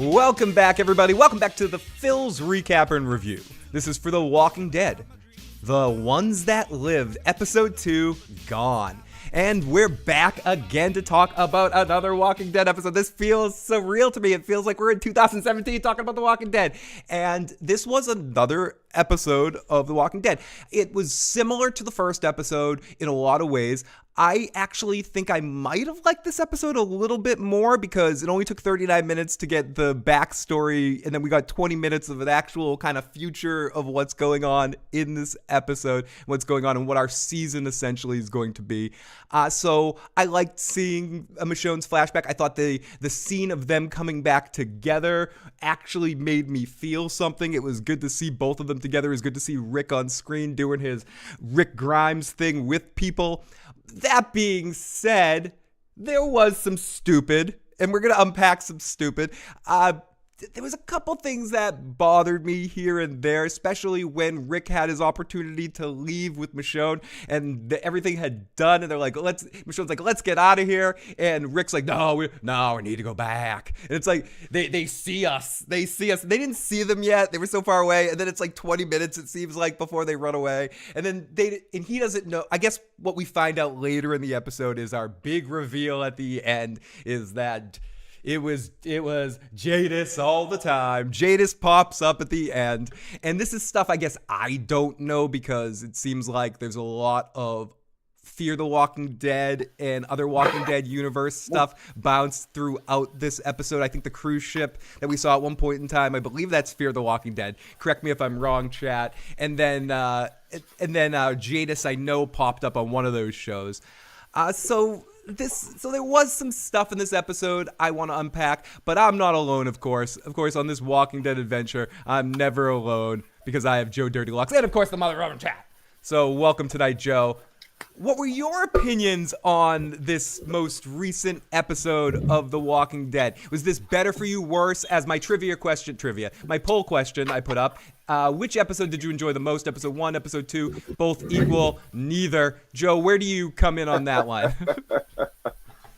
Welcome back, everybody. Welcome back to the Phil's Recap and Review. This is for The Walking Dead. The Ones That Lived, Episode 2, Gone. And we're back again to talk about another Walking Dead episode. This feels so real to me. It feels like we're in 2017 talking about The Walking Dead. And this was another episode of The Walking Dead. It was similar to the first episode in a lot of ways. I actually think I might have liked this episode a little bit more because it only took 39 minutes to get the backstory, and then we got 20 minutes of an actual kind of future of what's going on in this episode, what's going on and what our season essentially is going to be. So I liked seeing Michonne's flashback. I thought the scene of them coming back together actually made me feel something. It was good to see both of them together. It was good to see Rick on screen doing his Rick Grimes thing with people. That being said, there was some stupid, and we're going to unpack some stupid. There was a couple things that bothered me here and there, especially when Rick had his opportunity to leave with Michonne and everything had done. And they're like, Michonne's like, let's get out of here. And Rick's like, no, we need to go back. And it's like, they see us. They see us. They didn't see them yet. They were so far away. And then it's like 20 minutes, it seems like, before they run away. And then he doesn't know. I guess what we find out later in the episode is our big reveal at the end is that It was Jadis all the time. Jadis pops up at the end. And this is stuff I guess I don't know because it seems like there's a lot of Fear the Walking Dead and other Walking Dead universe stuff bounced throughout this episode. I think the cruise ship that we saw at one point in time, I believe that's Fear the Walking Dead. Correct me if I'm wrong, chat. And then Jadis, I know, popped up on one of those shows. So there was some stuff in this episode I want to unpack, but I'm not alone, of course. Of course, on this Walking Dead adventure, I'm never alone because I have Joe Dirty Locks and, of course, the Mother Roman chat. So welcome tonight, Joe. What were your opinions on this most recent episode of The Walking Dead? Was this better for you, worse? As my my poll question I put up, which episode did you enjoy the most? Episode 1, episode 2, both equal, neither. Joe, where do you come in on that line?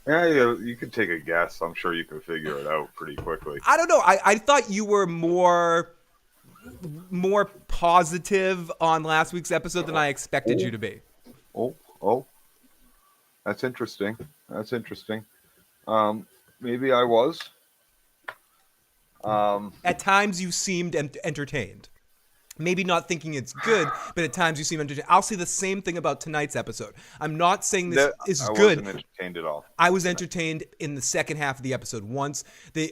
Yeah, you could take a guess. I'm sure you can figure it out pretty quickly. I don't know. I thought you were more positive on last week's episode than I expected you to be. Oh, that's interesting. Maybe I was. At times you seemed entertained. Maybe not thinking it's good, but at times you seem entertained. I'll say the same thing about tonight's episode. I'm not saying this is good. I wasn't entertained at all. I was entertained in the second half of the episode.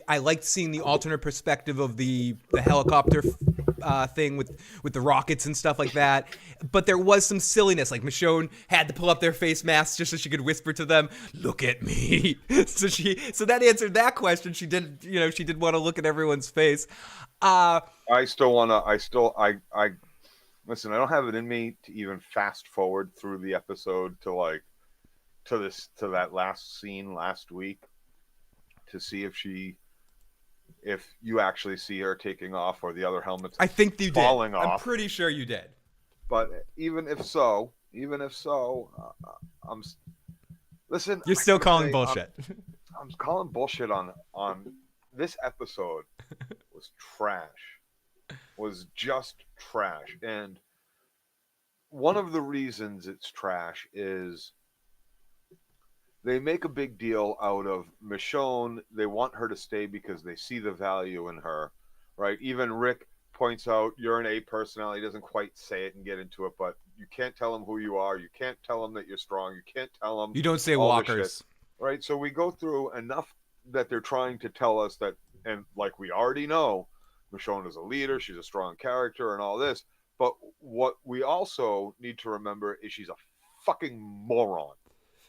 I liked seeing the alternate perspective of the helicopter thing with the rockets and stuff like that. But there was some silliness. Like Michonne had to pull up their face masks just so she could whisper to them, "Look at me." So that answered that question. She did want to look at everyone's face. Listen, I don't have it in me to even fast forward through the episode to that last scene last week to see if you actually see her taking off or the other helmets I think you falling did. off. I'm pretty sure you did. But even if so, listen. You're still calling bullshit. I'm calling bullshit on this episode. Was trash. Was just trash. And one of the reasons it's trash is they make a big deal out of Michonne. They want her to stay because they see the value in her, right? Even Rick points out you're an A personality. He doesn't quite say it and get into it, but you can't tell him who you are. You can't tell him that you're strong. You can't tell him. You don't say walkers. Right? So we go through enough that they're trying to tell us that, and like we already know, Michonne is a leader. She's a strong character and all this. But what we also need to remember is she's a fucking moron.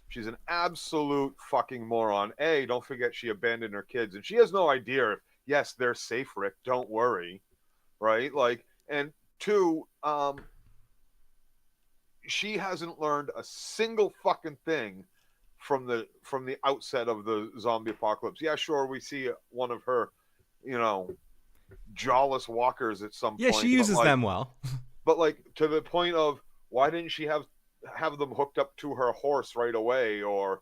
She's an absolute fucking moron. A, don't forget she abandoned her kids. And she has no idea if, yes, they're safe, Rick. Don't worry. Right? And two, she hasn't learned a single fucking thing from the outset of the zombie apocalypse. Yeah, sure, we see one of her, jawless walkers at some point. Yeah, she uses them well. But to the point of, why didn't she have them hooked up to her horse right away, or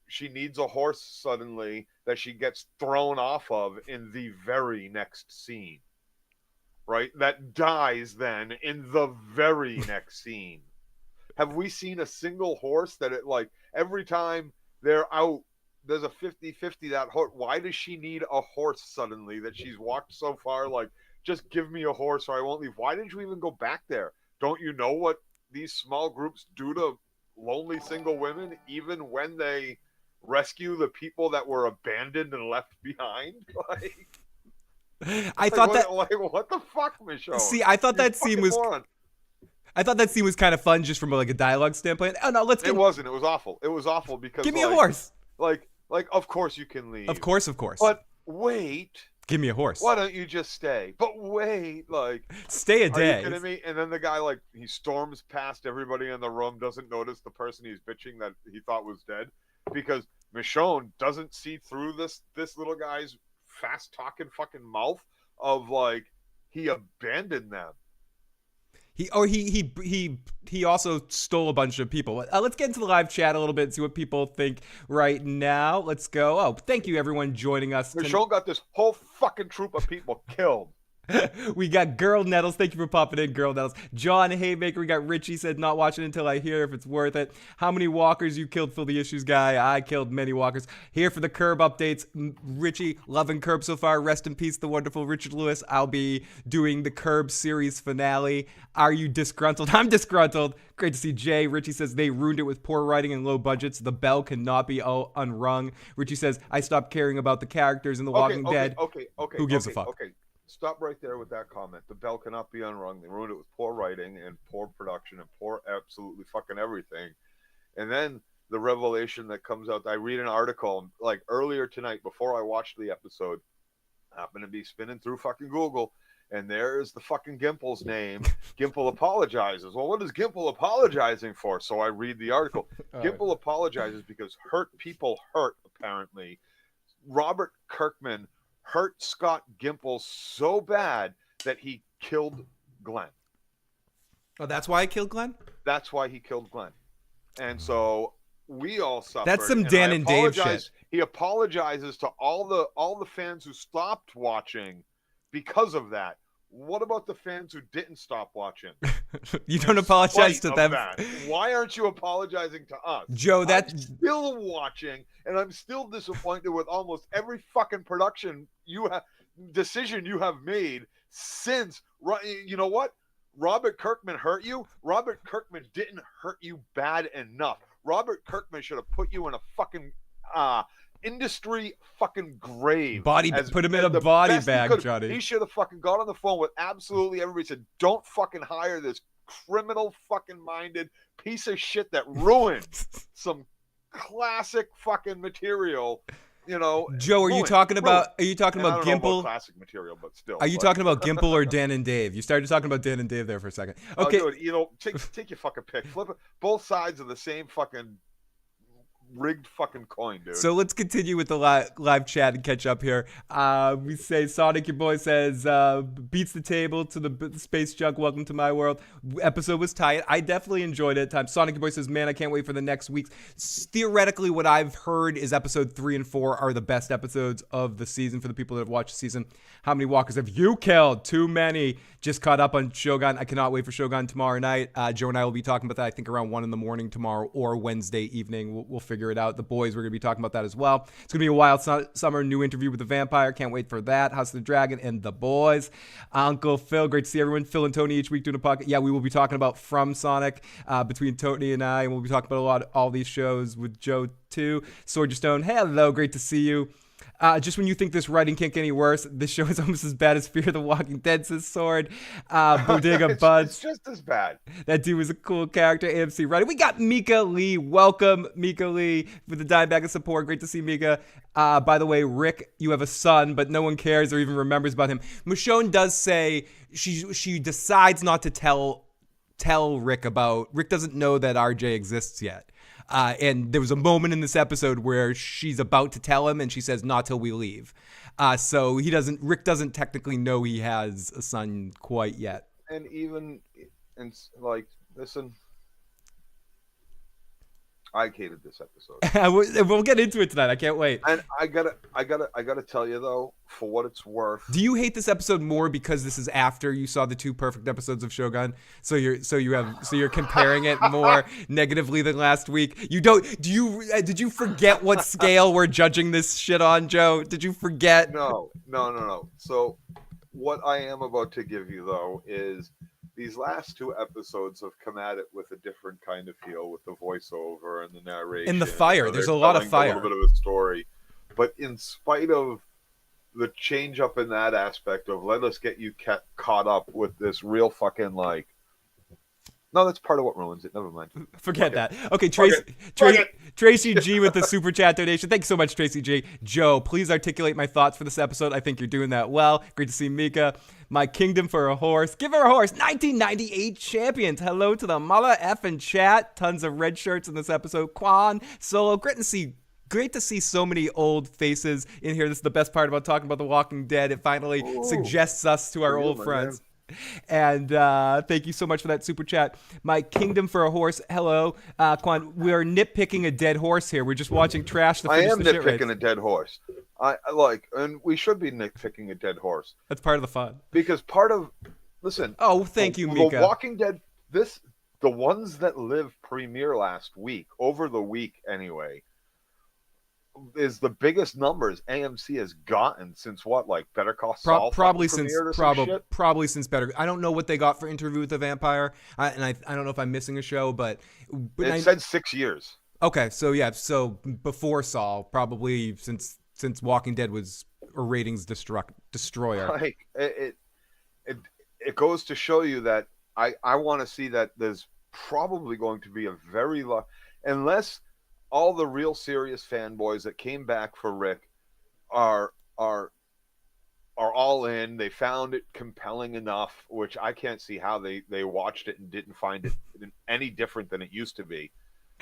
she needs a horse suddenly that she gets thrown off of in the very next scene. Right? That dies then in the very next scene. Have we seen a single horse that it like every time they're out, there's a 50-50 that horse? Why does she need a horse suddenly that she's walked so far? Like, just give me a horse or I won't leave. Why didn't you even go back there? Don't you know what these small groups do to lonely single women, even when they rescue the people that were abandoned and left behind? I thought that. What the fuck, Michonne? See, I thought that scene was. I thought that scene was kind of fun, just from like a dialogue standpoint. Oh no, let's get. It wasn't. It was awful. It was awful because. Give me a horse. Like, of course you can leave. Of course. But wait. Give me a horse. Why don't you just stay? But wait, stay a day. Are you kidding me? And then the guy, he storms past everybody in the room, doesn't notice the person he's bitching that he thought was dead, because Michonne doesn't see through this little guy's fast talking fucking mouth of he abandoned them. He also stole a bunch of people. Let's get into the live chat a little bit and see what people think right now. Let's go. Oh, thank you everyone joining us. Michonne got this whole fucking troop of people killed. We got Girl Nettles. Thank you for popping in, Girl Nettles. John Haymaker. We got Richie said, not watching until I hear if it's worth it. How many walkers you killed, Fill the Issues guy? I killed many walkers. Here for the Curb updates. Richie, loving Curb so far. Rest in peace, the wonderful Richard Lewis. I'll be doing the Curb series finale. Are you disgruntled? I'm disgruntled. Great to see Jay. Richie says they ruined it with poor writing and low budgets. The bell cannot be unrung. Richie says, I stopped caring about the characters in The Walking Dead. Okay. Who gives a fuck? Okay. Stop right there with that comment. The bell cannot be unrung. They ruined it with poor writing and poor production and poor absolutely fucking everything. And then the revelation that comes out, I read an article earlier tonight before I watched the episode. I happened to be spinning through fucking Google, and there's the fucking Gimple's name. Gimple apologizes. Well, what is Gimple apologizing for? So I read the article. Gimple apologizes because hurt people hurt, apparently. Robert Kirkman hurt Scott Gimple so bad that he killed Glenn. Oh, that's why I killed Glenn? That's why he killed Glenn. And so we all suffered. That's some Dan and Dave shit. He apologizes to all the fans who stopped watching because of that. What about the fans who didn't stop watching? You don't apologize to them. Why aren't you apologizing to us? Joe, I'm still watching, and I'm still disappointed with almost every fucking decision you have made since. You know what? Robert Kirkman hurt you. Robert Kirkman didn't hurt you bad enough. Robert Kirkman should have put you in a fucking industry fucking grave. Put him in a body bag, Johnny. He should have fucking got on the phone with absolutely everybody, said, don't fucking hire this criminal fucking minded piece of shit that ruined some classic fucking material. Joe, are you talking about Gimple? Classic material, but still. Are you talking about Gimple or Dan and Dave? You started talking about Dan and Dave there for a second. Okay. Dude, take your fucking pick. Flip it. Both sides of the same fucking rigged fucking coin, dude. So let's continue with the live chat and catch up here. We say Sonic, your boy says, beats the table to the space junk. Welcome to my world. Episode was tight. I definitely enjoyed it at times. Sonic, your boy says, man, I can't wait for the next week. Theoretically, what I've heard is episode 3 and 4 are the best episodes of the season for the people that have watched the season. How many walkers have you killed? Too many. Just caught up on Shogun. I cannot wait for Shogun tomorrow night. Joe and I will be talking about that, I think, around 1 a.m. tomorrow or Wednesday evening. We'll figure it out. The boys, we're going to be talking about that as well. It's going to be a wild summer. New interview with the vampire. Can't wait for that. House of the Dragon and the boys. Uncle Phil, great to see everyone. Phil and Tony each week doing a podcast. Yeah, we will be talking about From Sonic between Tony and I, and we'll be talking about all these shows with Joe too. Sword Your Stone, hello, great to see you. Just when you think this writing can't get any worse, this show is almost as bad as Fear the Walking Dead, says Sword. Bodega Buds. It's just as bad. That dude was a cool character. AMC writer. We got Mika Lee. Welcome, Mika Lee, with the dime bag of support. Great to see Mika. By the way, Rick, you have a son, but no one cares or even remembers about him. Michonne does say she decides not to tell Rick about. Rick doesn't know that RJ exists yet. And there was a moment in this episode where she's about to tell him and she says, not till we leave. So Rick doesn't technically know he has a son quite yet. And listen, I hated this episode. We'll get into it tonight. I can't wait. And I gotta tell you though, for what it's worth. Do you hate this episode more because this is after you saw the 2 perfect episodes of Shogun? So you're comparing it more negatively than last week. Did you forget what scale we're judging this shit on, Joe? Did you forget? No. So what I am about to give you though is these last 2 episodes have come at it with a different kind of feel, with the voiceover and the narration. In the fire. There's a lot of fire. A little bit of a story. But in spite of the change up in that aspect of let us get you caught up with this real fucking like... No, that's part of what ruins it. Never mind. Forget that. Okay, Fuck Tracy G with the super chat donation. Thank you so much, Tracy G. Joe, please articulate my thoughts for this episode. I think you're doing that well. Great to see Mika. My kingdom for a horse. Give her a horse. 1998 champions. Hello to the mother effing chat. Tons of red shirts in this episode. Quan, Solo. Great to see so many old faces in here. This is the best part about talking about The Walking Dead. It finally suggests us to our old friends. And thank you so much for that super chat. My kingdom for a horse. Hello, Quan. We are nitpicking a dead horse here. We're just watching trash. I am nitpicking a dead horse. I like, and we should be nitpicking a dead horse. That's part of the fun. Because listen. Oh, thank you, Mika. The Walking Dead. The ones that live premiere last week, over the week anyway, is the biggest numbers AMC has gotten since what, like Better Call Saul? Probably since Better. I don't know what they got for Interview with the Vampire, and I don't know if I'm missing a show, but it said 6 years. Okay, so before Saul, probably since Walking Dead was a ratings destroyer. Like it goes to show you that I want to see that there's probably going to be a very unless all the real serious fanboys that came back for Rick are all in. They found it compelling enough, which I can't see how they watched it and didn't find it any different than it used to be,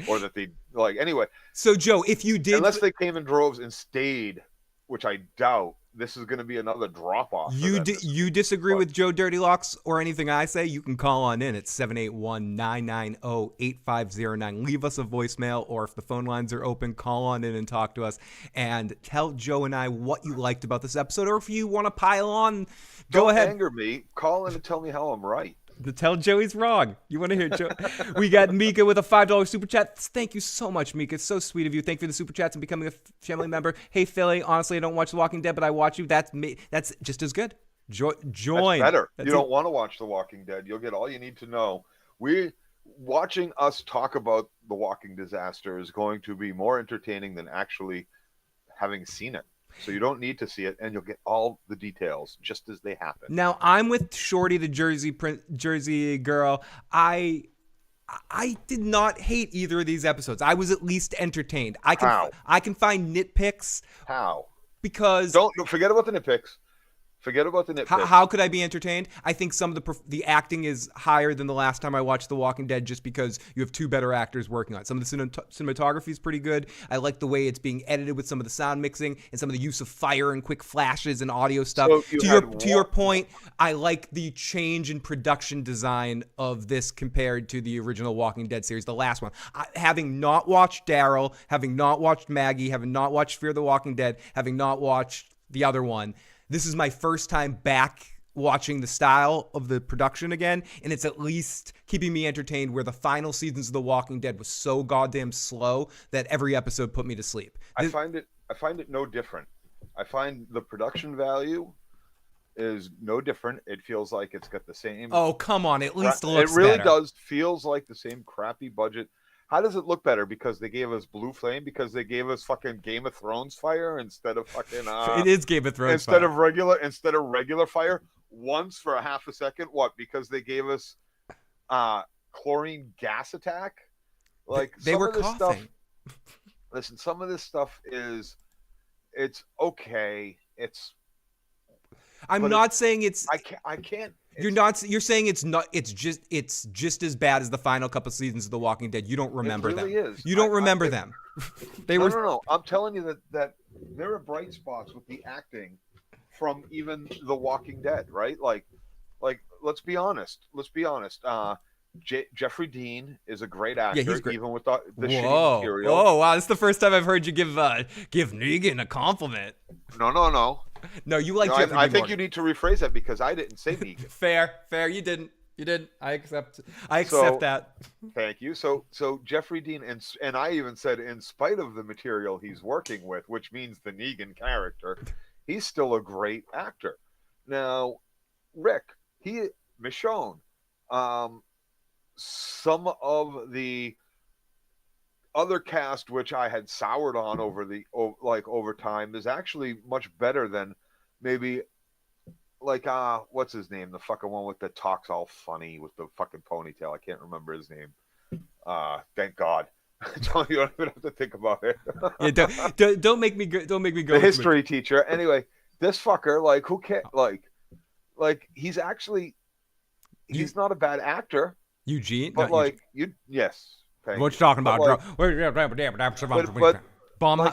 or that they like anyway. So Joe, if you did, unless they came in droves and stayed, which I doubt, this is going to be another drop off. You disagree with Joe Dirty Locks or anything I say? You can call on in at 781-990-8509. Leave us a voicemail, or if the phone lines are open, call on in and talk to us and tell Joe and I what you liked about this episode, or if you want to pile on, go ahead. Don't anger me. Call in and tell me how I'm right. Tell Joe he's wrong. You want to hear Joe? We got Mika with a $5 super chat. Thank you so much, Mika. It's so sweet of you. Thank you for the super chats and becoming a family member. Hey, Philly. Honestly, I don't watch The Walking Dead, but I watch you. That's me. That's just as good. Join. That's better. You don't want to watch The Walking Dead. You'll get all you need to know. Watching us talk about the walking disaster is going to be more entertaining than actually having seen it. So you don't need to see it, and you'll get all the details just as they happen. Now, I'm with Shorty, the Jersey girl. I did not hate either of these episodes. I was at least entertained. I can find nitpicks. How? Because don't forget about the nitpicks. Forget about the nitpicks. How could I be entertained? I think some of the acting is higher than the last time I watched The Walking Dead, just because you have 2 better actors working on it. Some of the cinematography is pretty good. I like the way it's being edited with some of the sound mixing and some of the use of fire and quick flashes and audio stuff. So to your point, I like the change in production design of this compared to the original Walking Dead series, the last one. Having not watched Daryl, having not watched Maggie, having not watched Fear the Walking Dead, having not watched the other one, this is my first time back watching the style of the production again, and it's at least keeping me entertained, where the final seasons of The Walking Dead was so goddamn slow that every episode put me to sleep. I find it no different. I find the production value is no different. It feels like it's got the same... Oh, come on. At least it looks better. It really better. does. Feels like the same crappy budget. How does it look better? Because they gave us Blue Flame? Because they gave us fucking Game of Thrones fire instead of fucking... it is Game of Thrones instead fire. Instead of regular fire? Once for a half a second? What? Because they gave us chlorine gas attack? Like, they were coughing. Listen, some of this stuff is... It's okay. I'm not saying it's... I can't... You're saying it's not. It's just as bad as the final couple seasons of The Walking Dead. You don't remember them. It really is. You don't remember them. No. I'm telling you that there are bright spots with the acting from even The Walking Dead, right? Like let's be honest. Jeffrey Dean is a great Yeah, actor, he's great. even with the shitty Whoa. material. Oh, wow. This is the first time I've heard you give Negan a compliment. No. No, you like No, Jeffrey I Dean think Morgan. you need to rephrase that because I didn't say Negan. Fair. You didn't. I accept So, that. thank you. So Jeffrey Dean, and I even said, in spite of the material he's working with, which means the Negan character, he's still a great actor. Now, Rick, Michonne, some of the other cast which I had soured on over time is actually much better than maybe like what's his name, the fucking one with the talks all funny with the fucking ponytail. I can't remember his name. Thank God. You don't even have to think about it. Yeah, don't make me go. The history teacher. Anyway, this fucker, like, who can't like he's not a bad actor. Eugene, but like Eugene. Yes. What you talking about? But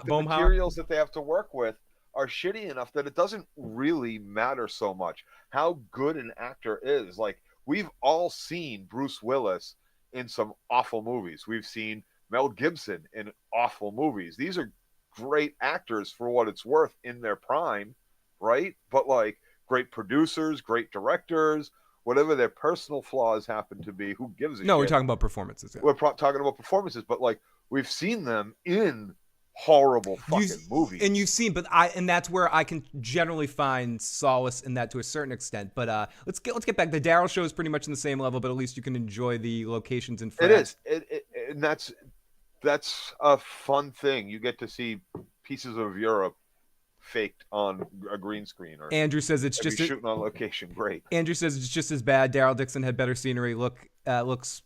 the materials that they have to work with are shitty enough that it doesn't really matter so much how good an actor is. Like, we've all seen Bruce Willis in some awful movies. We've seen Mel Gibson in awful movies. These are great actors for what it's worth in their prime, right? But like, great producers, great directors, whatever their personal flaws happen to be, who gives a shit? No, we're talking about performances. Yeah. We're talking about performances, but like, we've seen them in horrible fucking movies. And you've seen, and that's where I can generally find solace in that to a certain extent. But let's get back. The Daryl show is pretty much in the same level, but at least you can enjoy the locations in France. It is. And that's a fun thing. You get to see pieces of Europe faked on a green screen. Or Andrew says it's just shooting on location. Great. Andrew says it's just as bad. Daryl Dixon had better scenery. Looks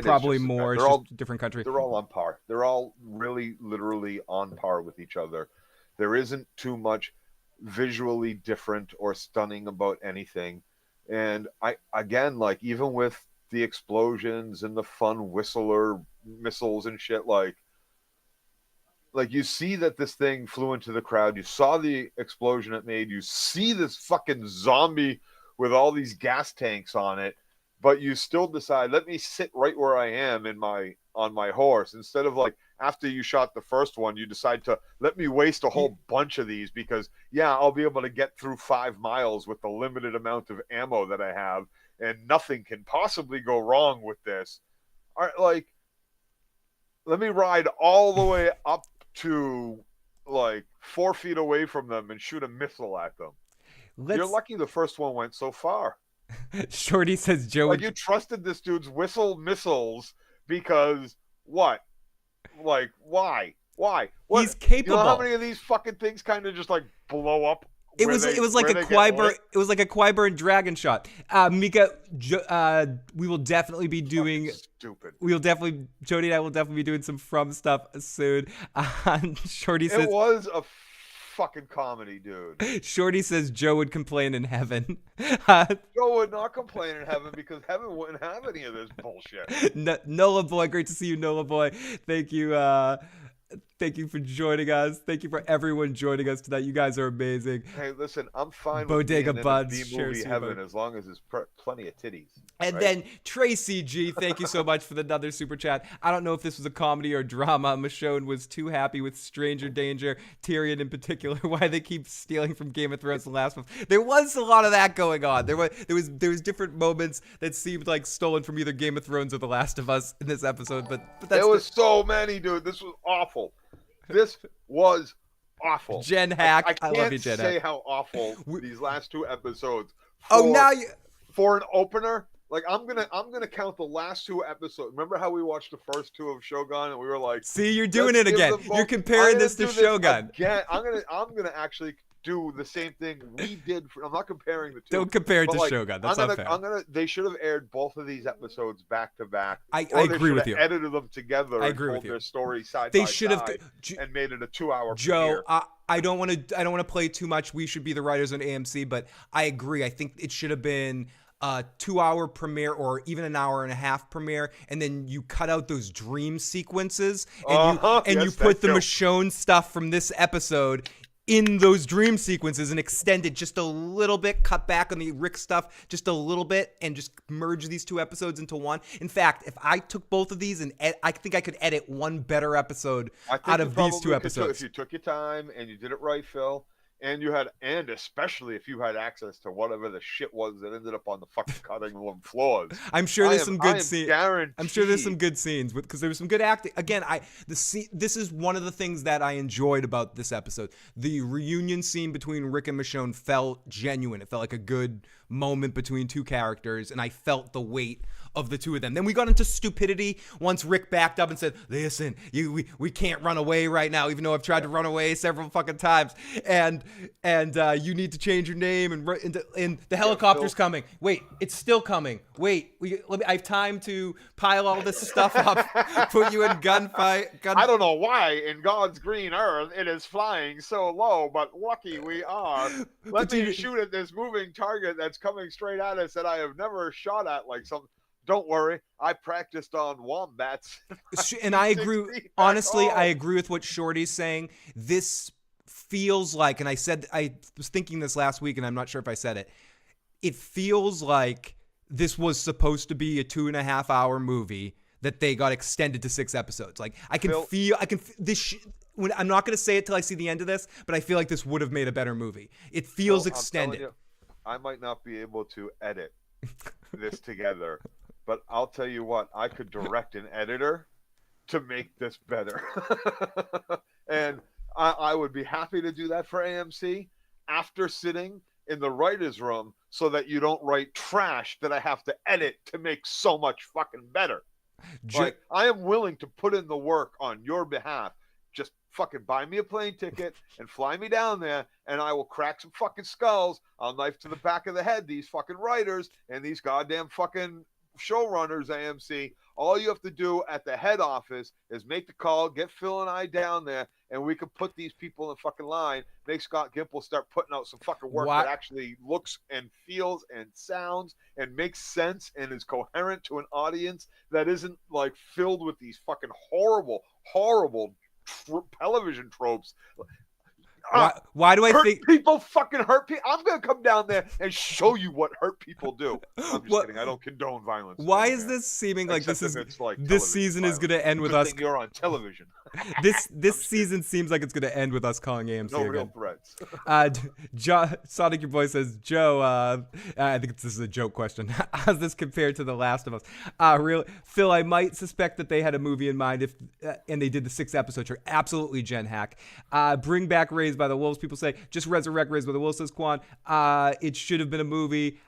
probably more. It's just a different country. They're all on par. They're all really, literally on par with each other. There isn't too much visually different or stunning about anything. And again, like, even with the explosions and the fun whistler missiles and shit, like you see that this thing flew into the crowd. You saw the explosion it made. You see this fucking zombie with all these gas tanks on it, but you still decide, let me sit right where I am on my horse, instead of, like, after you shot the first one, you decide to let me waste a whole bunch of these because, yeah, I'll be able to get through 5 miles with the limited amount of ammo that I have, and nothing can possibly go wrong with this. All right, like, let me ride all the way up to like 4 feet away from them and shoot a missile at them. You're lucky the first one went so far. Shorty says Joe. Like, you trusted this dude's whistle missiles because what? Like, why? What? He's capable. You know how many of these fucking things kind of just like blow up? It was like a Qyburn dragon shot. Mika, we will definitely be doing. Stupid. Jody and I will definitely be doing some From stuff soon. Shorty says it was a fucking comedy, dude. Shorty says Joe would complain in heaven. Joe would not complain in heaven because heaven wouldn't have any of this bullshit. Nola boy, great to see you, Nola boy. Thank you. Thank you for joining us. Thank you for everyone joining us tonight. You guys are amazing. Hey, listen, I'm fine Bodega with Buds, being in a B-movie heaven as long as there's plenty of titties. And right? then Tracy G, thank you so much for another super chat. I don't know if this was a comedy or drama. Michonne was too happy with Stranger Danger, Tyrion in particular, why they keep stealing from Game of Thrones the last one. There was a lot of that going on. There was different moments that seemed like stolen from either Game of Thrones or The Last of Us in this episode, but that's there was so many, dude. This was awful. This was awful. Jen Hack, I love you, Jen Hack. I can't say how awful these last 2 episodes. For an opener, like, I'm gonna count the last 2 episodes. Remember how we watched the first 2 of Shogun and we were like, "See, you're doing it again. You're comparing this to Shogun." Again, I'm gonna actually do the same thing we did. I'm not comparing the 2. Don't compare it to Shogun. That's unfair. They should have aired both of these episodes back to back. I agree with you. Edited them together. I agree and with told you. Their story side they by should have and made it a 2-hour. Joe, I don't want to play too much. We should be the writers on AMC, but I agree. I think it should have been a 2-hour premiere or even an hour and a half premiere, and then you cut out those dream sequences and you put the Michonne stuff from this episode in those dream sequences and extend it just a little bit, cut back on the Rick stuff just a little bit, and just merge these 2 episodes into one. In fact, if I took both of these and I think I could edit one better episode out of these 2 episodes. If you took your time and you did it right, Phil, and especially if you had access to whatever the shit was that ended up on the fucking cutting room floors. I'm sure there's some good scenes. Guaranteed. I'm sure there's some good scenes because there was some good acting. Again, this is one of the things that I enjoyed about this episode. The reunion scene between Rick and Michonne felt genuine. It felt like a good moment between 2 characters, and I felt the weight of the 2 of them. Then we got into stupidity once Rick backed up and said, "Listen, we can't run away right now, even though I've tried to run away several fucking times, and you need to change your name, and the helicopter's coming. Wait, it's still coming. Wait, I have time to pile all this stuff up, put you in gunfight. I don't know why in God's green earth it is flying so low, but lucky we are. Let me shoot at this moving target that's coming straight at us that I have never shot at like some." Don't worry, I practiced on wombats. And I agree. Honestly, I agree with what Shorty's saying. This feels like, and I was thinking this last week, and I'm not sure if I said it. It feels like this was supposed to be a 2.5 hour movie that they got extended to 6 episodes. Like I can feel this. I'm not going to say it till I see the end of this, but I feel like this would have made a better movie. It feels extended. You, I might not be able to edit this together. But I'll tell you what, I could direct an editor to make this better. And I would be happy to do that for AMC after sitting in the writer's room so that you don't write trash that I have to edit to make so much fucking better. Like, I am willing to put in the work on your behalf. Just fucking buy me a plane ticket and fly me down there, and I will crack some fucking skulls. I'll knife to the back of the head these fucking writers and these goddamn fucking showrunners, AMC. All you have to do at the head office is make the call, get Phil and I down there, and we can put these people in fucking line. Make Scott Gimple start putting out some fucking work that actually looks and feels and sounds and makes sense and is coherent to an audience that isn't like filled with these fucking horrible television tropes. Why do I think people fucking hurt people? I'm gonna come down there and show you what hurt people do. I'm just kidding. I don't condone violence. Why is this seeming like this season is gonna end with us? You're on television. This season seems like it's gonna end with us calling AMC no again. Real threats. Sonic, your boy says, Joe. I think this is a joke question. How's this compared to The Last of Us? Phil, I might suspect that they had a movie in mind and they did the 6 episodes. Absolutely, Gen Hack. Bring back Raised by the Wolves. People say just resurrect Raised by the Wolves. Says Quan. It should have been a movie.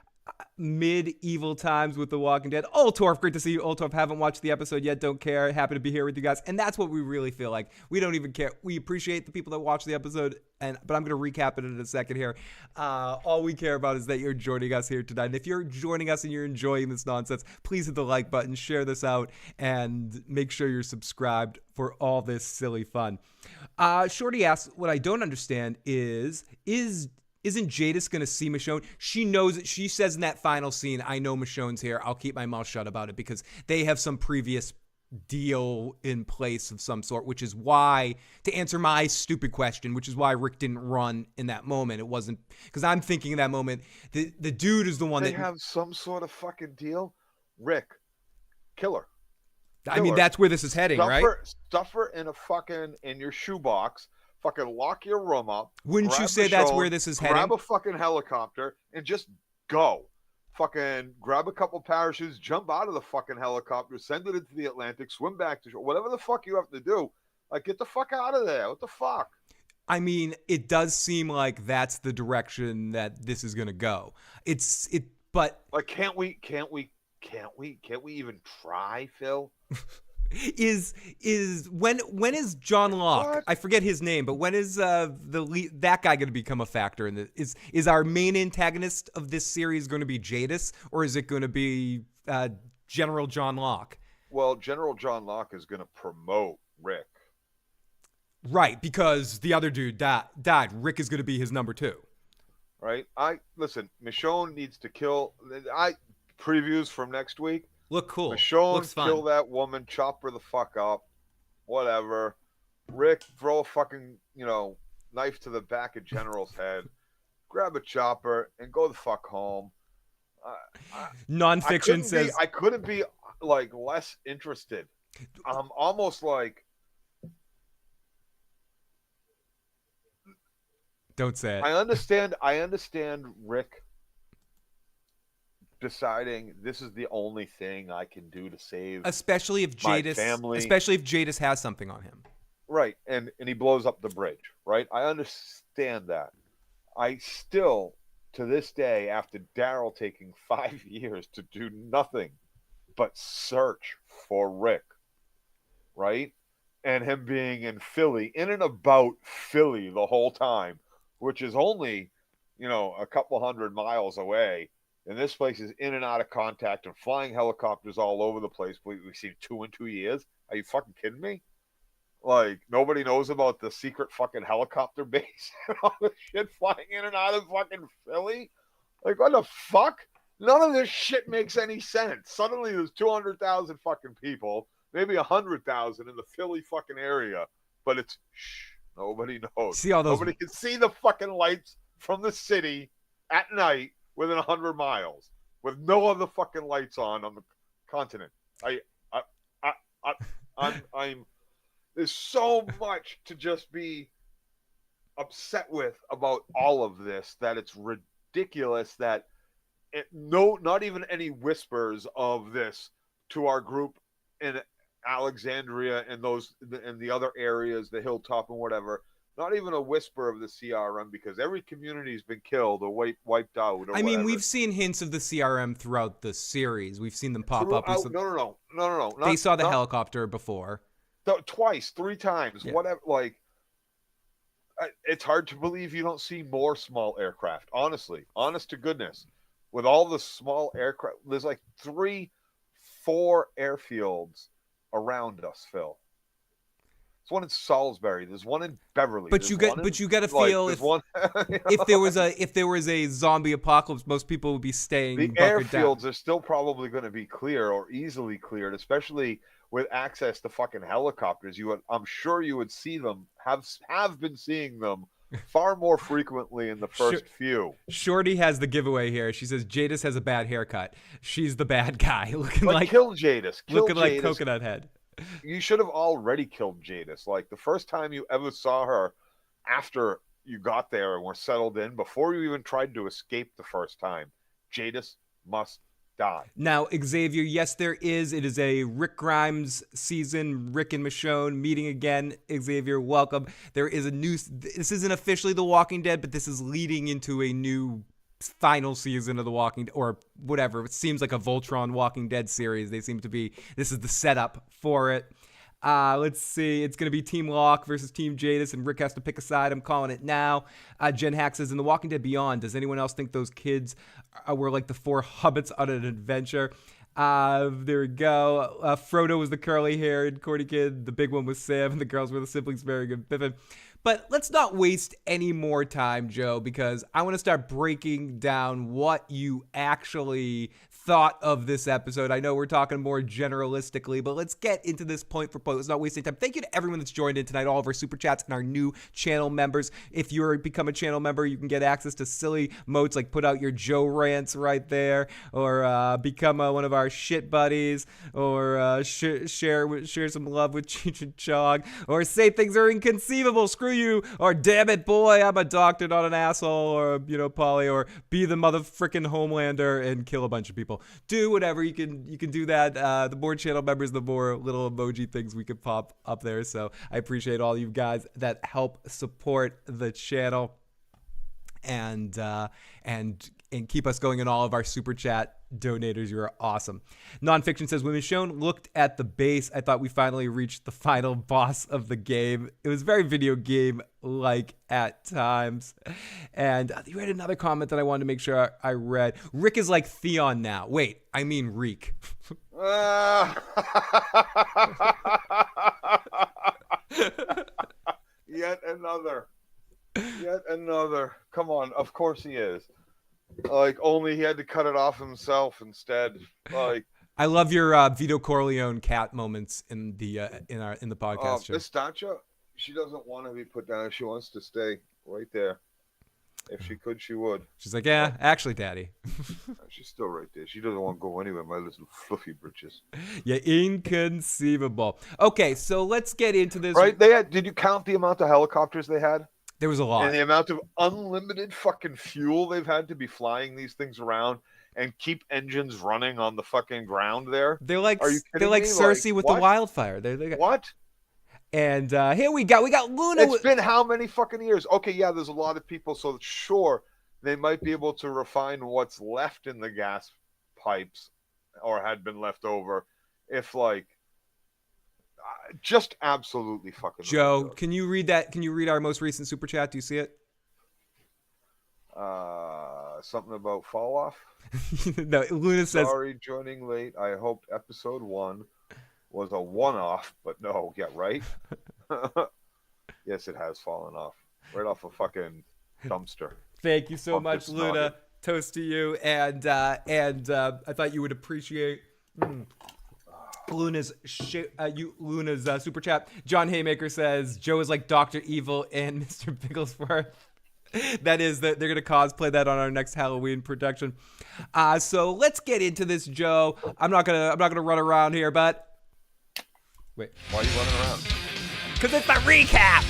Medieval times with The Walking Dead. Oltorf, great to see you. Oltorf, haven't watched the episode yet. Don't care. Happy to be here with you guys. And that's what we really feel like. We don't even care. We appreciate the people that watch the episode. But I'm going to recap it in a second here. All we care about is that you're joining us here tonight. And if you're joining us and you're enjoying this nonsense, please hit the like button, share this out, and make sure you're subscribed for all this silly fun. Shorty asks, what I don't understand isn't Jadis going to see Michonne? She knows it. She says in that final scene, I know Michonne's here. I'll keep my mouth shut about it because they have some previous deal in place of some sort, which is why, to answer my stupid question, which is why Rick didn't run in that moment. It wasn't, because I'm thinking in that moment, the dude is the one they have some sort of fucking deal. Rick, killer. I mean, that's where this is heading, right? Stuff her in your shoebox. Fucking lock your room up. Wouldn't you say that's where this is heading? Grab a fucking helicopter and just go. Fucking grab a couple parachutes, jump out of the fucking helicopter, send it into the Atlantic, swim back to shore. Whatever the fuck you have to do, like get the fuck out of there. What the fuck? I mean, it does seem like that's the direction that this is gonna go. But like, can't we even try, Phil? When is John Locke? What? I forget his name, but when is that guy going to become a factor in this? Is our main antagonist of this series going to be Jadis, or is it going to be General John Locke? Well, General John Locke is going to promote Rick. Right, because the other dude died. Rick is going to be his number 2. Right? Listen, Michonne needs to kill. Previews from next week. Look cool. Michonne, looks fun. Kill that woman, chop her the fuck up, whatever. Rick, throw a fucking, knife to the back of General's head, grab a chopper, and go the fuck home. Nonfiction says I couldn't be like less interested. I'm almost like, don't say it. I understand Rick deciding this is the only thing I can do to save especially if my Jadis family. especially if Jadis has something on him. Right, and he blows up the bridge, right? I understand that. I still, to this day, after Daryl taking 5 years to do nothing but search for Rick, right? And him being in Philly, in and about Philly the whole time, which is only, a couple 100 miles away. And this place is in and out of contact and flying helicopters all over the place. We've seen 2 in 2 years. Are you fucking kidding me? Like, nobody knows about the secret fucking helicopter base and all this shit flying in and out of fucking Philly? Like, what the fuck? None of this shit makes any sense. Suddenly there's 200,000 fucking people, maybe 100,000 in the Philly fucking area, but it's shh, nobody knows. See all those... Nobody can see the fucking lights from the city at night within 100 miles with no other fucking lights on the continent. I'm there's so much to just be upset with about all of this that it's ridiculous that not even any whispers of this to our group in Alexandria and the other areas, the hilltop and whatever. Not even a whisper of the CRM because every community's been killed or wiped out. Or I mean, whatever. we've seen hints of the CRM throughout the series. We've seen them pop up. No. They saw the helicopter before. Twice, 3 times, yeah. Whatever. Like, it's hard to believe you don't see more small aircraft. Honestly, honest to goodness, with all the small aircraft, there's like 3-4 airfields around us, Phil. There's one in Salisbury. There's one in Beverly. But you got to feel if there was a zombie apocalypse, most people would be staying. The airfields are still probably going to be clear or easily cleared, especially with access to fucking helicopters. I'm sure you would see them, have been seeing them far more frequently in the first few. Shorty has the giveaway here. She says Jadis has a bad haircut. She's the bad guy, looking like kill Jadis. Looking like Coconut Head. You should have already killed Jadis. Like, the first time you ever saw her after you got there and were settled in, before you even tried to escape the first time, Jadis must die. Now, Xavier, yes, there is. It is a Rick Grimes season. Rick and Michonne meeting again. Xavier, welcome. There is a new... This isn't officially The Walking Dead, but this is leading into a new final season of The Walking Dead, or whatever. It seems like a Voltron Walking Dead series. They seem to be... This is the setup for it. Let's see. It's going to be Team Locke versus Team Jadis, and Rick has to pick a side. I'm calling it now. Jen Hack says, in The Walking Dead Beyond, does anyone else think those kids were like the 4 hobbits on an adventure? There we go. Frodo was the curly-haired corny kid. The big one was Sam, and the girls were the siblings, Mary and Pippin. But let's not waste any more time, Joe, because I want to start breaking down what you actually thought of this episode. I know we're talking more generalistically, but let's get into this point for point. Let's not waste any time. Thank you to everyone that's joined in tonight, all of our super chats and our new channel members. If you're become a channel member, you can get access to silly modes like put out your Joe rants right there, or become one of our shit buddies, or share some love with Cheech and Chong, or say things are inconceivable, screw you, or damn it, boy, I'm a doctor, not an asshole, or Polly, or be the motherfucking Homelander and kill a bunch of people. Do whatever you can do that. The more channel members, the more little emoji things we could pop up there. So I appreciate all you guys that help support the channel and keep us going in all of our super chat donators. You are awesome. Nonfiction says, when Michonne looked at the base, I thought we finally reached the final boss of the game. It was very video game like at times. And you had another comment that I wanted to make sure I read. Rick is like Theon now. Wait, I mean Reek. Yet another. Come on, of course he is. Like, only he had to cut it off himself instead. Like, I love your Vito Corleone cat moments in the podcast show. Pistacia, She doesn't want to be put down. She wants to stay right there. If she could, she would. She's like, yeah, actually, Daddy. She's still right there. She doesn't want to go anywhere, my little fluffy britches. Yeah, inconceivable. Okay, so let's get into this. Right? Did you count the amount of helicopters they had? There was a lot. And the amount of unlimited fucking fuel they've had to be flying these things around and keep engines running on the fucking ground there. They're like, Are you kidding me? Cersei with what? the wildfire. They got, what? And here we got Luna. It's been how many fucking years? Okay, yeah, there's a lot of people, so sure, they might be able to refine what's left in the gas pipes or had been left over if, like, just absolutely fucking Joe, ridiculous. Can you read that? Can you read our most recent super chat? Do you see it? Something about fall off? No, Luna says, sorry, joining late. I hoped episode 1 was a one-off, but no, yeah, right? Yes, it has fallen off. Right off a fucking dumpster. Thank you so much, Luna. Toast to you. And I thought you would appreciate Luna's super chat. John Haymaker says, Joe is like Dr. Evil and Mr. Bigglesworth. That is that they're gonna cosplay that on our next Halloween production. So let's get into this, Joe. I'm not gonna run around here, but wait. Why are you running around? Because it's the recap.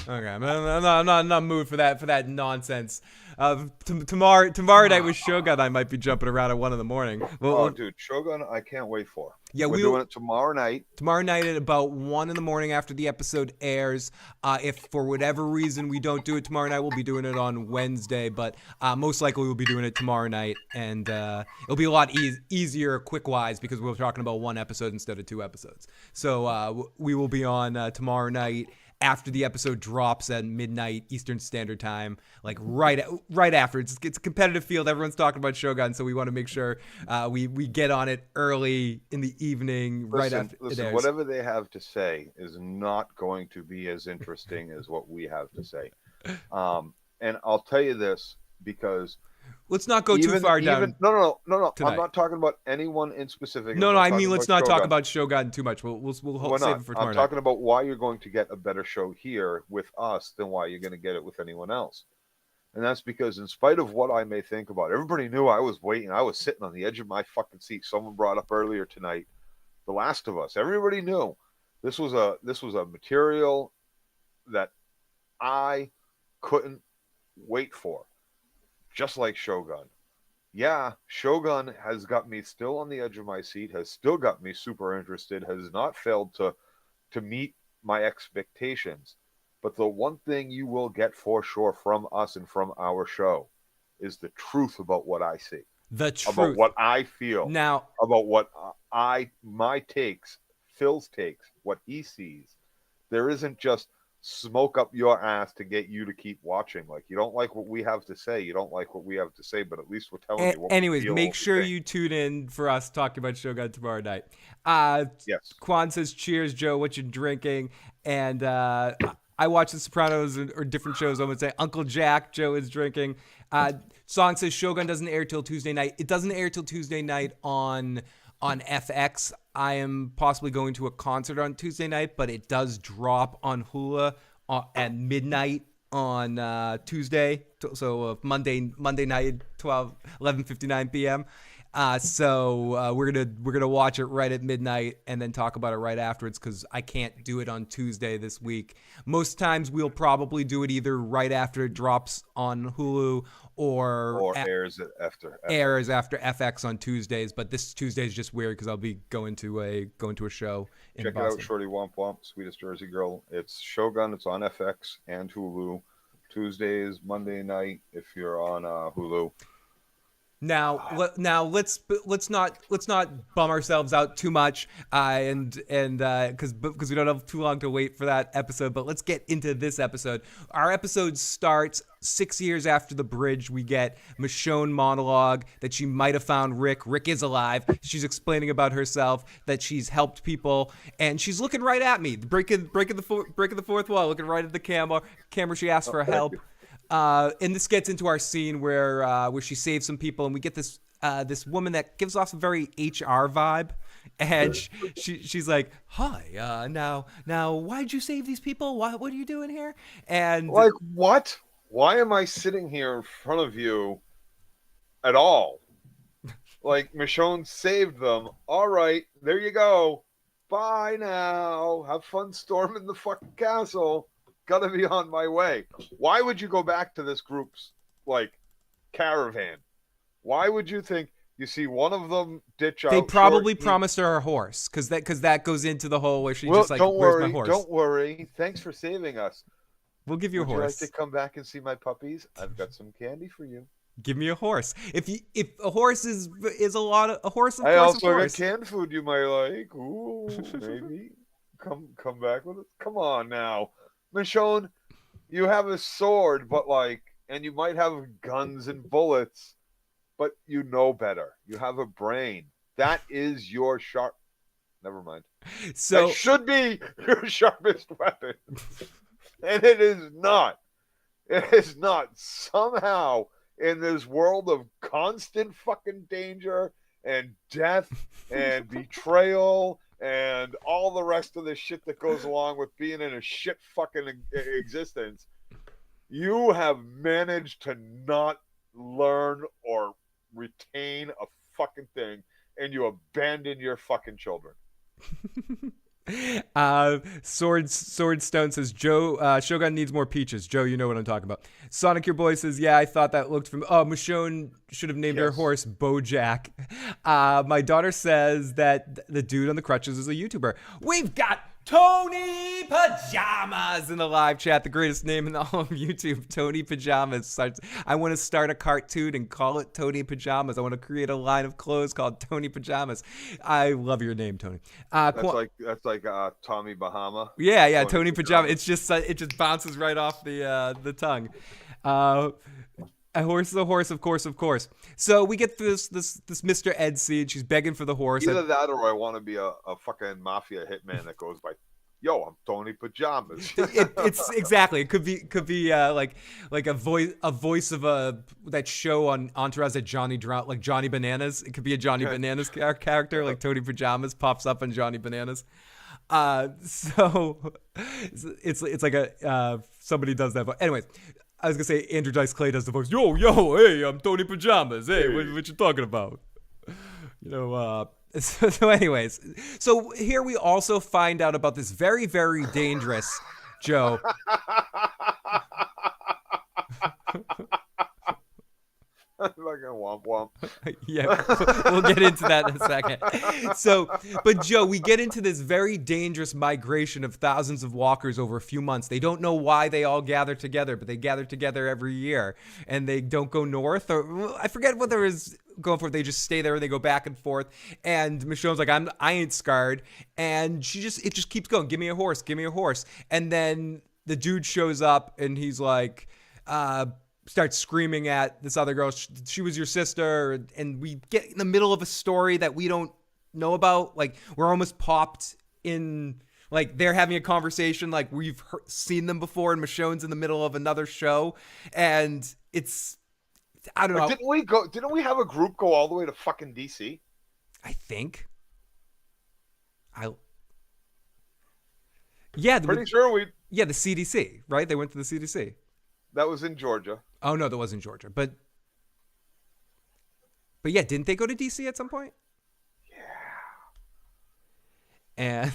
Okay, I'm not in the mood for that nonsense. Tomorrow night with Shogun, I might be jumping around at 1 a.m. Well, dude, Shogun, I can't wait for. Yeah, we're doing it tomorrow night. Tomorrow night at about 1 a.m. after the episode airs. If for whatever reason we don't do it tomorrow night, we'll be doing it on Wednesday. But most likely we'll be doing it tomorrow night, and it'll be a lot easier, quick-wise, because we're talking about 1 episode instead of 2 episodes. So we will be on tomorrow night after the episode drops at midnight Eastern Standard Time, like right after. It's a competitive field. Everyone's talking about Shogun, so we want to make sure we get on it early in the evening, right after it airs. Whatever they have to say is not going to be as interesting as what we have to say. And I'll tell you this, because let's not go too far down. No. I'm not talking about anyone in specific. No, I mean, let's not talk about Shogun too much. We'll save it for tomorrow. I'm talking about why you're going to get a better show here with us than why you're going to get it with anyone else. And that's because, in spite of what I may think about, everybody knew I was waiting. I was sitting on the edge of my fucking seat. Someone brought up earlier tonight, The Last of Us. Everybody knew this was a material that I couldn't wait for. Just like Shogun. Yeah, Shogun has got me still on the edge of my seat, has still got me super interested, has not failed to meet my expectations. But the one thing you will get for sure from us and from our show is the truth about what I see. The truth. About what I feel. Now, about what my takes, Phil's takes, what he sees. There isn't just smoke up your ass to get you to keep watching. Like, you don't like what we have to say, you don't like what we have to say, but at least we're telling you what anyways, we feel, make sure you tune in for us talking about Shogun tomorrow night. Yes. Quan says, cheers, Joe, what you drinking? And I watch The Sopranos or different shows. I'm going to say Uncle Jack, Joe is drinking. Song says Shogun doesn't air till Tuesday night. It doesn't air till Tuesday night on FX. I am possibly going to a concert on Tuesday night, but it does drop on Hulu at midnight on Tuesday. So Monday night, 11:59 p.m. So we're gonna watch it right at midnight and then talk about it right afterwards, because I can't do it on Tuesday this week. Most times we'll probably do it either right after it drops on Hulu or airs after FX on Tuesdays. But this Tuesday is just weird because I'll be going to a show in Check Boston. It out, Shorty Womp Womp, Sweetest Jersey Girl. It's Shogun. It's on FX and Hulu. Tuesdays, Monday night if you're on Hulu. Now let's not bum ourselves out too much, and because we don't have too long to wait for that episode. But let's get into this episode. Our episode starts 6 years after the bridge. We get Michonne monologue that she might have found Rick. Rick is alive. She's explaining about herself, that she's helped people, and she's looking right at me, breaking the fourth wall, looking right at the camera. She asks for help. And this gets into our scene where she saves some people, and we get this this woman that gives off a very HR vibe, and she's like, "Hi, now, why'd you save these people? What are you doing here?" And Like, what? Why am I sitting here in front of you at all? Like, Michonne saved them. All right, there you go. Bye now. Have fun storming the fucking castle. Gotta be on my way. Why would you go back to this group's, like, caravan? Why would you think you see one of them ditch out? they probably promised her a horse, because that goes into the whole where she's Well, just like, don't "Where's my worry, horse? don't worry. Thanks for saving us. We'll give you a Would you like horse. to come back and see my puppies? I've got some candy for you. Give me a horse." If a horse is a lot of a horse, of I course, also of got course. canned food you might like. Ooh, maybe. Come back with it. Come on now. Michonne, you have a sword, but like, and you might have guns and bullets, but you know better. You have a brain. That is your sharp. Never mind. So that should be your sharpest weapon. And it is not. It is not. Somehow, in this world of constant fucking danger and death and betrayal and all the rest of the shit that goes along with being in a shit fucking existence, you have managed to not learn or retain a fucking thing, and you abandon your fucking children. Sword Stone says, Joe, Shogun needs more peaches. Joe, you know what I'm talking about. Sonic Your Boy says, yeah, I thought that looked from. Oh, Michonne should have named her horse Bojack. My daughter says that the dude on the crutches is a YouTuber. We've got Tony Pajamas in the live chat, the greatest name in all of YouTube. Tony Pajamas. I want to start a cartoon and call it Tony Pajamas. I want to create a line of clothes called Tony Pajamas. I love your name, Tony. That's like Tommy Bahama. Yeah, Tony Pajamas. It just bounces right off the tongue. A horse is a horse, of course. So we get this Mr. Ed scene. She's begging for the horse. Either that or I want to be a fucking mafia hitman that goes by, yo, I'm Tony Pajamas. It's exactly. It could be like a voice of that show on Entourage that like Johnny Bananas. It could be a Johnny Bananas character, like Tony Pajamas pops up on Johnny Bananas. So it's like a somebody does that. But anyways, I was gonna say Andrew Dice Clay does the voice. Yo, hey, I'm Tony Pajamas. Hey, what you talking about? You know. So anyways, so here we also find out about this very, very dangerous Joe. Fucking womp womp. Yeah, we'll get into that in a second. So, but Joe, we get into this very dangerous migration of thousands of walkers over a few months. They don't know why they all gather together, but they gather together every year, and they don't go north, or I forget what there is going for. They just stay there and they go back and forth. And Michonne's like, I ain't scarred, and it just keeps going. Give me a horse, and then the dude shows up and he's like, starts screaming at this other girl. She was your sister. And we get in the middle of a story that we don't know about. Like, we're almost popped in, like, they're having a conversation like we've seen them before, and Michonne's in the middle of another show. And it's, I don't know. Didn't we have a group go all the way to fucking DC? I think. Pretty sure the CDC, right? They went to the CDC. That was in Georgia. Oh no, that wasn't Georgia. But yeah, didn't they go to DC at some point? Yeah. And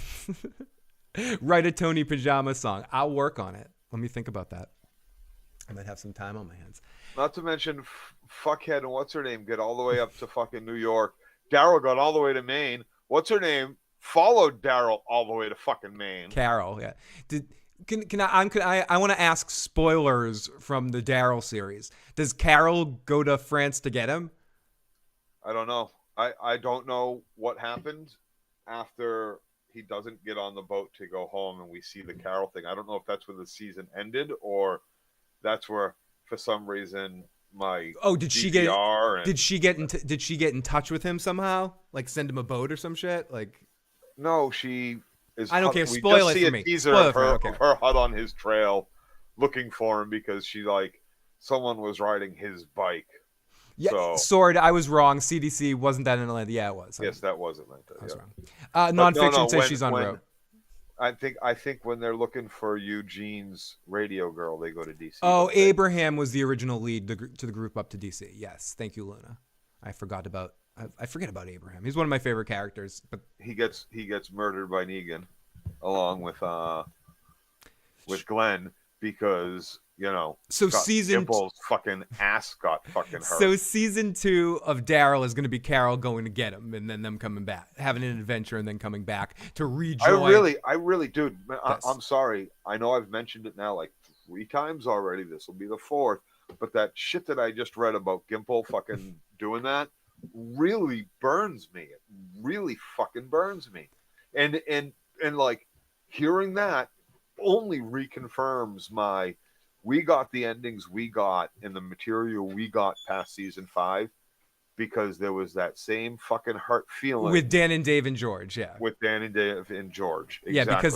write a Tony Pajama song. I'll work on it. Let me think about that. I might have some time on my hands. Not to mention fuckhead and what's her name get all the way up to fucking New York. Daryl got all the way to Maine. What's her name followed Daryl all the way to fucking Maine. Carol, yeah. I want to ask spoilers from the Daryl series. Does Carol go to France to get him? I don't know. I don't know what happened after he doesn't get on the boat to go home and we see the Carol thing. I don't know if that's where the season ended or that's where for some reason my did she get in touch with him somehow? Like send him a boat or some shit? Like no, she is. I don't care. We Spoil just it see for a me. teaser of her hut on his trail, looking for him because she like someone was riding his bike. Yeah, So Sword, I was wrong. CDC, wasn't that in Atlanta? Yeah, it was. yes, that was Atlanta. I was Yeah. wrong. But Nonfiction says when she's on when road. I think when they're looking for Eugene's radio girl, they go to DC. Oh, Abraham was the original lead to the group up to DC. Yes, thank you, Luna. I forgot about I forget about Abraham. He's one of my favorite characters. But he gets murdered by Negan, along with Glenn, because so season Gimple's fucking ass got fucking hurt. So season 2 of Daryl is going to be Carol going to get him, and then them coming back, having an adventure, and then coming back to rejoin. I really, dude. I'm sorry. I know I've mentioned it now like 3 times already. This will be the 4th. But that shit that I just read about Gimple fucking doing that really burns me. It really fucking burns me. And like hearing that only reconfirms we got the endings we got and the material we got past season 5, because there was that same fucking heart feeling with Dan and Dave and George. Yeah, with Dan and Dave and George. Exactly. Yeah, because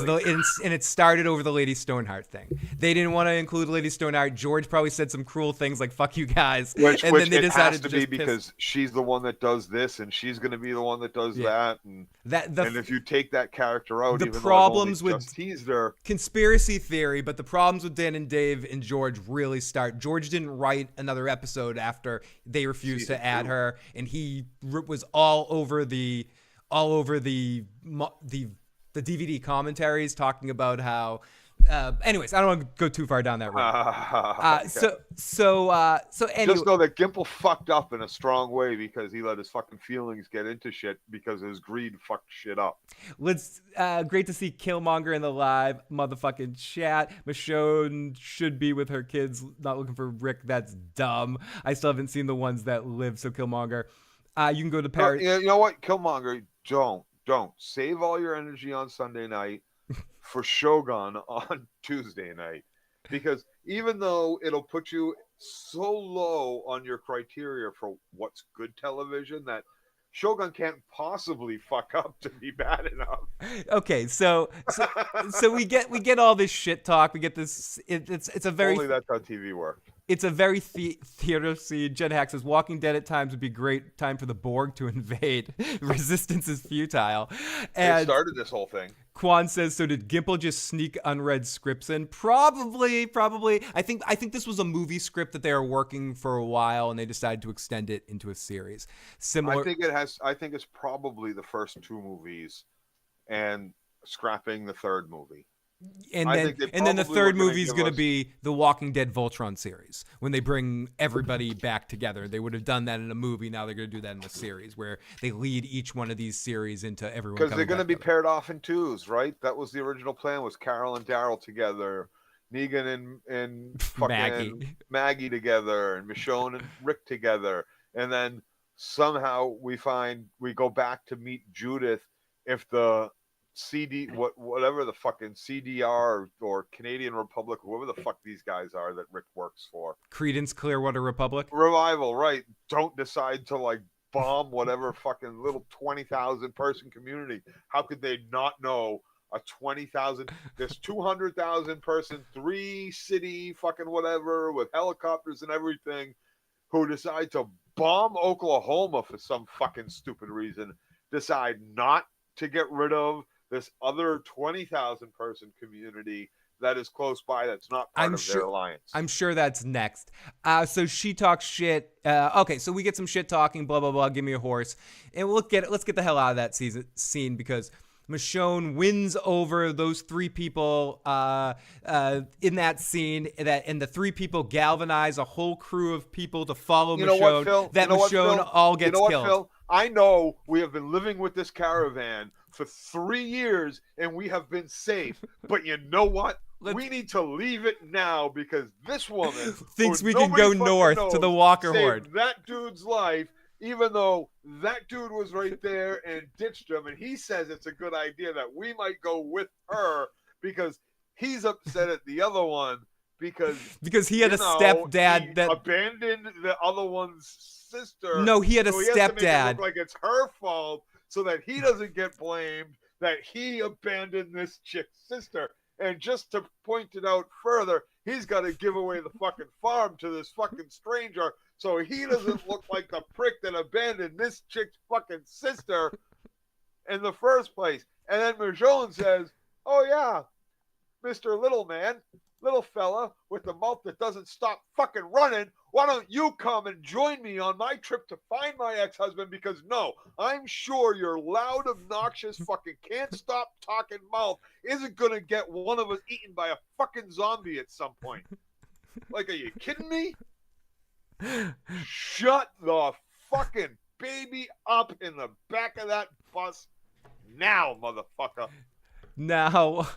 and it started over the Lady Stoneheart thing. They didn't want to include Lady Stoneheart. George probably said some cruel things like "fuck you guys," which then they decided has to be because she's the one that does this, and she's going to be the one that does that, and if you take that character out, the even problems though I've only with just teased her, conspiracy theory, but the problems with Dan and Dave and George really start. George didn't write another episode after they refused to add her, and he was all over the DVD commentaries talking about how. Anyways, I don't want to go too far down that road. So anyway, just know that Gimple fucked up in a strong way because he let his fucking feelings get into shit because his greed fucked shit up. Let's great to see Killmonger in the live motherfucking chat. Michonne should be with her kids, not looking for Rick. That's dumb. I still haven't seen the ones that live. So Killmonger, you can go to Paris. You know what, Killmonger, don't save all your energy on Sunday night for Shogun on Tuesday night, because even though it'll put you so low on your criteria for what's good television, that Shogun can't possibly fuck up to be bad enough. Okay, so we get all this shit talk. We get this. It's a very only that's how TV worked. It's a very theater scene. Jen Hack says, "Walking Dead at times would be great time for the Borg to invade. Resistance is futile." And they started this whole thing. Quan says, "So did Gimple just sneak unread scripts in?" Probably. I think this was a movie script that they were working for a while, and they decided to extend it into a series. Similar. I think it's probably the first 2 movies, and scrapping the 3rd movie. And then the 3rd movie is going to be the Walking Dead Voltron series, when they bring everybody back together. They would have done that in a movie. Now they're going to do that in a series where they lead each one of these series into everyone. Because they're going to be paired off in 2s, right? That was the original plan, was Carol and Daryl together, Negan and fucking Maggie together, and Michonne and Rick together. And then somehow we go back to meet Judith if the whatever the fucking CDR or Canadian Republic, whoever the fuck these guys are that Rick works for. Creedence Clearwater Republic? Revival, right. Don't decide to like bomb whatever fucking little 20,000 person community. How could they not know a 20,000, this 200,000 person, 3 city fucking whatever with helicopters and everything, who decide to bomb Oklahoma for some fucking stupid reason, decide not to get rid of this other 20,000 person community that is close by, that's not part of their alliance. I'm sure that's next. So she talks shit. Okay, so we get some shit talking, blah, blah, blah, give me a horse. And let's get the hell out of that scene, because Michonne wins over those 3 people in that scene, and the 3 people galvanize a whole crew of people to follow Michonne. Michonne all gets killed. Phil? I know we have been living with this caravan for 3 years and we have been safe, but you know what? We need to leave it now, because this woman thinks we can go north to the Walker Horde. That dude's life, even though that dude was right there and ditched him, and he says it's a good idea that we might go with her because he's upset at the other one because he had a stepdad that abandoned the other one's sister. No, he had a stepdad. He has to make it look like it's her fault so that he doesn't get blamed that he abandoned this chick's sister. And just to point it out further, he's got to give away the fucking farm to this fucking stranger so he doesn't look like the prick that abandoned this chick's fucking sister in the first place. And then Michonne says, "Oh yeah, Mr. Little Man, little fella with the mouth that doesn't stop fucking running, why don't you come and join me on my trip to find my ex-husband? Because no, I'm sure your loud, obnoxious, fucking can't stop talking mouth isn't gonna get one of us eaten by a fucking zombie at some point. Like, are you kidding me? Shut the fucking baby up in the back of that bus now, motherfucker." Now,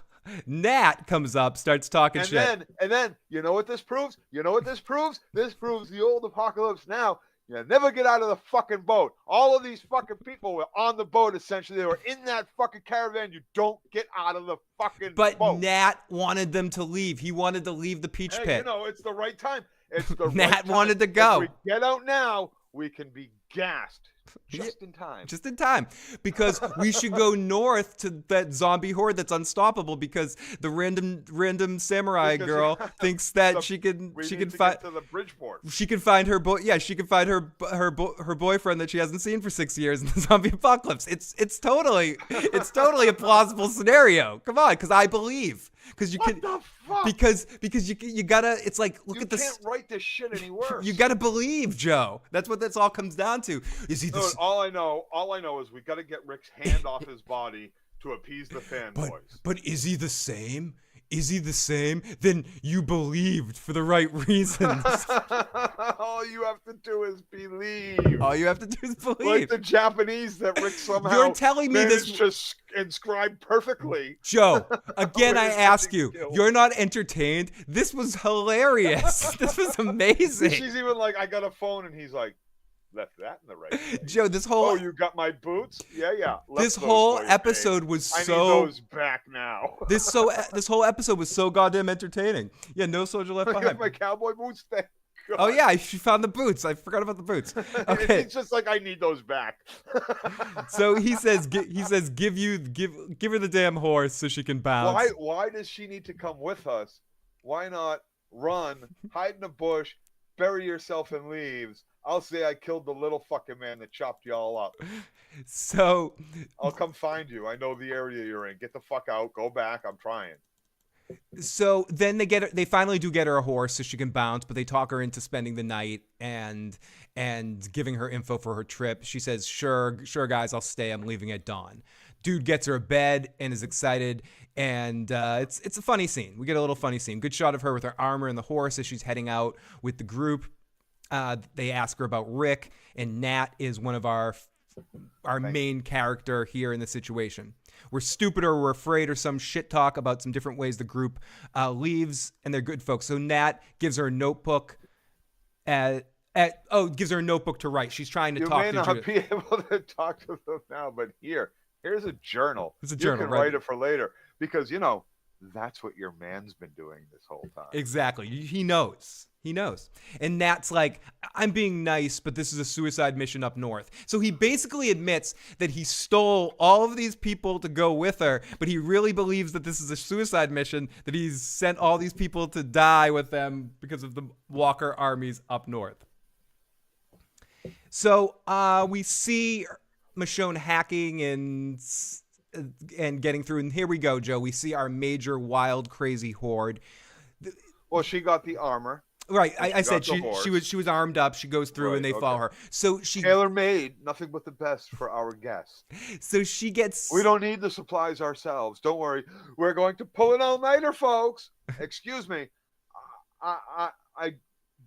Nat comes up, starts talking shit. And then, you know what this proves? You know what this proves? This proves the old apocalypse now. You never get out of the fucking boat. All of these fucking people were on the boat, essentially. They were in that fucking caravan. You don't get out of the fucking boat. But Nat wanted them to leave. He wanted to leave the peach pit. You know, it's the right time. It's the Nat right time. wanted to go. If we get out now, we can be gassed. Just in time. Just in time. Because we should go north to that zombie horde that's unstoppable, because the random samurai girl thinks that she can find to the Bridgeport. She can find her she can find her boyfriend that she hasn't seen for 6 years in the zombie apocalypse. It's totally a plausible scenario. Come on, because I believe. Because you can, because you gotta. It's like, look at this. You can't write this shit any worse. You gotta believe, Joe. That's what all comes down to. Is he? All I know is we gotta get Rick's hand off his body to appease the fanboys. But is he the same? Is he the same? Then you believed for the right reasons. All you have to do is believe. All you have to do is believe. Like the Japanese that Rick somehow You're telling me this just inscribed perfectly. Joe, again I ask you, you're not entertained? This was hilarious. This was amazing. She's even like, I got a phone, and he's like, left that in the right place. Joe, this whole... Oh, you got my boots? Yeah. This whole episode was I need those back now. This whole episode was so goddamn entertaining. Yeah, no soldier left behind. I got my cowboy boots. Thank God. Oh yeah, she found the boots. I forgot about the boots. Okay. It's just like, I need those back. So he says give her the damn horse so she can bounce. Why does she need to come with us? Why not run, hide in a bush, bury yourself in leaves? I'll say I killed the little fucking man that chopped you all up. So I'll come find you. I know the area you're in. Get the fuck out. Go back. I'm trying. So then they finally do get her a horse so she can bounce, but they talk her into spending the night and giving her info for her trip. She says, sure guys, I'll stay. I'm leaving at dawn. Dude gets her a bed and is excited, and it's a funny scene. We get a little funny scene. Good shot of her with her armor and the horse as she's heading out with the group. They ask her about Rick, and Nat is one of our main character here in the situation. We're stupid or we're afraid or some shit talk about some different ways the group leaves, and they're good folks. So Nat gives her a notebook gives her a notebook to write. She's trying to talk to Judith. You may not be able to talk to them now, but here's a journal. It's a journal, you can write it for later, because that's what your man's been doing this whole time. Exactly. He knows. And Nat's like, I'm being nice, but this is a suicide mission up north. So he basically admits that he stole all of these people to go with her, but he really believes that this is a suicide mission, that he's sent all these people to die with them because of the Walker armies up north. So we see Michonne hacking and getting through. And here we go, Joe. We see our major wild, crazy horde. Well, she got the armor. Right, I said she was armed up. She goes through and they follow her. So she tailor-made, nothing but the best for our guests. So she gets. We don't need the supplies ourselves. Don't worry, we're going to pull an all-nighter, folks. Excuse me, I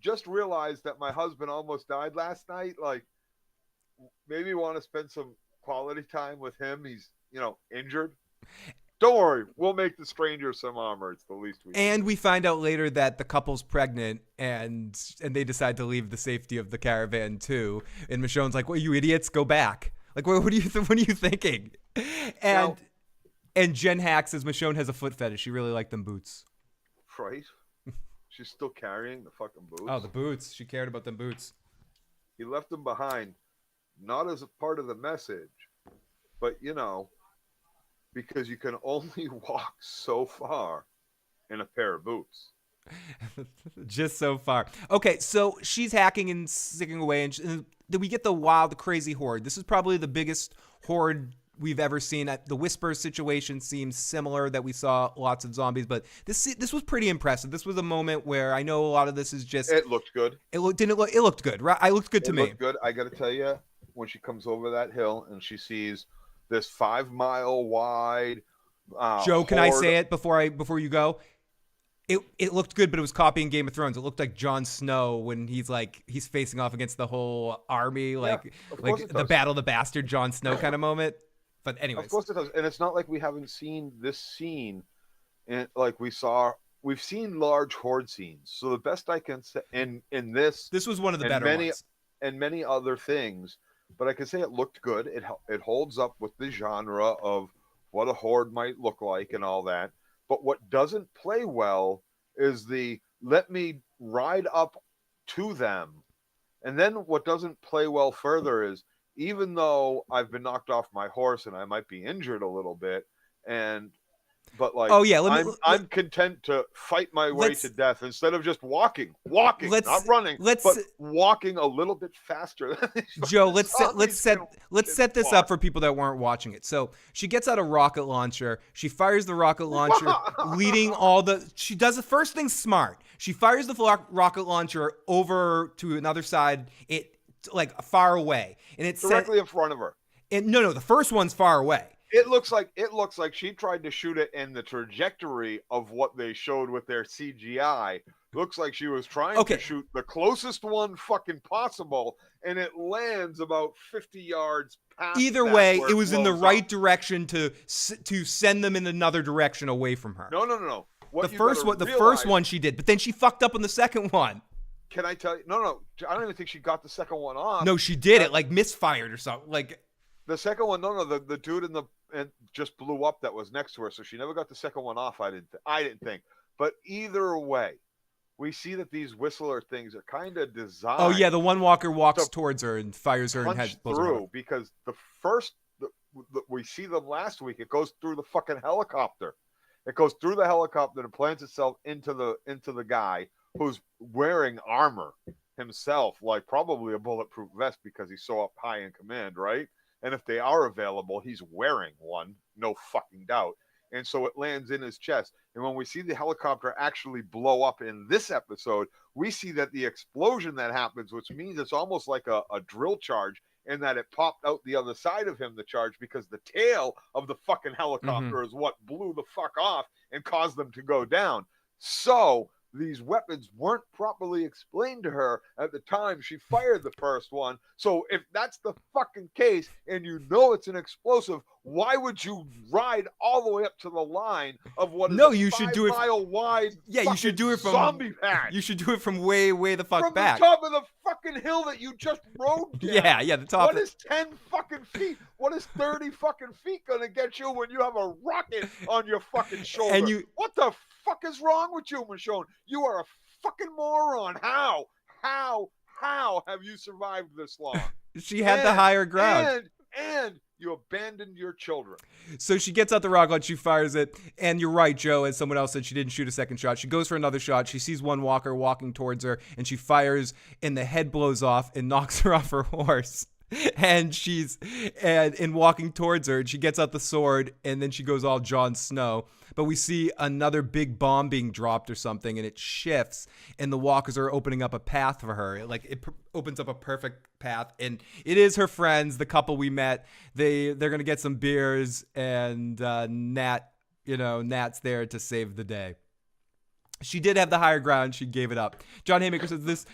just realized that my husband almost died last night. Like, maybe want to spend some quality time with him. He's injured. Don't worry, we'll make the stranger some armor. It's the least we can. And we find out later that the couple's pregnant, and they decide to leave the safety of the caravan too. And Michonne's like, "Well, you idiots, go back!" Like, what are you thinking? And Jen Hack says Michonne has a foot fetish. She really liked them boots. Right? She's still carrying the fucking boots. Oh, the boots. She cared about them boots. He left them behind, not as a part of the message, but because you can only walk so far in a pair of boots. Just so far. Okay, so she's hacking and sticking away, and then we get the wild, crazy horde. This is probably the biggest horde we've ever seen. The Whisper situation seems similar, that we saw lots of zombies, but this was pretty impressive. This was a moment where I know a lot of this is just. It looked good. It looked good, right? It looked good to me. It looked good. I got to tell you, when she comes over that hill and she sees this 5 mile wide. Joe, can I say it before you go? It looked good, but it was copying Game of Thrones. It looked like Jon Snow when he's facing off against the whole army, like the Battle of the Bastard Jon Snow kind of moment. But anyways, of course it does, and it's not like we haven't seen this scene, and we've seen large horde scenes. So the best I can say in this was one of the better ones, and many other things. But I can say it looked good. It holds up with the genre of what a horde might look like and all that. But what doesn't play well is let me ride up to them. And then what doesn't play well further is, even though I've been knocked off my horse and I might be injured a little bit, I'm content to fight my way to death instead of just walking, not running, but walking a little bit faster. Joe, let's set this up for people that weren't watching it. So she gets out a rocket launcher. She fires the rocket launcher, leading she does the first thing smart. She fires the rocket launcher over to another side, far away, and it's directly in front of her. No, the first one's far away. It looks like she tried to shoot it in the trajectory of what they showed with their CGI. Looks like she was trying to shoot the closest one fucking possible, and it lands about 50 yards past. Either way, it was in the right direction to send them in another direction away from her. No. The first one she did, but then she fucked up on the second one. Can I tell you? No. I don't even think she got the second one off. No, she did. It misfired or something. The second one, the dude and just blew up that was next to her, so she never got the second one off. I didn't think. But either way, we see that these whistler things are kind of designed. Oh yeah, the one walker walks towards her and fires her and heads through, because the first we see them last week. It goes through the fucking helicopter. It goes through the helicopter and plants itself into the guy who's wearing armor himself, like probably a bulletproof vest because he's so up high in command, right? And if they are available, he's wearing one, no fucking doubt. And so it lands in his chest. And when we see the helicopter actually blow up in this episode, we see that the explosion that happens, which means it's almost like a drill charge, and that it popped out the other side of him, the charge, because the tail of the fucking helicopter is what blew the fuck off and caused them to go down. So these weapons weren't properly explained to her at the time she fired the first one. So if that's the fucking case and you know it's an explosive, why would you ride all the way up to the line of what is you should do it 5 mile wide? Yeah, you should do it from zombie patch. You should do it from way the fuck from back. From the top of the fucking hill that you just rode down. Yeah, the top. What is 10 fucking feet? What is 30 fucking feet gonna get you when you have a rocket on your fucking shoulder? And what the fuck is wrong with you, Michonne? You are a fucking moron. How have you survived this long? She had the higher ground. And you abandoned your children. So she gets out the rocket launcher, she fires it, and you're right, Joe, as someone else said, she didn't shoot a second shot. She goes for another shot. She sees one walker walking towards her, and she fires, and the head blows off and knocks her off her horse. And she's in walking towards her, and she gets out the sword, and then she goes all Jon Snow. But we see another big bomb being dropped or something, and it shifts, and the walkers are opening up a path for her. It opens up a perfect path, and it is her friends, the couple we met. They're gonna get some beers, and Nat's there to save the day. She did have the higher ground. She gave it up. John Haymaker says this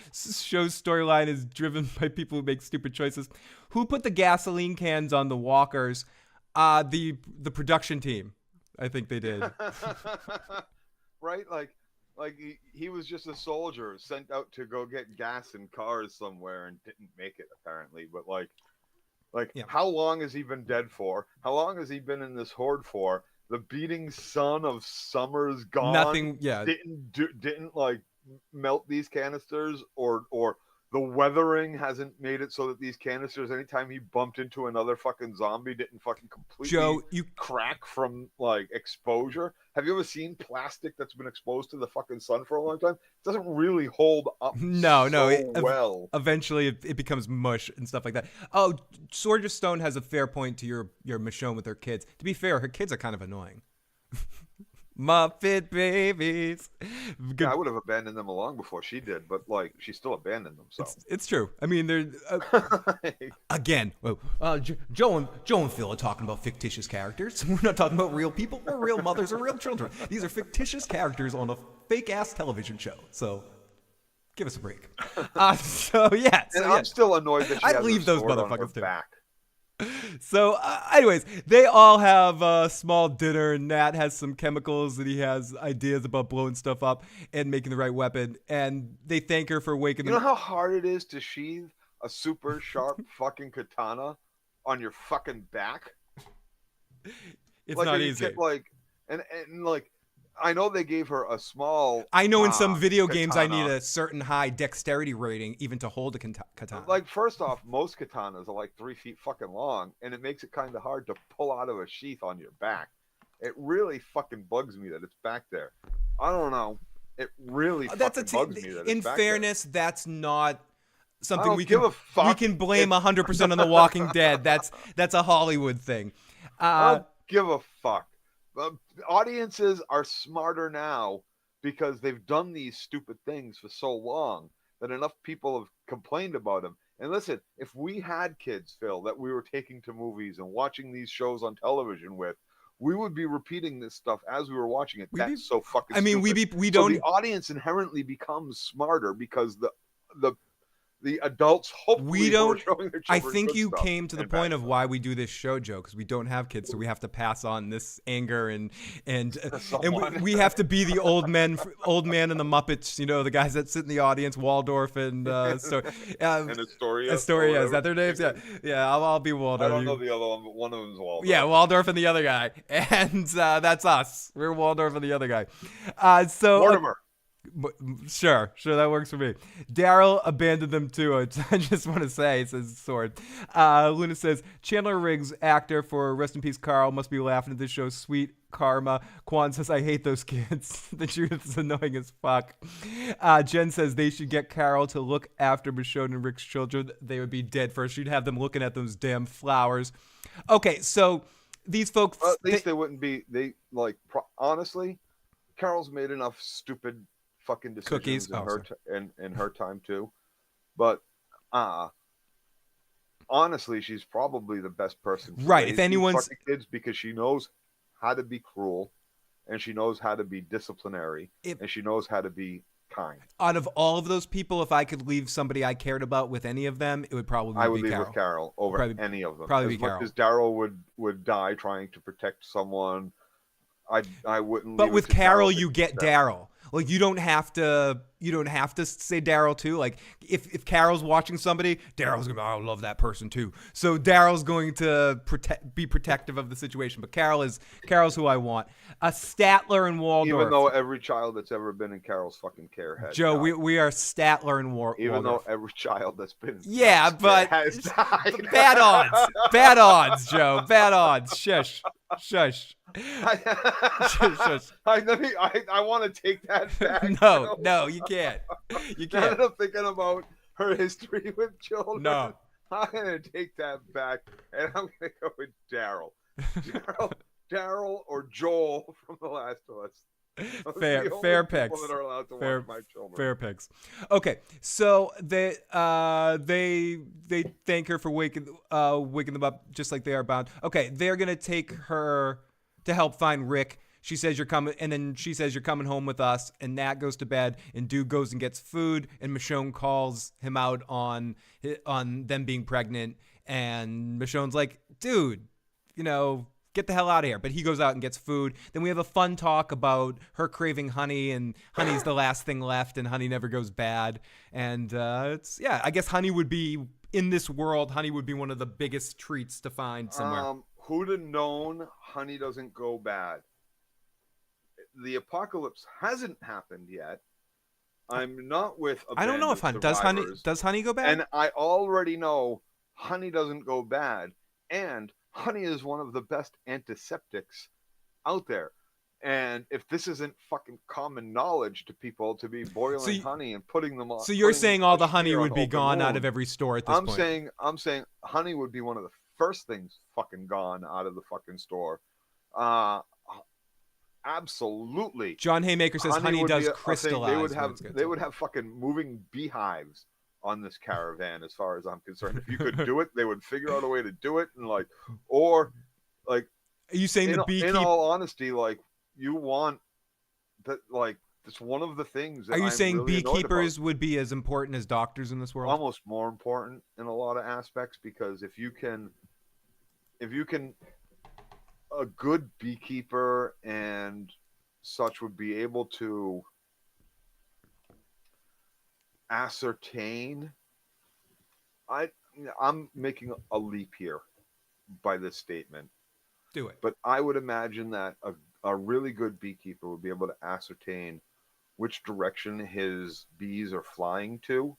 show's storyline is driven by people who make stupid choices. Who put the gasoline cans on the walkers? The production team. I think they did. Right? Like he was just a soldier sent out to go get gas in cars somewhere and didn't make it apparently. But how long has he been dead for? How long has he been in this horde for? The beating sun of summer's gone. Nothing. Yeah. Didn't melt these canisters or The weathering hasn't made it so that these canisters, anytime he bumped into another fucking zombie, didn't fucking completely Joe, crack from like exposure. Have you ever seen plastic that's been exposed to the fucking sun for a long time? It doesn't really hold up well. Eventually it becomes mush and stuff like that. Oh, Sword of Stone has a fair point to your Michonne with her kids. To be fair, her kids are kind of annoying. Muppet babies. Good. Yeah, I would have abandoned them long before she did, but like she still abandoned them. So it's true. I mean, they're again. Joe and Phil are talking about fictitious characters. We're not talking about real people or real mothers or real children. These are fictitious characters on a fake ass television show. So give us a break. I'm still annoyed that she I'd has leave her those sword on her motherfuckers too. back. So, anyways, they all have a small dinner, and Nat has some chemicals that he has ideas about blowing stuff up and making the right weapon, and they thank her for waking them. You know how hard it is to sheathe a super sharp fucking katana on your fucking back? It's not easy. And I know they gave her a small. I know in some video katana. games I need a certain high dexterity rating even to hold a katana. Like, first off, most katanas are like 3 feet fucking long, and it makes it kind of hard to pull out of a sheath on your back. It really fucking bugs me that it's back there. I don't know. It really bugs me that it's back there. In fairness, that's not something we can blame 100% on The Walking Dead. That's a Hollywood thing. I don't give a fuck. Audiences are smarter now because they've done these stupid things for so long that enough people have complained about them. And listen, if we had kids, Phil, that we were taking to movies and watching these shows on television with, we would be repeating this stuff as we were watching it. That's so fucking stupid. I mean, So the audience inherently becomes smarter because the adults hopefully are showing their children. I think you came to the point of why we do this show, Joe, because we don't have kids, so we have to pass on this anger and we have to be the old man in the Muppets, you know, the guys that sit in the audience, Waldorf and Astoria. Astoria, is that their names? Yeah. I'll be Waldorf. I don't know the other one, but one of them's Waldorf. Yeah, Waldorf and the other guy, and that's us. We're Waldorf and the other guy. Mortimer. Sure, that works for me. Daryl abandoned them too. I just want to say, says Sword. Luna says, Chandler Riggs, actor for Rest in Peace Carl, must be laughing at this show. Sweet karma. Quan says, I hate those kids. The truth is annoying as fuck. Jen says they should get Carol to look after Michonne and Rick's children. They would be dead first. She'd have them looking at those damn flowers. Okay, so these folks... Well, at least they wouldn't be... honestly, Carol's made enough stupid fucking decisions in her time too, but honestly, she's probably the best person to raise if anyone's fucking kids, because she knows how to be cruel, and she knows how to be disciplinary, and she knows how to be kind. Out of all of those people, if I could leave somebody I cared about with any of them, it would probably be Carol. I would leave with Carol over any of them. Probably be Carol. As Daryl would die trying to protect someone, I wouldn't. But with Carol, you get Daryl. Like, you don't have to say Daryl too. Like, if Carol's watching somebody, Daryl's gonna I love that person too. So Daryl's going to be protective of the situation. But Carol's who I want. Statler and Waldorf. Even though every child that's ever been in Carol's fucking care has Joe, died. we are Statler and Waldorf. Even though every child that's been but has died. Bad odds, Joe. Bad odds. Shush. I want to take that back. No, you can't. You can't. Now that I'm thinking about her history with children, no, I'm gonna take that back, and I'm gonna go with Daryl. Daryl or Joel from The Last of Us. Fair picks. That are allowed to watch my children. Fair picks. Okay, so they thank her for waking them up just like they are bound. Okay, they're gonna take her to help find Rick. She says you're coming, and then she says you're coming home with us. And Nat goes to bed, and Dude goes and gets food, and Michonne calls him out on them being pregnant, and Michonne's like, dude, get the hell out of here. But he goes out and gets food. Then we have a fun talk about her craving honey, and honey's the last thing left, and honey never goes bad. And I guess honey would be, in this world, honey would be one of the biggest treats to find somewhere. Who'd have known honey doesn't go bad? The apocalypse hasn't happened yet, I'm not with a I don't band know of if honey survivors, does honey go bad? and I already know honey doesn't go bad, and honey is one of the best antiseptics out there. And if this isn't fucking common knowledge to people to be So boiling honey and putting them on, so you're saying all a the honey smear on would be open gone out of wound, every store at this point? I'm saying honey would be one of the first things fucking gone out of the fucking store. Uh, Absolutely. John Haymaker says honey would does be crystallize. they would have fucking moving beehives on this caravan, as far as I'm concerned. If you could do it, they would figure out a way to do it, and or like. Are you saying the beekeeper? In all honesty, you want that, it's one of the things. That Are you I'm saying really beekeepers would be as important as doctors in this world? Almost more important in a lot of aspects, because if you can, a good beekeeper and such would be able to ascertain. I'm making a leap here by this statement. Do it. But I would imagine that a really good beekeeper would be able to ascertain which direction his bees are flying to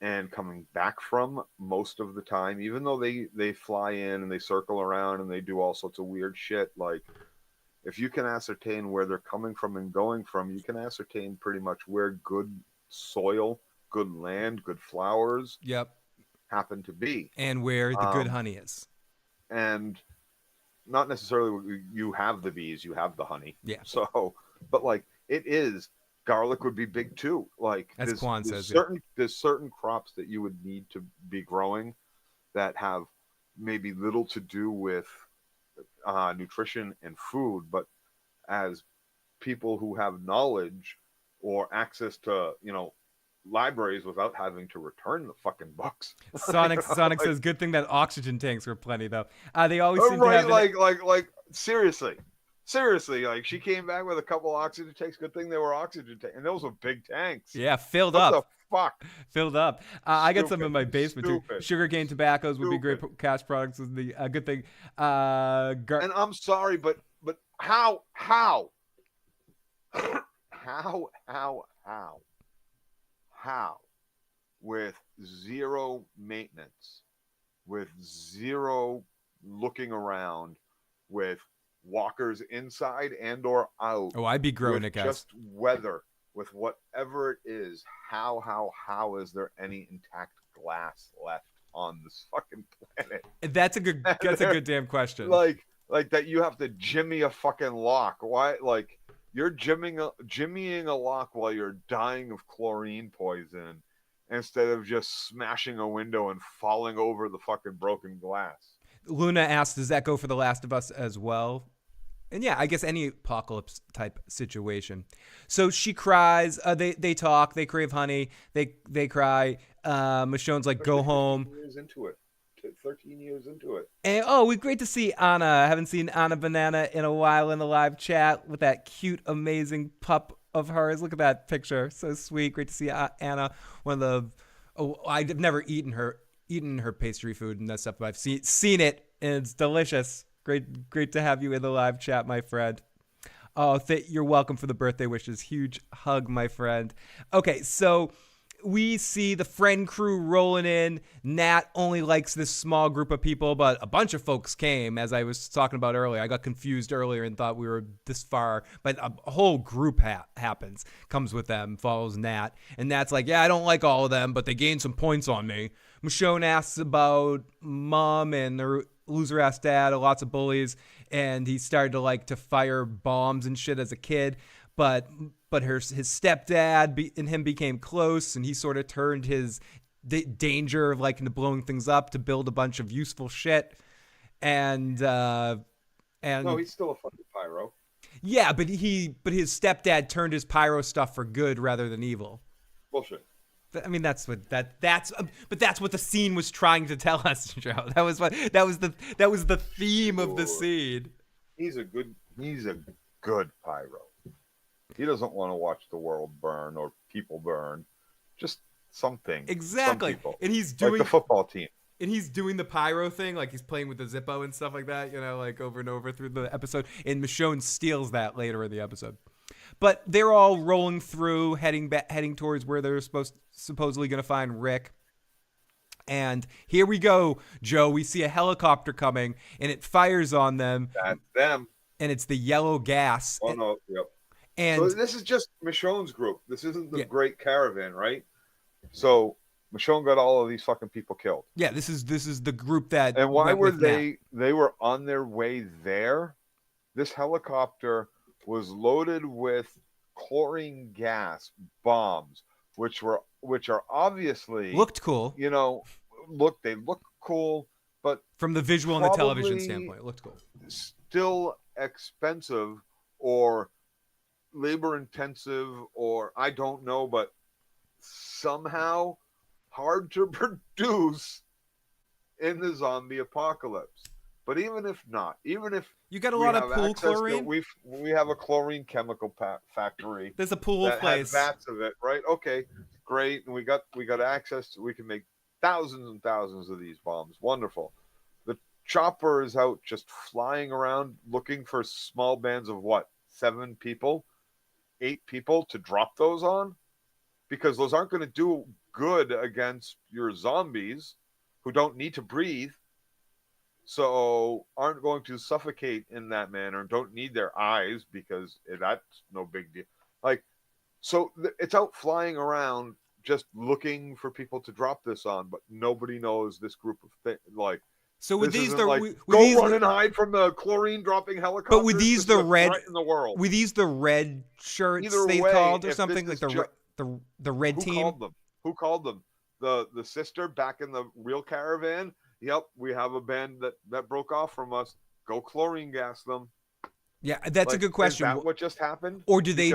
and coming back from most of the time, even though they fly in and they circle around and they do all sorts of weird shit. If you can ascertain where they're coming from and going from, you can ascertain pretty much where good soil, good land, good flowers happen to be. And where the good honey is. And not necessarily you have the bees, you have the honey. Yeah. So, but it is, garlic would be big too. As Quan says, there's certain crops that you would need to be growing that have maybe little to do with nutrition and food, but as people who have knowledge or access to, libraries without having to return the fucking books. Sonic says, good thing that oxygen tanks were plenty though. They always seem right, to have seriously, she came back with a couple oxygen tanks. Good thing they were oxygen tanks, and those were big tanks. Yeah, filled up. What the fuck? Filled up. I got some in my basement too. Sugarcane tobaccos would be great cash products. Is the good thing. And I'm sorry, but how with zero maintenance, with zero looking around, with walkers inside and or out. Oh, I'd be growing it, guys. Just weather, with whatever it is. How is there any intact glass left on this fucking planet? That's a good damn question. Like that you have to jimmy a fucking lock. Why? You're jimmying a lock while you're dying of chlorine poison, instead of just smashing a window and falling over the fucking broken glass. Luna asks, does that go for The Last of Us as well? And yeah, I guess any apocalypse type situation. So she cries. They talk. They crave honey. They cry. Michonne's like, go home. 13 years into it. And we great to see Anna. I haven't seen Anna Banana in a while in the live chat with that cute, amazing pup of hers. Look at that picture. So sweet. Great to see Anna. I've never eaten her pastry food and that stuff, but I've seen it and it's delicious. Great to have you in the live chat, my friend. Oh, you're welcome for the birthday wishes. Huge hug, my friend. Okay, so we see the friend crew rolling in. Nat only likes this small group of people, but a bunch of folks came, as I was talking about earlier. I got confused earlier and thought we were this far, but a whole group comes with them, follows Nat. And Nat's like, yeah, I don't like all of them, but they gained some points on me. Michonne asks about Mom and the loser-ass dad, lots of bullies, and he started to fire bombs and shit as a kid, but his stepdad and him became close, and he sort of turned his danger of into blowing things up to build a bunch of useful shit, and no, he's still a fucking pyro. Yeah, but his stepdad turned his pyro stuff for good rather than evil. Bullshit. I mean, that's what the scene was trying to tell us, Joe. That was the theme of the scene. He's a good pyro. He doesn't want to watch the world burn or people burn, just something. Exactly. Some and he's doing the football team. And he's doing the pyro thing, he's playing with the Zippo and stuff like that, over and over through the episode. And Michonne steals that later in the episode. But they're all rolling through, heading towards where they're supposedly going to find Rick. And here we go, Joe. We see a helicopter coming, and it fires on them. That's them. And it's the yellow gas. Oh, no. Yep. And so this is just Michonne's group. This isn't the great caravan, right? So Michonne got all of these fucking people killed. Yeah, this is the group that. And why were they? They were on their way there. This helicopter was loaded with chlorine gas bombs, which are obviously looked cool. You know, they look cool, but from the visual and the television standpoint, it looked cool. Still expensive or labor intensive, or I don't know, but somehow hard to produce in the zombie apocalypse. But even if not, even if you got a lot of pool chlorine, we have a chlorine chemical factory. There's a pool place, vats of it, right? Okay, great, and we got access to. We can make thousands and thousands of these bombs. Wonderful. The chopper is out just flying around looking for small bands of what? 7 people, 8 people to drop those on, because those aren't going to do good against your zombies who don't need to breathe. So aren't going to suffocate in that manner, don't need their eyes because that's no big deal. Like, so it's out flying around just looking for people to drop this on, but nobody knows this group of things. Like, so with these, go run and hide from the chlorine dropping helicopters. But with these, the red in the world. With these, the red shirts they called or something like the red team. Who called them? The sister back in the real caravan. Yep, we have a band that broke off from us. Go chlorine gas them. Yeah, that's a good question. Is that what just happened? Or do they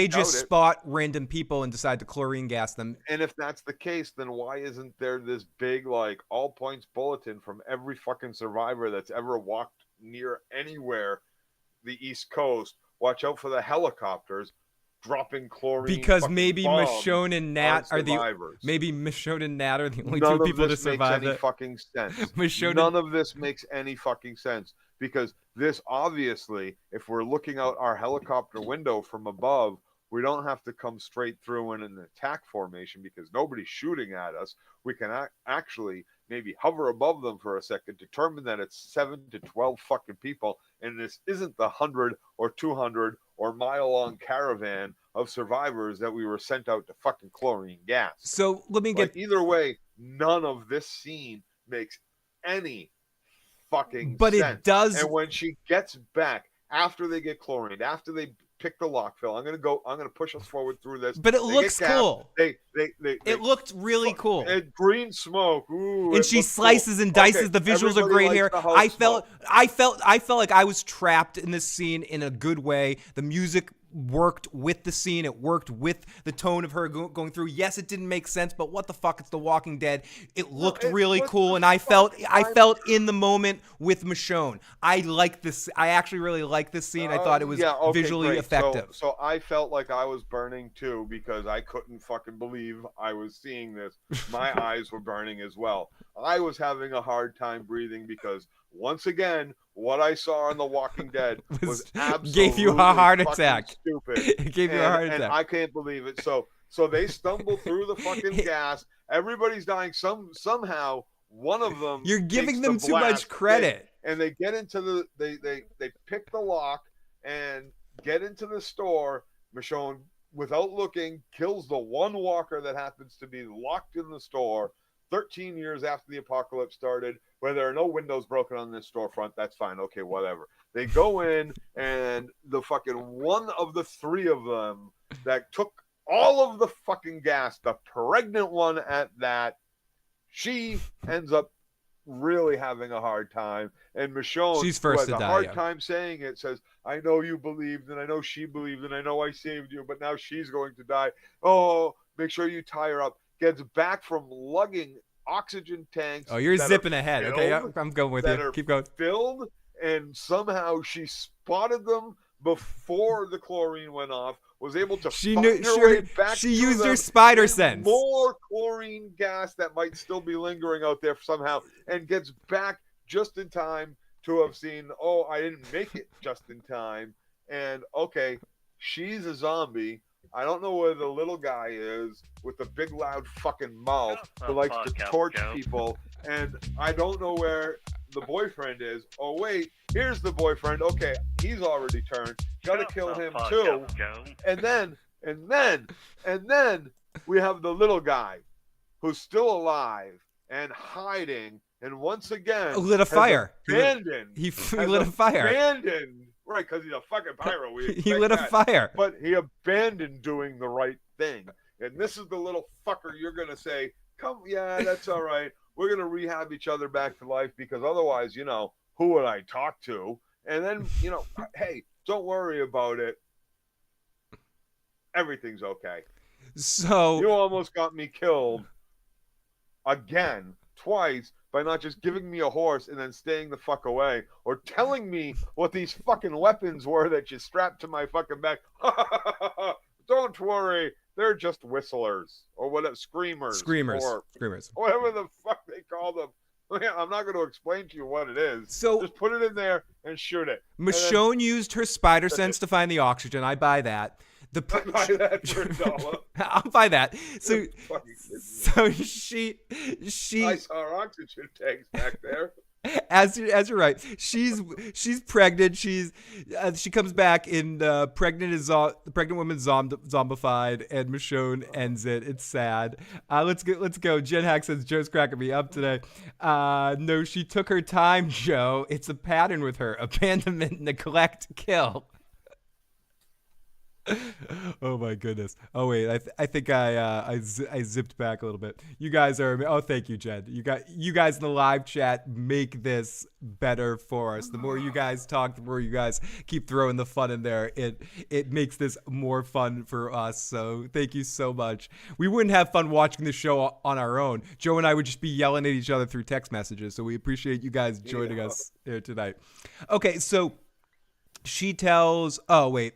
just spot random people and decide to chlorine gas them? And if that's the case, then why isn't there this big like all points bulletin from every fucking survivor that's ever walked near anywhere the East Coast? Watch out for the helicopters dropping chlorine. Because maybe Michonne and Nat are the only two people to survive. None of this makes any fucking sense. None of this makes any fucking sense, because this obviously, if we're looking out our helicopter window from above, we don't have to come straight through in an attack formation because nobody's shooting at us. We can actually maybe hover above them for a second, determine that it's 7 to 12 fucking people, and this isn't the 100 or 200 or mile-long caravan of survivors that we were sent out to fucking chlorine gas. So let me get... Either way, none of this scene makes any fucking sense. But it does... And when she gets back, after they get chlorined, after they pick the lock, Phil, I'm gonna push us forward through this. But it looks cool. It looked really cool. And green smoke. Ooh, and she slices and dices. The visuals are great here. I felt like I was trapped in this scene in a good way. The music worked with the scene. It worked with the tone of her going through. Yes, it didn't make sense, but what the fuck? It's The Walking Dead. It looked really cool, and I felt in the moment with Michonne. I like this. I actually really like this scene. I thought it was visually effective. So I felt like I was burning too, because I couldn't fucking believe I was seeing this. My eyes were burning as well. I was having a hard time breathing because, once again, what I saw on The Walking Dead was absolutely gave you a heart attack. Stupid. It gave you a heart attack. And I can't believe it. So they stumble through the fucking gas. Everybody's dying. Somehow one of them. You're giving them too much credit. And they get into they pick the lock and get into the store. Michonne, without looking, kills the one walker that happens to be locked in the store 13 years after the apocalypse started, where there are no windows broken on this storefront. That's fine. Okay, whatever. They go in, and the fucking one of the 3 of them that took all of the fucking gas, the pregnant one at that, she ends up really having a hard time. And Michonne, she's first who has to a die, hard time saying it, says, I know you believed, and I know she believed, and I know I saved you, but now she's going to die. Oh, make sure you tie her up. Gets back from lugging oxygen tanks. Oh, you're zipping ahead. Okay, I'm going with you. Keep going. Filled, and somehow she spotted them before the chlorine went off. Was able to find her way back. She used her spider sense. More chlorine gas that might still be lingering out there somehow, and gets back just in time to have seen. Oh, I didn't make it just in time, and okay. She's a zombie. I don't know where the little guy is with the big loud fucking mouth who likes to torch people. And I don't know where the boyfriend is. Oh, wait, here's the boyfriend. Okay, he's already turned. Gotta kill him too. And then we have the little guy who's still alive and hiding. And once again, lit a fire. Abandoned. He lit a fire. Abandoned. Right, because he's a fucking pyro. He lit a fire. But he abandoned doing the right thing. And this is the little fucker you're going to say, come, yeah, that's all right. We're going to rehab each other back to life because otherwise, who would I talk to? And then, hey, don't worry about it. Everything's okay. So you almost got me killed again, twice, by not just giving me a horse and then staying the fuck away or telling me what these fucking weapons were that you strapped to my fucking back. Don't worry, they're just whistlers or whatever, screamers, or whatever the fuck they call them. I'm not going to explain to you what it is. So just put it in there and shoot it. Michonne used her spider sense to find the oxygen. I buy that. I buy that for $1. I'll buy that. So she. I saw oxygen tanks back there. As you're right, she's pregnant. She comes back and the pregnant woman's zombified, and Michonne ends it. It's sad. Let's go. Jen Hack says Joe's cracking me up today. No, she took her time, Joe. It's a pattern with her: abandonment, neglect, kill. Oh my goodness. Oh wait, I think I zipped back a little bit. You guys are. Oh, thank you, Jen. You guys in the live chat make this better for us. The more you guys talk, the more you guys keep throwing the fun in there. It makes this more fun for us. So thank you so much. We wouldn't have fun watching the show on our own. Joe and I would just be yelling at each other through text messages. So we appreciate you guys joining us here tonight. Okay, so she tells. Oh wait.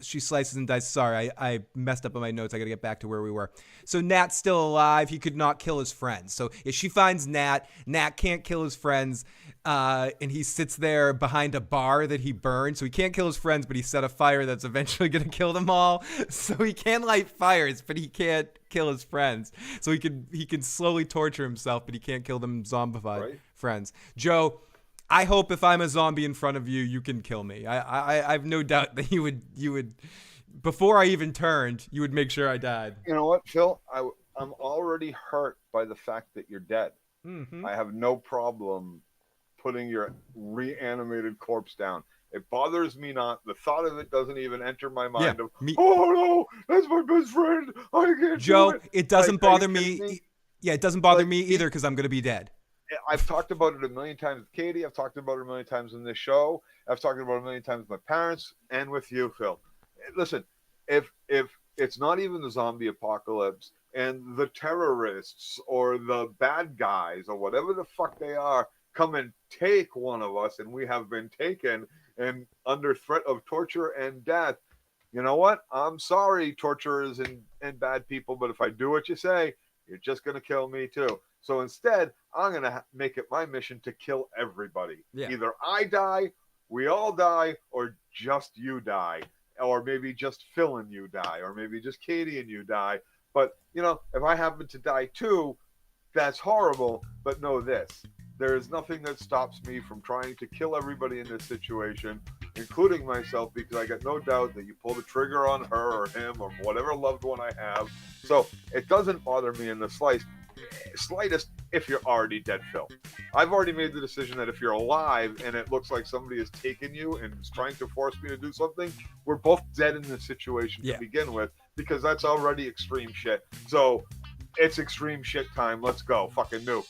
She slices and dices. Sorry, I messed up on my notes. I got to get back to where we were. So Nat's still alive. He could not kill his friends. So if she finds Nat can't kill his friends, and he sits there behind a bar that he burned. So he can't kill his friends, but he set a fire that's eventually going to kill them all. So he can light fires, but he can't kill his friends. So he can slowly torture himself, but he can't kill them zombified friends. Joe, I hope if I'm a zombie in front of you, you can kill me. I have no doubt that you would, before I even turned, you would make sure I died. You know what, Phil? I'm already hurt by the fact that you're dead. Mm-hmm. I have no problem putting your reanimated corpse down. It bothers me not. The thought of it doesn't even enter my mind. Oh no, that's my best friend. I can't Joe, do it. It doesn't bother me. Yeah, it doesn't bother me either because I'm going to be dead. I've talked about it a million times with Katie. I've talked about it a million times in this show. I've talked about it a million times with my parents and with you, Phil. Listen, if it's not even the zombie apocalypse and the terrorists or the bad guys or whatever the fuck they are come and take one of us and we have been taken and under threat of torture and death, you know what? I'm sorry, torturers and bad people, but if I do what you say, you're just going to kill me too. So instead, I'm going to make it my mission to kill everybody. Yeah. Either I die, we all die, or just you die. Or maybe just Phil and you die. Or maybe just Katie and you die. But, if I happen to die too, that's horrible. But know this. There is nothing that stops me from trying to kill everybody in this situation, including myself, because I got no doubt that you pull the trigger on her or him or whatever loved one I have. So it doesn't bother me in the slightest if you're already dead, Phil. I've already made the decision that if you're alive and it looks like somebody has taken you and is trying to force me to do something, we're both dead in this situation to begin with, because that's already extreme shit. So it's extreme shit time. Let's go. Fucking nuke.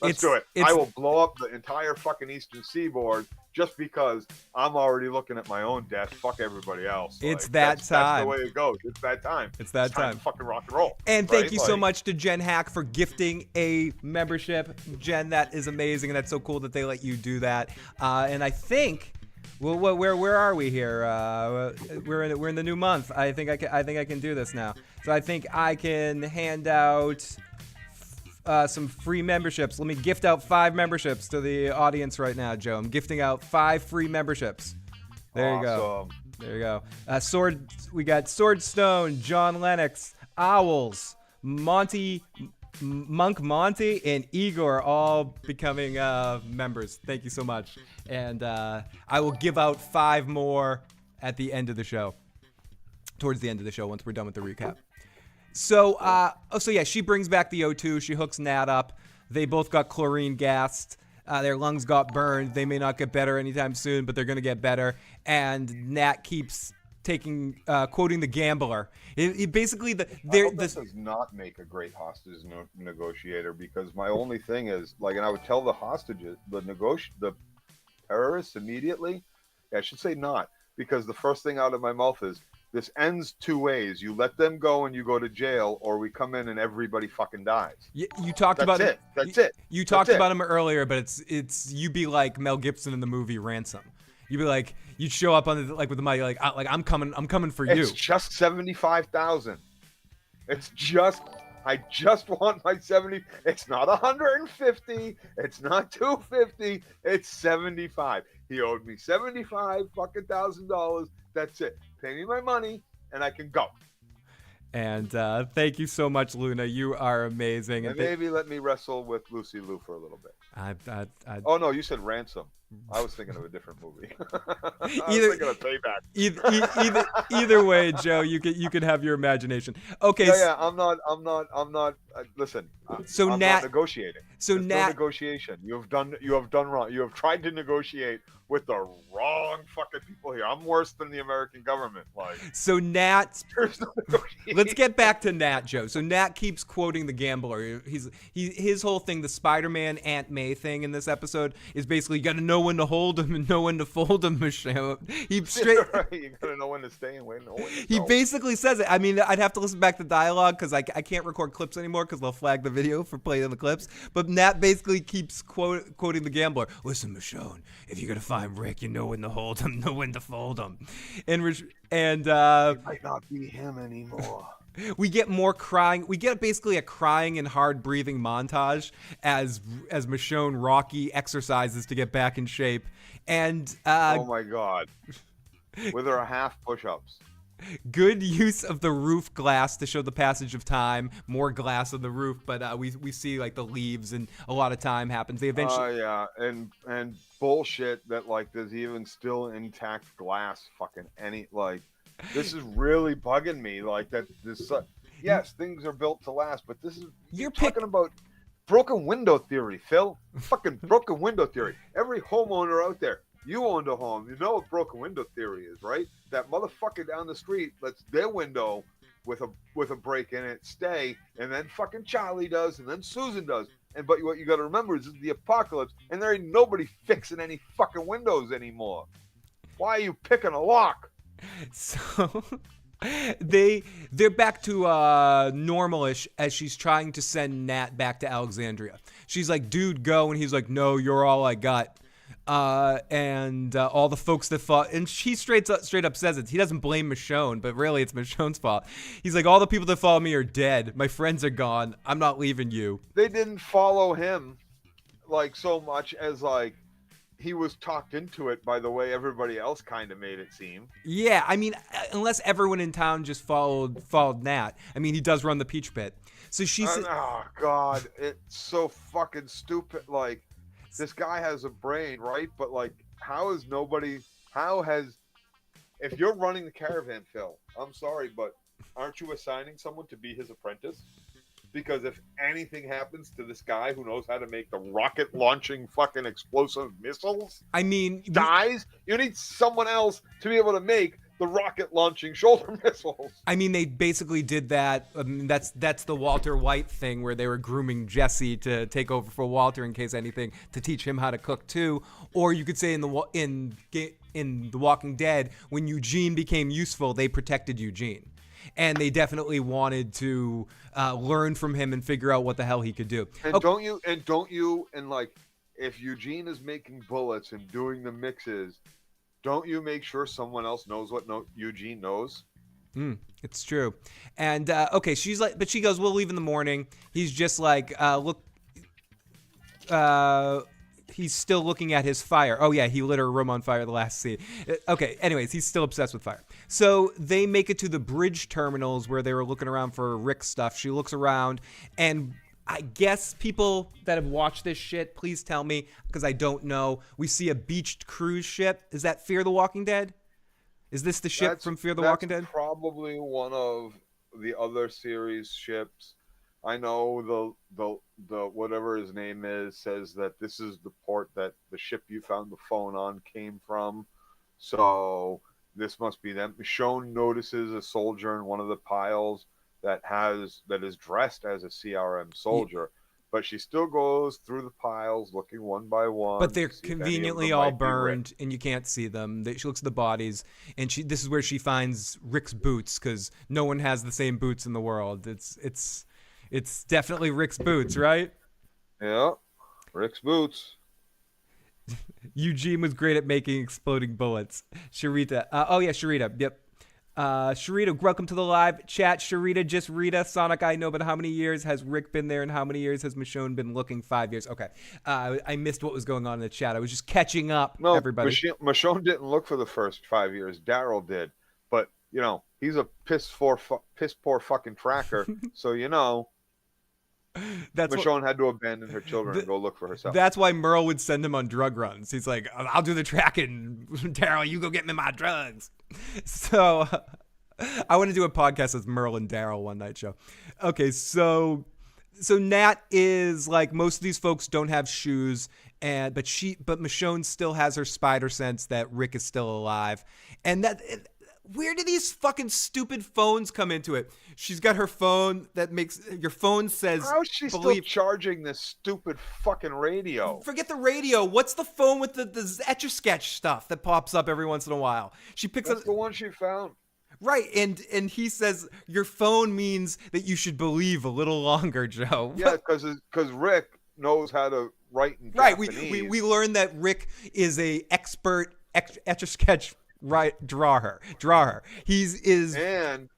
Let's do it. I will blow up the entire fucking eastern seaboard just because I'm already looking at my own death. Fuck everybody else. It's that's time. That's the way it goes. It's that time. It's that time. To fucking rock and roll. And thank you so much to Jen Hack for gifting a membership. Jen, that is amazing, and that's so cool that they let you do that. And I think, well, where are we here? We're in the new month. I think I can do this now. So I think I can hand out some free memberships. Let me gift out 5 memberships to the audience right now, Joe. I'm gifting out 5 free memberships. There you go. There you go. We got Swordstone, John Lennox, Owls, Monty, Monk Monty, and Igor all becoming members. Thank you so much. And I will give out 5 more at the end of the show. Towards the end of the show, once we're done with the recap. So, she brings back the O2. She hooks Nat up. They both got chlorine gassed. Their lungs got burned. They may not get better anytime soon, but they're going to get better. And Nat keeps quoting the gambler. It basically this does not make a great hostage negotiator, because my only thing is and I would tell the hostages, the terrorists immediately. I should say not, because the first thing out of my mouth is, this ends 2 ways. You let them go and you go to jail, or we come in and everybody fucking dies. You talked about it. That's it. You talked about him earlier, but it's you be like Mel Gibson in the movie Ransom. You'd be like, you'd show up on with the money, I'm coming for you. It's just $75,000. I just want my 70. It's not 150. It's not 250. It's 75. He owed me $75,000. That's it. Pay me my money, and I can go. And thank you so much, Luna. You are amazing. And maybe let me wrestle with Lucy Liu for a little bit. Oh no, you said Ransom. I was thinking of a different movie. I was thinking of Payback. Either way, Joe, you can have your imagination. Okay. Yeah. I'm not. Listen. So I'm Nat not negotiating. So There's Nat no negotiation. You have done wrong. You have tried to negotiate with the wrong fucking people here. I'm worse than the American government. So Nat. There's no negotiation. Let's get back to Nat, Joe. So Nat keeps quoting the gambler. His whole thing, the Spider-Man Aunt May thing in this episode, is basically you got to know when to hold him and know when to fold him, Michelle. You gotta know when to stay and when to go. He basically says it. I mean, I'd have to listen back to dialogue because I can't record clips anymore because they'll flag the video for playing the clips. But Nat basically keeps quoting the gambler. Listen, Michonne, if you're gonna find Rick, you know when to hold him, know when to fold him. And it might not be him anymore. We get more crying. We get basically a crying and hard breathing montage as Michonne Rocky exercises to get back in shape. And oh my God, with her half push-ups. Good use of the roof glass to show the passage of time. More glass on the roof, but we see the leaves, and a lot of time happens. They eventually. Yeah, and bullshit that there's even still intact glass. Fucking this is really bugging me. Yes, things are built to last, but this is you're talking about broken window theory, Phil. Fucking broken window theory. Every homeowner out there. You owned a home. You know what broken window theory is, right? That motherfucker down the street lets their window with a break in it stay, and then fucking Charlie does, and then Susan does. But what you got to remember is this is the apocalypse, and there ain't nobody fixing any fucking windows anymore. Why are you picking a lock? So they're back to normalish as she's trying to send Nat back to Alexandria. She's like, dude, go, and he's like, no, you're all I got. And all the folks that fought, and she straight up says it. He doesn't blame Michonne, but really it's Michonne's fault. He's like, all the people that follow me are dead. My friends are gone. I'm not leaving you. They didn't follow him so much as he was talked into it by the way everybody else kind of made it seem. Yeah, I mean, unless everyone in town just followed Nat. I mean, he does run the Peach Pit. So she said, oh God, it's so fucking stupid. This guy has a brain, right? But if you're running the caravan, Phil, I'm sorry, but aren't you assigning someone to be his apprentice? Because if anything happens to this guy who knows how to make the rocket launching fucking explosive missiles, dies, you need someone else to be able to make the rocket launching shoulder missiles. I mean, they basically did that. That's the Walter White thing where they were grooming Jesse to take over for Walter in case anything, to teach him how to cook too. Or you could say in the Walking Dead, when Eugene became useful, they protected Eugene. And they definitely wanted to learn from him and figure out what the hell he could do. And if Eugene is making bullets and doing the mixes, don't you make sure someone else knows what Eugene knows? It's true. And okay, she's like, but she goes, we'll leave in the morning. He's just like, look, he's still looking at his fire. Oh yeah, he lit her room on fire the last scene. Okay, anyways, he's still obsessed with fire. So they make it to the bridge terminals where they were looking around for Rick's stuff. She looks around, and I guess people that have watched this shit, please tell me, because I don't know. We see a beached cruise ship. Is that Fear the Walking Dead? Is this the ship from Fear the Walking Dead? That's probably one of the other series ships. I know the whatever his name is says that this is the port that the ship you found the phone on came from. So this must be them. Michonne notices a soldier in one of the piles that is dressed as a CRM soldier, but she still goes through the piles looking one by one. But they're conveniently all burned, and you can't see them. She looks at the bodies, and this is where she finds Rick's boots, because no one has the same boots in the world. It's definitely Rick's boots, right? Yeah, Rick's boots. Eugene was great at making exploding bullets. Sharita. Sharita. Yep. Sharita, welcome to the live chat. Sharita, just Rita. Sonic, I know, but how many years has Rick been there, and how many years has Michonne been looking? 5 years. Okay. I missed what was going on in the chat. I was just catching up, everybody. Michonne didn't look for the first 5 years. Daryl did. But, he's a piss poor fucking tracker. So, Michonne had to abandon her children and go look for herself. That's why Merle would send him on drug runs. He's like, I'll do the tracking. Daryl, you go get me my drugs. So I want to do a podcast with Merle and Daryl one night show. Okay, so Nat is like, most of these folks don't have shoes, but Michonne still has her spider sense that Rick is still alive. And where do these fucking stupid phones come into it? She's got her phone that makes your phone says. How is she still charging this stupid fucking radio? Forget the radio. What's the phone with the Etch-a-Sketch stuff that pops up every once in a while? She picks That's up the one she found. Right, and he says your phone means that you should believe a little longer, Joe. Yeah, because Rick knows how to write in Japanese. Right, we learned that Rick is a expert Etch-a-Sketch. Right, draw her. He's the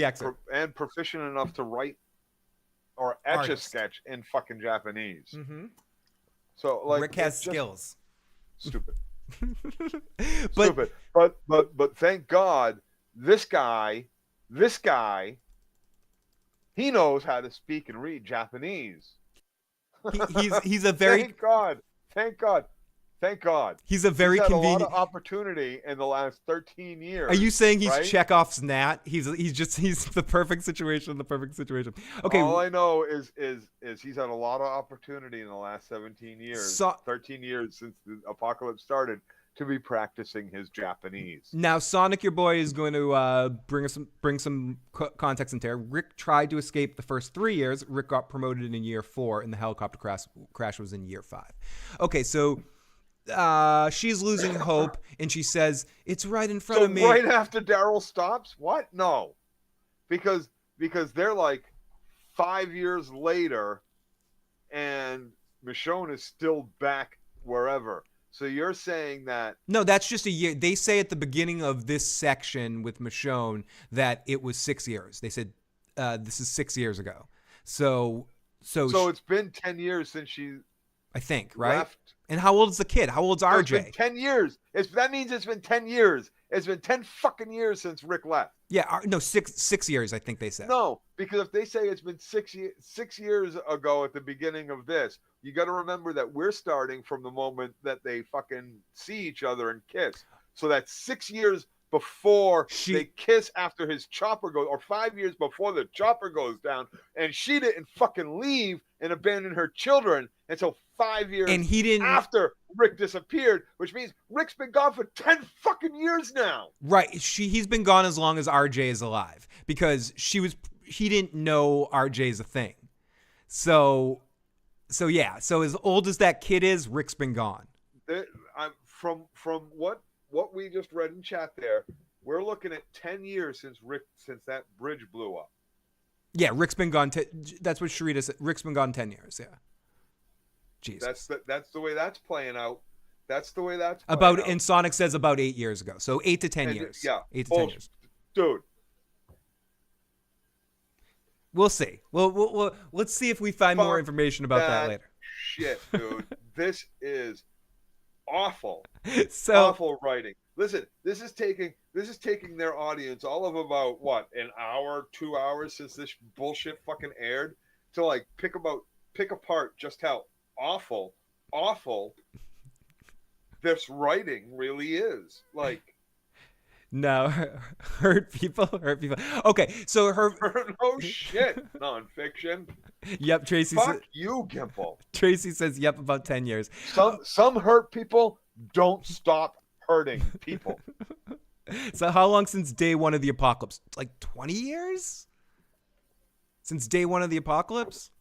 expert and proficient enough to write or etch a sketch in fucking Japanese. Mm-hmm. So like Rick has skills. Stupid. Stupid. But thank God this guy, he knows how to speak and read Japanese. He's a very Thank God. He's a very convenient. Had a lot of opportunity in the last 13 years. Are you saying he's Chekhov's Nat? He's the perfect situation. Okay. All I know is he's had a lot of opportunity in the last 17 years, 13 years since the apocalypse started, to be practicing his Japanese. Now, Sonic, your boy, is going to bring some context into here. Rick tried to escape the first 3 years. Rick got promoted in year 4, and the helicopter crash was in year 5. Okay, so. She's losing hope, and she says, it's right in front of me. Right after Daryl stops? What? No. Because they're like 5 years later, and Michonne is still back wherever. So you're saying that... No, that's just a year. They say at the beginning of this section with Michonne that it was 6 years. They said this is 6 years ago. So it's been 10 years since she... I think, right? Left. And how old is the kid? How old's RJ? It's been 10 years. That means it's been 10 years. It's been 10 fucking years since Rick left. Yeah, no, six years, I think they said. No, because if they say it's been 6 years ago at the beginning of this, you got to remember that we're starting from the moment that they fucking see each other and kiss. So that's 6 years before they kiss after his chopper goes, or 5 years before the chopper goes down, and she didn't fucking leave and abandon her children until 5 years after Rick disappeared, which means Rick's been gone for 10 fucking years now. Right. He's been gone as long as RJ is alive, because he didn't know RJ's a thing. So yeah. So as old as that kid is, Rick's been gone. From what we just read in chat there, we're looking at 10 years since that bridge blew up. Yeah, Rick's been gone. That's what Sharita said. Rick's been gone 10 years. Yeah. Jesus. That's the way that's playing out. And Sonic says about 8 years ago. So 8 to 10 years. Yeah. 8 to 10 years. Dude. We'll see. We'll let's see if we find more information about that later. shit, dude. This is awful. So Awful writing. Listen, this is taking their audience all of about what, an hour, 2 hours since this bullshit fucking aired to like pick apart just how awful this writing really is. Like, no, hurt people. Okay, so her. no shit, nonfiction. Yep, Tracy. Fuck you, Gimple. Tracy says yep about 10 years. Some hurt people don't stop hurting people. So how long since day one of the apocalypse? Like 20 years? Since day one of the apocalypse?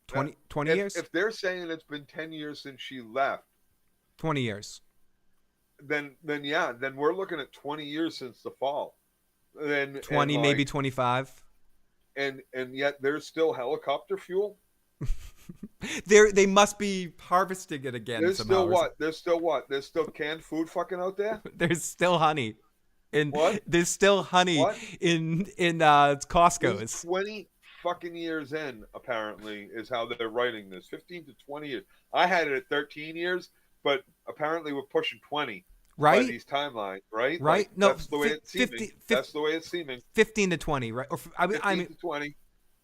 20 years? If they're saying it's been 10 years since she left, 20 years. Then we're looking at 20 years since the fall. Then 20, maybe 25. And yet there's still helicopter fuel. They must be harvesting it again. There's somehow. still what? There's still canned food fucking out there. There's still honey. What? There's still honey What? in Costco's. It's 20 fucking years in, apparently, is how they're writing this. 15 to 20 years. I had it at 13 years, but apparently we're pushing 20. Right? By these timelines, right? Right? Like, No, that's the way it's seeming. That's the way it's seeming. 15 to 20, right? Or 15 to 20.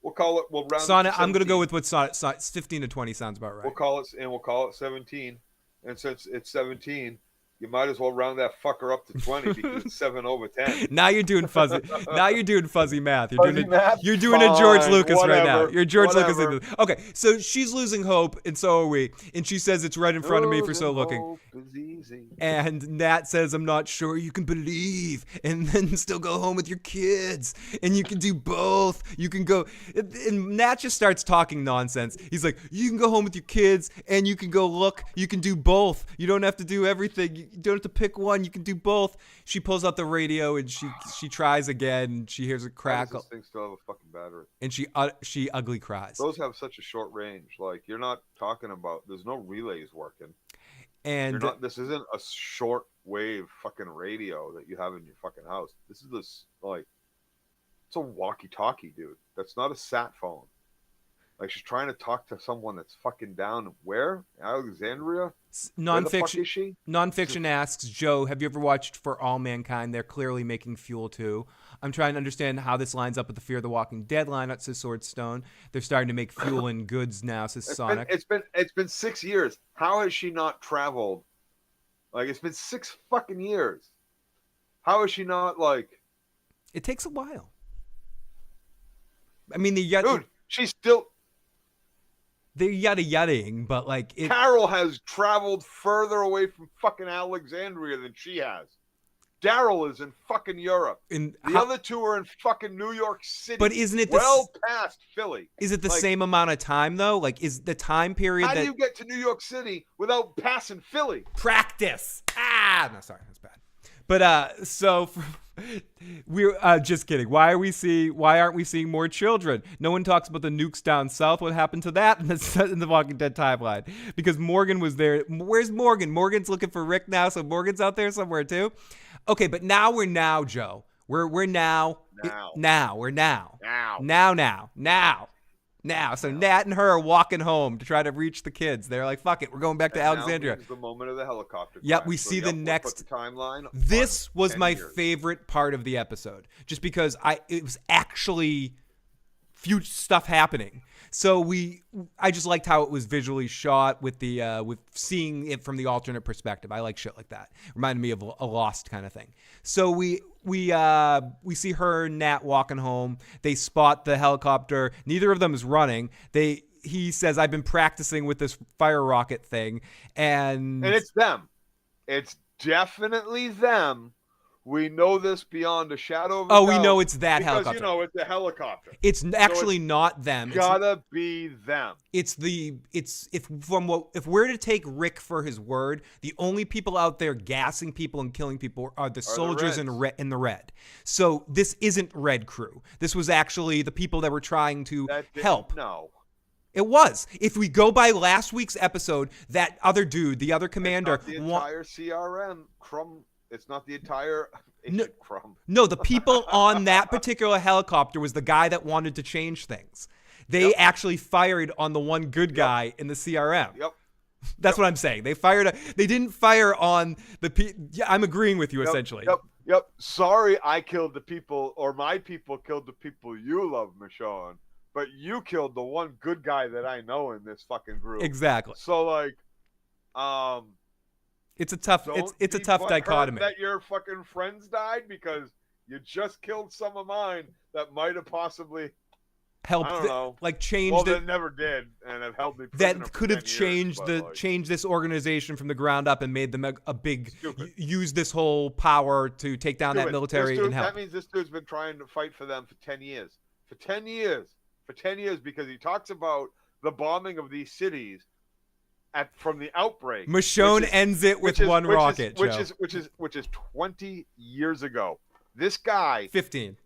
We'll call it. We'll round. Sana, it to I'm gonna 17. go with what Sana. 15 to 20 sounds about right. We'll call it 17. And since it's 17, you might as well round that fucker up to 20 because it's 7 over 10. Now you're doing fuzzy. Now you're doing fuzzy math. You're doing Fine, a George Lucas right now. whatever, You're George whatever. Lucas. Okay, so she's losing hope, and so are we. And she says it's right in front of me for so looking. Hope is easy. And Nat says, I'm not sure you can believe and then still go home with your kids. And you can do both. You can go. And Nat just starts talking nonsense. He's like, you can go home with your kids and you can go look. You can do both. You don't have to do everything. You don't have to pick one. You can do both. She pulls out the radio and she tries again. She hears a How does crackle. this thing still have a fucking battery? And she ugly cries. Those have such a short range. Like, you're not talking about. There's no relays working. And This isn't a short wave fucking radio that you have in your fucking house. This is like, it's a walkie-talkie, dude. That's not a sat phone. Like, she's trying to talk to someone that's fucking down where? Alexandria? Where the fuck is she? Nonfiction asks, Joe, have you ever watched For All Mankind? They're clearly making fuel too. I'm trying to understand how this lines up with the Fear the Walking Dead lineup, says Swordstone. They're starting to make fuel in goods now, says Sonic. It's been 6 years. How has she not traveled? Like, it's been 6 fucking years. How is she not, like... It takes a while. I mean, Dude, she's still... They're yada-yadaing, but like... Carol has traveled further away from fucking Alexandria than she has. Daryl is in fucking Europe. The other two are in fucking New York City. But isn't it past Philly? Is it the same amount of time though? Like, is the time period how do you get to New York City without passing Philly? Practice. No, sorry, that's bad. But so we're just kidding. Why aren't we seeing more children? No one talks about the nukes down south. What happened to that in the Walking Dead timeline? Because Morgan was there. Where's Morgan? Morgan's looking for Rick now, so Morgan's out there somewhere too. Okay, but now, Joe. We're now. So Nat and her are walking home to try to reach the kids. They're like, "Fuck it, we're going back to Alexandria." Now the moment of the helicopter. Yep, we see the next timeline. This was my favorite part of the episode, just because it was actually future stuff happening. So I just liked how it was visually shot with with seeing it from the alternate perspective. I like shit like that. Reminded me of a Lost kind of thing. So we see her and Nat walking home. They spot the helicopter. Neither of them is running. He says, "I've been practicing with this fire rocket thing," and it's them. It's definitely them. We know this beyond a shadow of a doubt. We know it's that helicopter. Because, it's a helicopter. It's actually not them. Gotta be them. If we're to take Rick for his word, the only people out there gassing people and killing people are the soldiers in the red. So this isn't Red Crew. This was actually the people that were trying to help. No. It was. If we go by last week's episode, that other dude, the other commander, it's not the entire CRM crumb. It's not the entire crumb. No, the people on that particular helicopter was the guy that wanted to change things. They actually fired on the one good guy in the CRM. Yep. That's what I'm saying. They didn't fire on the yeah, I'm agreeing with you essentially. Yep. Sorry, I killed the people, or my people killed the people you love, Michonne. But you killed the one good guy that I know in this fucking group. Exactly. So like, it's a tough dichotomy. That your fucking friends died because you just killed some of mine that might have possibly helped. I don't know. Like changed. Well, that never did, and have held me prisoner that could have changed changed this organization from the ground up and made them a big use this whole power to take down that military and help. That means this dude's been trying to fight for them for 10 years. For 10 years, because he talks about the bombing of these cities from the outbreak. Michonne ends it with one rocket, which is 20 years ago. This guy 15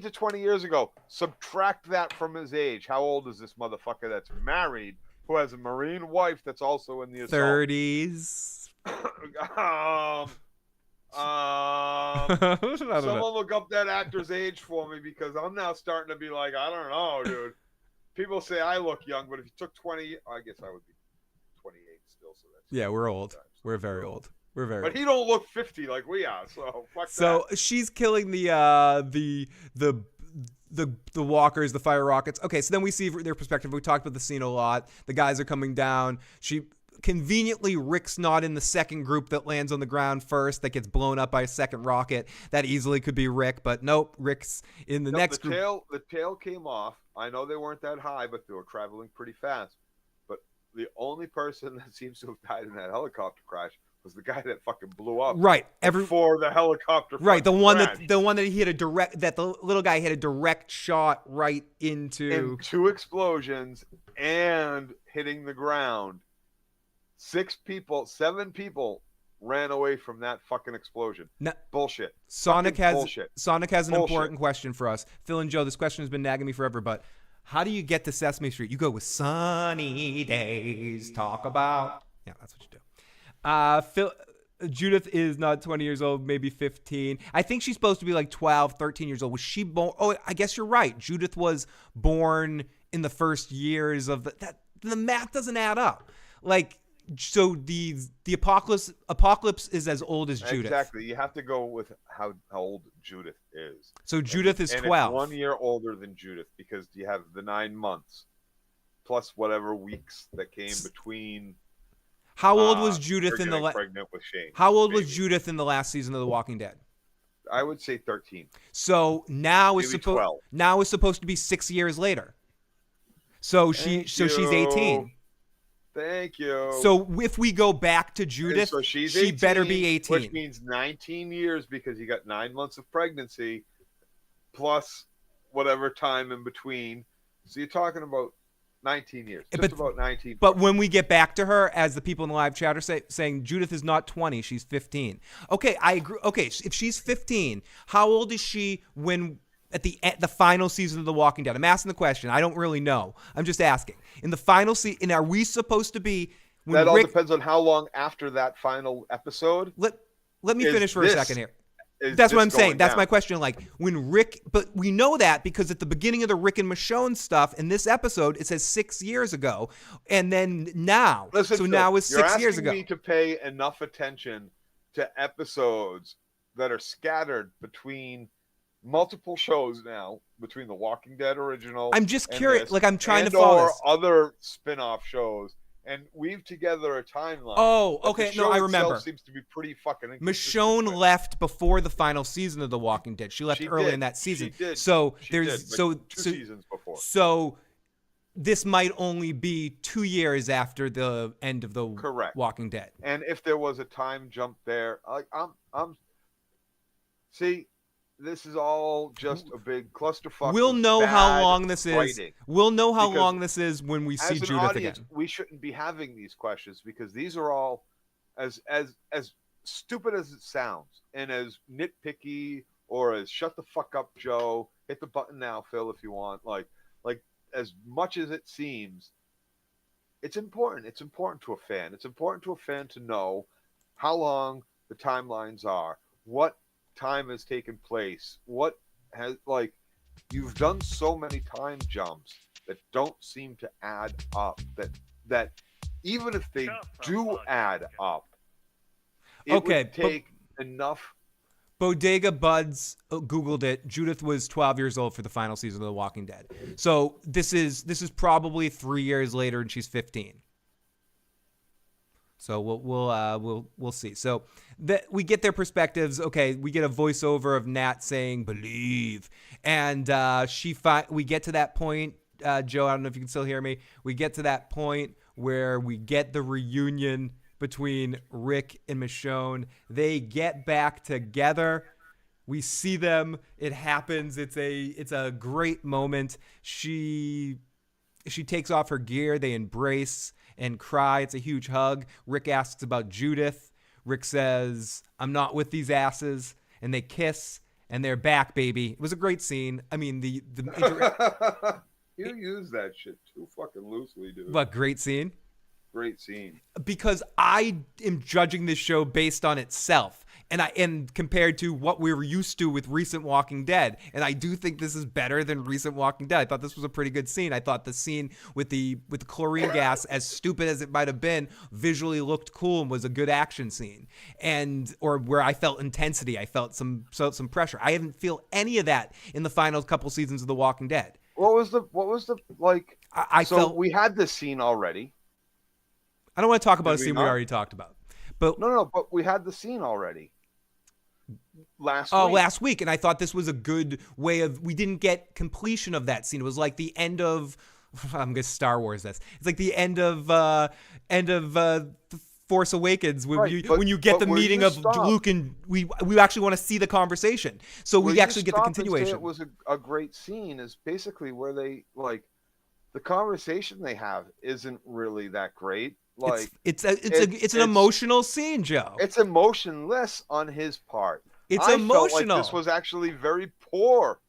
to 20 years ago. Subtract that from his age. How old is this motherfucker that's married, who has a Marine wife that's also in the assault? 30s. Someone look up that actor's age for me, because I'm now starting to be like, I don't know, dude. People say I look young, but if you took 20, I guess I would be 28 still. So that's we're old. We're very old. But he don't look 50 like we are, so fuck that. She's killing the walkers, the fire rockets. Okay, so then we see their perspective. We talked about the scene a lot. The guys are coming down. Conveniently, Rick's not in the second group that lands on the ground first, that gets blown up by a second rocket. That easily could be Rick, but nope, Rick's in the next group. The tail came off. I know they weren't that high, but they were traveling pretty fast. But the only person that seems to have died in that helicopter crash was the guy that fucking blew up. Right. Before the helicopter. Right. The one that he had the little guy had a direct shot right into. And 2 explosions and hitting the ground. 7 people ran away from that fucking explosion. Bullshit. Sonic has an important question for us. Phil and Joe, this question has been nagging me forever, but how do you get to Sesame Street? You go with sunny days, talk about. Yeah, that's what you do. Judith is not 20 years old, maybe 15. I think she's supposed to be like 12, 13 years old. Was she born? Oh, I guess you're right. Judith was born in the first years of that. The math doesn't add up. Like, so the apocalypse is as old as Judith. Exactly. You have to go with how old Judith is. So Judith is 12. It's 1 year older than Judith, because you have the 9 months plus whatever weeks that came between. How old was Judith in the pregnant with Shane? How old was Judith in the last season of The Walking Dead? I would say 13. So now is supposed to be 6 years later. So she's 18. Thank you. So if we go back to Judith, so she 18, better be 18. Which means 19 years, because you got 9 months of pregnancy plus whatever time in between. So you're talking about 19 years. About 19. But when we get back to her, as the people in the live chat are saying, Judith is not 20, she's 15. Okay, I agree. Okay, if she's 15, how old is she when at the final season of The Walking Dead? I'm asking the question. I don't really know. I'm just asking. In the final season, are we supposed to be? That all depends on how long after that final episode. Let me finish for a second here. That's what I'm saying. That's my question. Like, when Rick, but we know that because at the beginning of the Rick and Michonne stuff in this episode, it says 6 years ago, and then now. Listen, so now is 6 years ago. You're asking me to pay enough attention to episodes that are scattered between multiple shows now, between the Walking Dead original. I'm just curious. Like, I'm trying to follow this. Other spin-off shows, and weave together a timeline. Oh, okay. No, I remember. Seems to be pretty fucking. Michonne left before the final season of The Walking Dead. She left early in that season. She did. So she there's did, two seasons before. So this might only be 2 years after the end of the Walking Dead. And if there was a time jump there, like see. This is all just a big clusterfuck. We'll know how long this is. We'll know how long this is when we see Judith again. We shouldn't be having these questions, because these are all as stupid as it sounds, and as nitpicky, or as shut the fuck up, Joe. Hit the button now, Phil, if you want. Like as much as it seems, it's important. It's important to a fan. It's important to a fan to know how long the timelines are, what time has taken place, what has, like, You've done so many time jumps that don't seem to add up. That even if they do add up, it Okay, would take enough. Bodega Buds Googled it. Judith was 12 years old for the final season of The Walking Dead. So this is probably 3 years later, and she's 15. So we'll see. So we get their perspectives. Okay, we get a voiceover of Nat saying "believe," and we get to that point. Joe, I don't know if you can still hear me. We get to that point where we get the reunion between Rick and Michonne. They get back together. We see them. It happens. It's a great moment. She takes off her gear. They embrace and cry. It's a huge hug. Rick asks about Judith. Rick says, "I'm not with these asses." And they kiss, and they're back, baby. It was a great scene. I mean, You use that shit too fucking loosely, dude. What, great scene? Great scene. Because I am judging this show based on itself, and compared to what we were used to with recent Walking Dead, and I do think this is better than recent Walking Dead. I thought this was a pretty good scene. I thought the scene with the chlorine gas, as stupid as it might have been, visually looked cool and was a good action scene, or where I felt intensity, I felt some pressure. I didn't feel any of that in the final couple seasons of The Walking Dead. What was the like? I felt we had this scene already. I don't want to talk about a scene we already talked about. But No, but we had the scene already. Last week, and I thought this was a good way of. We didn't get completion of that scene. It was like the end of. I'm gonna Star Wars this. It's like the end of The Force Awakens when you get the meeting of Luke, and we actually want to see the conversation. So we actually get the continuation. It was a great scene. Is basically where they like the conversation they have isn't really that great. Like it's an emotional scene, Joe. It's emotionless on his part. I emotional. Felt like this was actually very poor.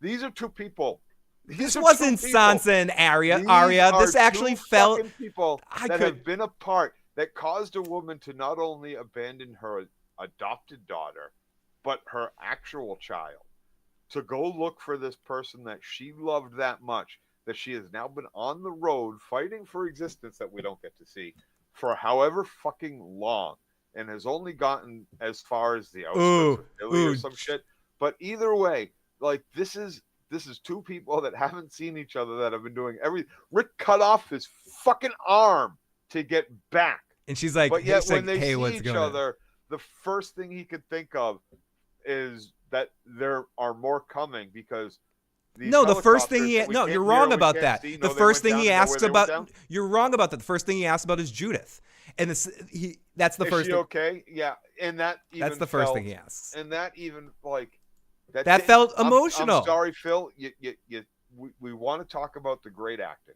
These are two people. This wasn't Sansa and Arya. This actually felt people that have been apart that caused a woman to not only abandon her adopted daughter, but her actual child, to go look for this person that she loved that much, that she has now been on the road fighting for existence that we don't get to see for however fucking long, and has only gotten as far as the outskirts of Philly or some shit. But either way, like this is two people that haven't seen each other, that have been doing everything. Rick cut off his fucking arm to get back. And she's like, but yet when they see each other, the first thing he could think of is that there are more coming, because the first thing you're wrong about that. The first thing he asks about, you're wrong about that. The first thing he asks about is Judith, and that's the first. Is she okay? Yeah, and that's the first thing he asks, and that even like that felt emotional. I'm sorry, Phil. We want to talk about the great acting.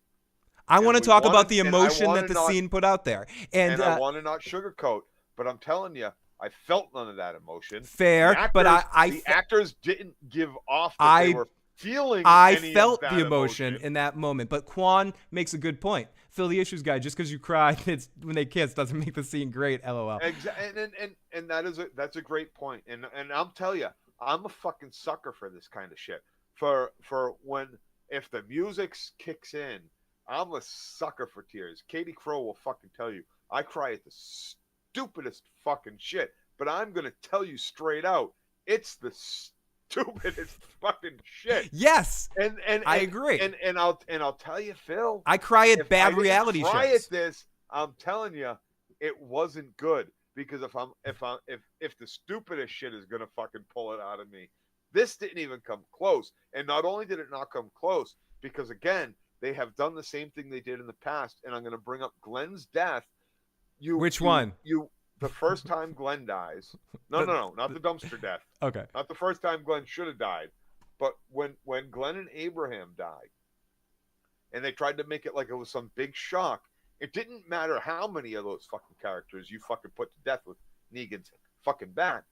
I want to talk about the emotion that the scene put out there, and I want to not sugarcoat, but I'm telling you, I felt none of that emotion. Fair, but the actors didn't give off that they were feeling. I felt the emotion in that moment, but Quan makes a good point. Phil, the issues guy, just because you cry when they kiss doesn't make the scene great. LOL. Exactly, and that's a great point. And I'll tell you, I'm a fucking sucker for this kind of shit. For if the music kicks in, I'm a sucker for tears. Katie Crow will fucking tell you, I cry at the stupidest fucking shit. But I'm gonna tell you straight out, it's the stupidest fucking shit. Yes, and I agree. And I'll tell you, Phil, I cry at bad reality shows. Cry at this. I'm telling you, it wasn't good, because if the stupidest shit is gonna fucking pull it out of me, this didn't even come close. And not only did it not come close, because again, they have done the same thing they did in the past. And I'm gonna bring up Glenn's death. Which one? The first time Glenn dies. No, not the dumpster death. Okay. Not the first time Glenn should have died. But when Glenn and Abraham died, and they tried to make it like it was some big shock, it didn't matter how many of those fucking characters you fucking put to death with Negan's fucking back,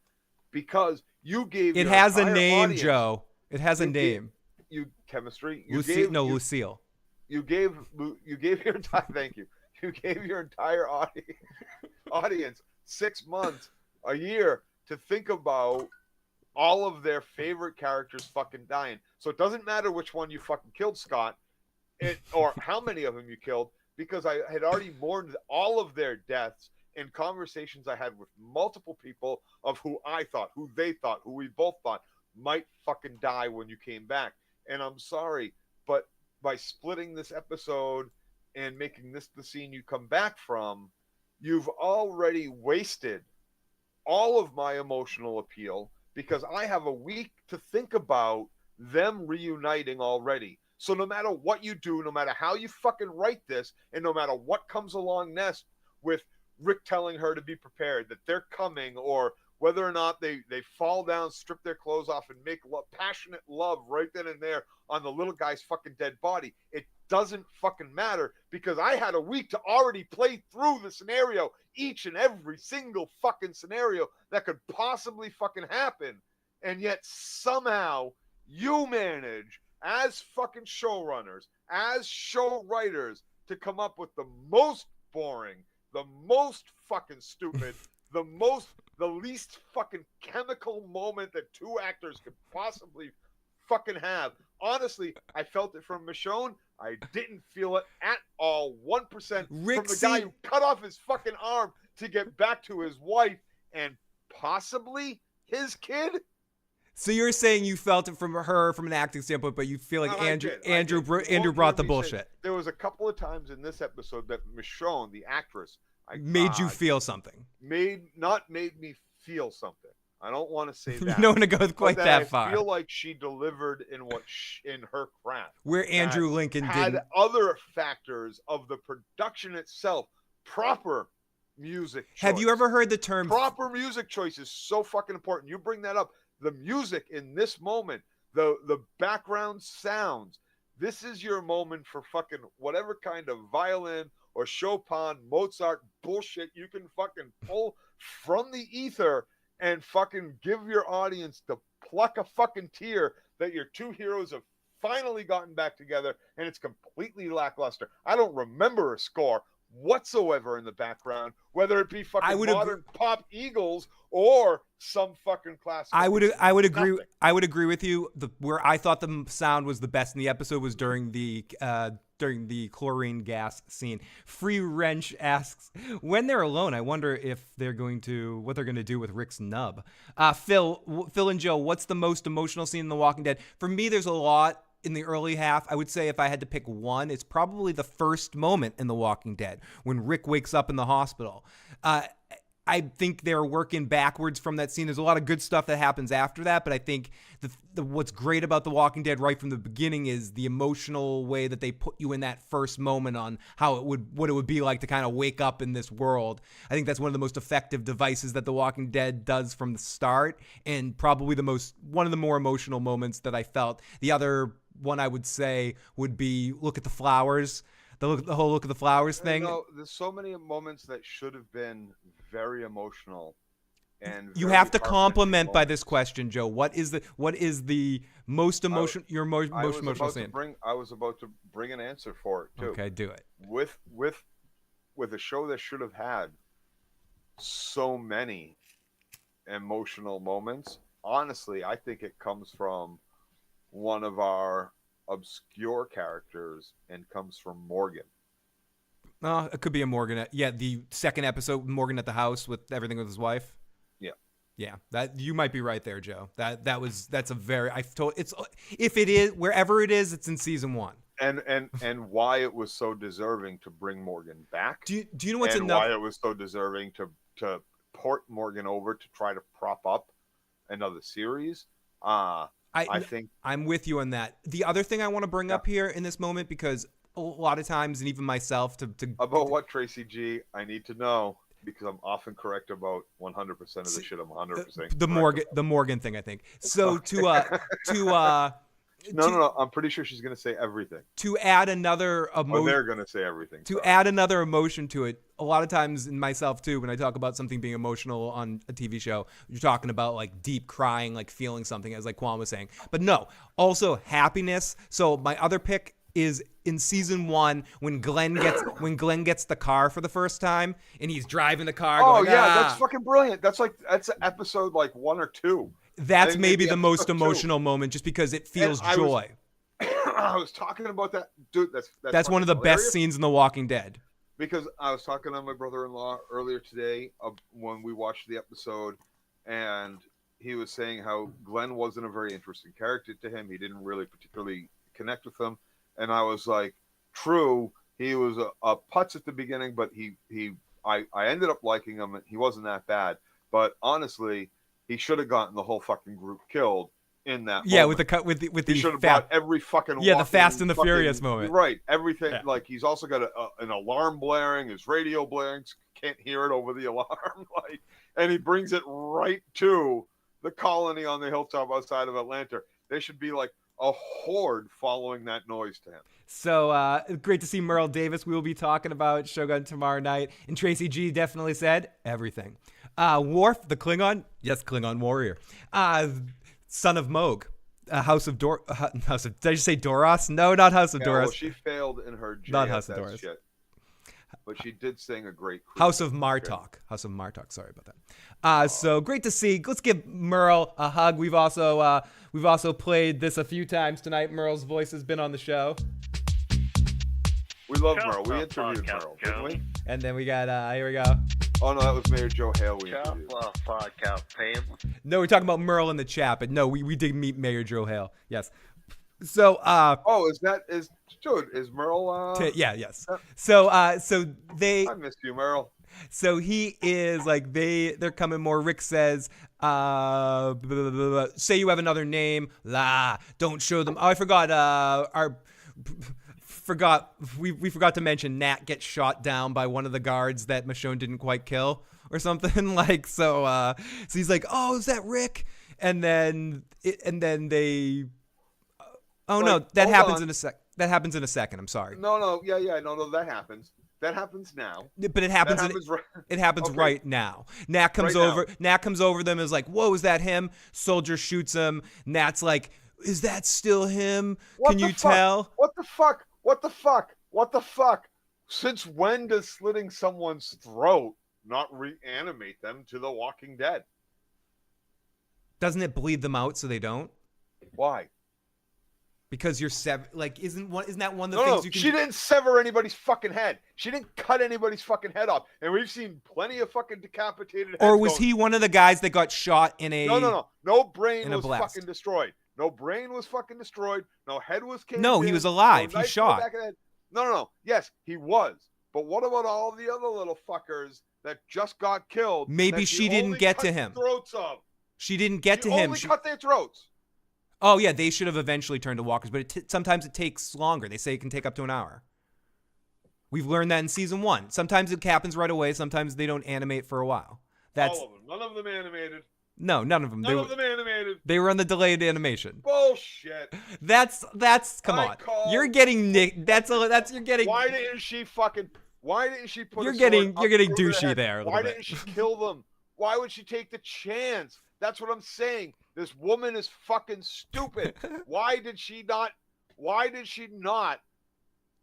because you gave it has a name, audience, Joe. It has a name. Chemistry. Lucille. You gave your entire thank you. You gave your entire audience 6 months, a year to think about all of their favorite characters fucking dying. So it doesn't matter which one you fucking killed, Scott, or how many of them you killed, because I had already mourned all of their deaths in conversations I had with multiple people of who I thought, who they thought, who we both thought might fucking die when you came back. And I'm sorry, but by splitting this episode and making this the scene you come back from, you've already wasted all of my emotional appeal because I have a week to think about them reuniting already. So no matter what you do, no matter how you fucking write this, and no matter what comes along next with Rick telling her to be prepared, that they're coming, or whether or not they fall down, strip their clothes off, and make passionate love right then and there on the little guy's fucking dead body, it doesn't fucking matter because I had a week to already play through the scenario, each and every single fucking scenario that could possibly fucking happen. And yet somehow you manage as fucking showrunners, as show writers, to come up with the most boring, the most fucking stupid, the least fucking chemical moment that two actors could possibly fucking have. Honestly, I felt it from Michonne. I didn't feel it at all. 1% from the guy who cut off his fucking arm to get back to his wife and possibly his kid. So you're saying you felt it from her from an acting standpoint, but you feel like Andrew brought the bullshit. There was a couple of times in this episode that Michonne, the actress, made you feel something. Made me feel something. I don't want to say that. You don't want to go quite that far. I feel like she delivered in in her craft. Where Andrew Lincoln had other factors of the production itself. Proper music choice. Have you ever heard the term? Proper music choice is so fucking important. You bring that up. The music in this moment, the background sounds. This is your moment for fucking whatever kind of violin or Chopin, Mozart bullshit you can fucking pull from the ether and fucking give your audience to pluck a fucking tear that your two heroes have finally gotten back together, and it's completely lackluster. I don't remember a score whatsoever in the background, whether it be fucking modern pop Eagles or some fucking classic. I would agree. I would agree with you. Where I thought the sound was the best in the episode was during the chlorine gas scene. Free Wrench asks, when they're alone, I wonder if what they're going to do with Rick's nub. Phil and Joe, what's the most emotional scene in The Walking Dead? For me, there's a lot in the early half. I would say if I had to pick one, it's probably the first moment in The Walking Dead when Rick wakes up in the hospital. I think they're working backwards from that scene. There's a lot of good stuff that happens after that, but I think what's great about The Walking Dead right from the beginning is the emotional way that they put you in that first moment on what it would be like to kind of wake up in this world. I think that's one of the most effective devices that The Walking Dead does from the start, and probably one of the more emotional moments that I felt. The other one I would say would be look at the flowers. The whole look at the flowers thing. There's so many moments that should have been very emotional, and you have to compliment by this question, Joe. What is the most emotional? Your most emotional scene. I was about to bring an answer for it too. Okay, do it. With a show that should have had so many emotional moments. Honestly, I think it comes from one of our obscure characters and comes from Morgan. It could be a Morgan. Yeah, the second episode, Morgan at the house with everything with his wife. Yeah. That you might be right there, Joe. That's a very if it is wherever it is, it's in season 1. And why it was so deserving to bring Morgan back. Do you know what's enough? Why it was so deserving to port Morgan over to try to prop up another series. I think I'm with you on that. The other thing I want to bring up here in this moment, because a lot of times, and even myself, about what, Tracy G, I need to know, because I'm often correct about 100% of the shit I'm 100%. The Morgan thing, I think. So No, I'm pretty sure she's going to say everything. To add another emotion. They're going to say everything. Add another emotion to it. A lot of times, in myself too, when I talk about something being emotional on a TV show, you're talking about like deep crying, like feeling something, as like Quan was saying. But no, also happiness. So my other pick is in season 1 when Glenn gets the car for the first time and he's driving the car. Oh, that's fucking brilliant. That's episode like 1 or 2. That's think maybe maybe the most episode 2. emotional moment, just because it feels joy. I was talking about that, dude. That's one of the hilarious. best scenes in The Walking Dead. Because I was talking to my brother-in-law earlier today when we watched the episode, and he was saying how Glenn wasn't a very interesting character to him. He didn't really particularly connect with him, and I was like, true, he was a putz at the beginning, but I ended up liking him. He wasn't that bad, but honestly, he should have gotten the whole fucking group killed in that moment. with he the should have brought every fucking the Fast and the Furious moment. Right, everything. Yeah. Like, he's also got an alarm blaring, his radio blaring, can't hear it over the alarm. Like, and he brings it right to the colony on the hilltop outside of Atlanta. They should be like a horde following that noise to him. So great to see Merle Davis. We will be talking about Shogun tomorrow night. And Tracy G definitely said everything. Worf, the Klingon, yes, Klingon warrior. Son of Moog, House of did I just say Doros? No, not House of Doros. Well, she failed in her JSS not House of Doros. Shit. But she did sing a great House of Martok. House of Martok. Sorry about that. So great to see. Let's give Merle a hug. We've also played this a few times tonight. Merle's voice has been on the show. We love Merle. We interviewed Merle, didn't we? And then we got here we go. Oh no, that was Mayor Joe Hale. No, we're talking about Merle in the chat, but no, we did meet Mayor Joe Hale. Yes. So is Merle yes. So they I missed you, Merle. So he is like they're coming more. Rick says, blah, blah, blah, blah. Say you have another name. Don't show them. Oh, I forgot we forgot to mention Nat gets shot down by one of the guards that Michonne didn't quite kill or something. Like, so he's like, oh, is that Rick? And then they that happens in a sec. That happens in a second. I'm sorry. No, that happens. That happens now. But it happens. It happens okay. Right now. Nat comes over. Nat comes over them. And is like, whoa, is that him? Soldier shoots him. Nat's like, is that still him? Can you tell? What the fuck? What the fuck? What the fuck? Since when does slitting someone's throat not reanimate them to the Walking Dead? Doesn't it bleed them out so they don't? Why? Because you're isn't that one of the things you can... She didn't sever anybody's fucking head. She didn't cut anybody's fucking head off. And we've seen plenty of fucking decapitated heads. Or was he one of the guys that got shot in a... No. No brain was fucking destroyed. No brain was fucking destroyed. No head was caved No, he was alive. He shot. No. Yes, he was. But what about all the other little fuckers that just got killed? Maybe she didn't get to him. Throats of. She didn't get to him. Only cut their throats. Oh, yeah, they should have eventually turned to walkers, but sometimes it takes longer. They say it can take up to an hour. We've learned that in season 1. Sometimes it happens right away. Sometimes they don't animate for a while. All of them. None of them animated. No, none of them. None of them animated. They were on the delayed animation. Bullshit. That's come on. You're getting Nick. You're getting. Why didn't she put? You're getting douchey there. Why didn't she kill them? Why would she take the chance? That's what I'm saying. This woman is fucking stupid. Why did she not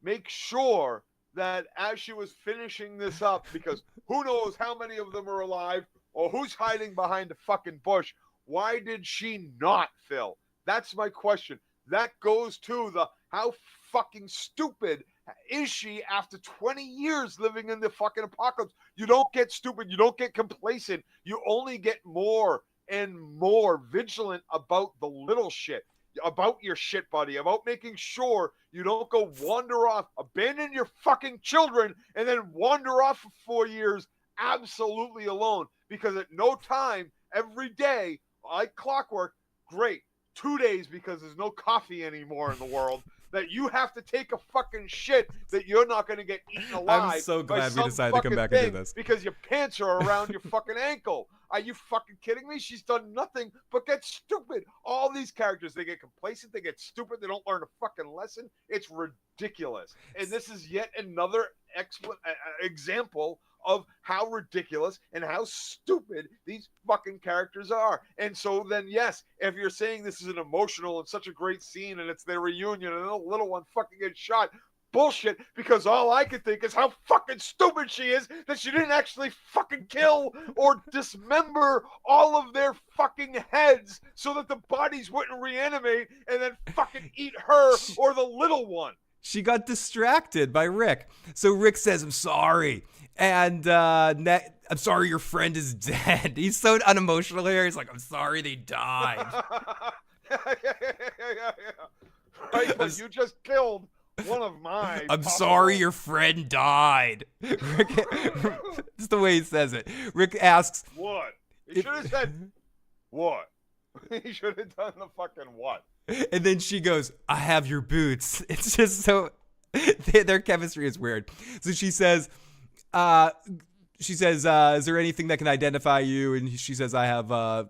make sure that as she was finishing this up, because who knows how many of them are alive or who's hiding behind a fucking bush? Why did she not, Phil? That's my question. That goes to how fucking stupid is she after 20 years living in the fucking apocalypse? You don't get stupid. You don't get complacent. You only get more and more vigilant about the little shit, about your shit, buddy, about making sure you don't go wander off, abandon your fucking children, and then wander off for 4 years absolutely alone. Because at no time, every day, like clockwork, great, 2 days because there's no coffee anymore in the world, that you have to take a fucking shit that you're not going to get eaten alive. I'm so glad we decided to come back and do this. Because your pants are around your fucking ankle. Are you fucking kidding me? She's done nothing but get stupid. All these characters, they get complacent, they get stupid, they don't learn a fucking lesson. It's ridiculous. And this is yet another example of how ridiculous and how stupid these fucking characters are. And so then, yes, if you're saying this is an emotional and such a great scene and it's their reunion and the little one fucking gets shot, bullshit because all I can think is how fucking stupid she is that she didn't actually fucking kill or dismember all of their fucking heads so that the bodies wouldn't reanimate and then fucking eat her or the little one. She got distracted by Rick. So Rick says, I'm sorry. And I'm sorry your friend is dead. He's so unemotional here. He's like, I'm sorry they died. Right, but you just killed one of mine. I'm sorry your friend died. Rick, that's the way he says it. Rick asks, what? He should have said, what? He should have done the fucking what? And then she goes, I have your boots. It's just so, their chemistry is weird. So she says, is there anything that can identify you? And she says, I have, a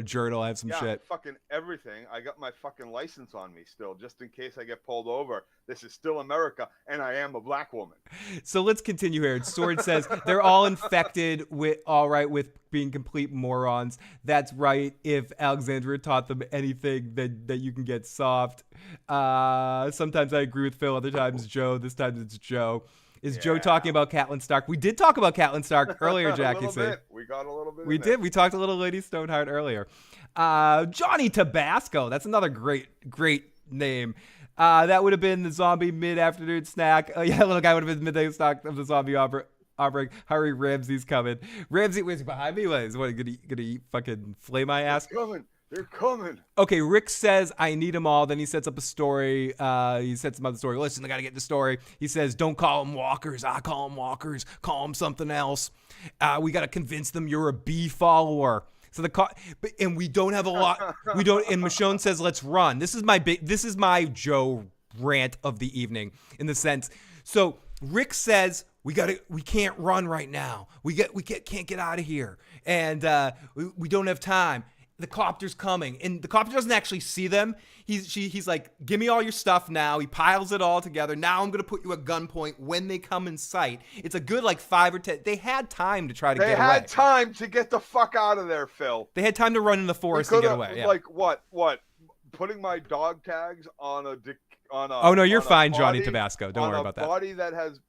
journal. I have some shit. Fucking everything. I got my fucking license on me still, just in case I get pulled over. This is still America, and I am a black woman. So let's continue here. Sword says they're all infected with being complete morons. That's right. If Alexandria taught them anything, that you can get soft. Sometimes I agree with Phil. Other times Joe. This time it's Joe. Is Joe talking about Catelyn Stark? We did talk about Catelyn Stark earlier, Jack. You say we got a little bit. We did. We talked a little Lady Stoneheart earlier. Johnny Tabasco. That's another great name. That would have been the zombie mid-afternoon snack. Little guy would have been the midday snack of the zombie outbreak. Hurry, Ramsey's coming. Ramsey was behind me. What, is gonna eat fucking flay my ass? They're coming. Okay, Rick says, I need them all. Then he sets up a story. He sets up the story. Listen, I got to get the story. He says, don't call them walkers. I call them walkers. Call them something else. We got to convince them you're a bee follower. So and we don't have a lot. We don't. And Michonne says, let's run. This is my Joe rant of the evening in the sense. So Rick says, we can't run right now. We can't get out of here. And we don't have time. The copter's coming, and the copter doesn't actually see them. He's like, give me all your stuff now. He piles it all together. Now I'm gonna put you at gunpoint when they come in sight. It's a good 5 or 10. They had time to try to get away. They had time to get the fuck out of there, Phil. They had time to run in the forest and get away. Yeah. Like what? Putting my dog tags on a. Oh no, you're fine, Johnny Tabasco. Don't worry about that. On a body that has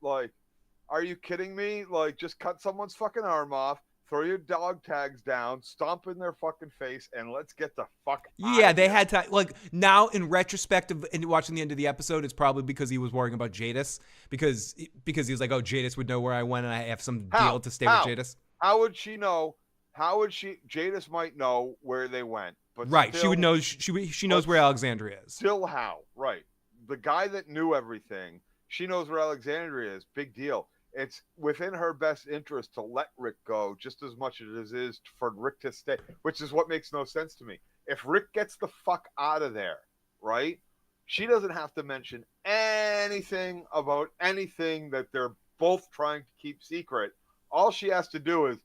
are you kidding me? Just cut someone's fucking arm off. Throw your dog tags down, stomp in their fucking face, and let's get the fuck out. Yeah, they had time. Now, in retrospect of watching the end of the episode, it's probably because he was worrying about Jadis. Because he was like, oh, Jadis would know where I went, and I have some deal to stay with Jadis. How would she know? Jadis might know where they went. But right, still, she would know. She knows where Alexandria is. Still how? Right. The guy that knew everything, she knows where Alexandria is. Big deal. It's within her best interest to let Rick go just as much as it is for Rick to stay, which is what makes no sense to me. If Rick gets the fuck out of there, right, she doesn't have to mention anything about anything that they're both trying to keep secret. All she has to do is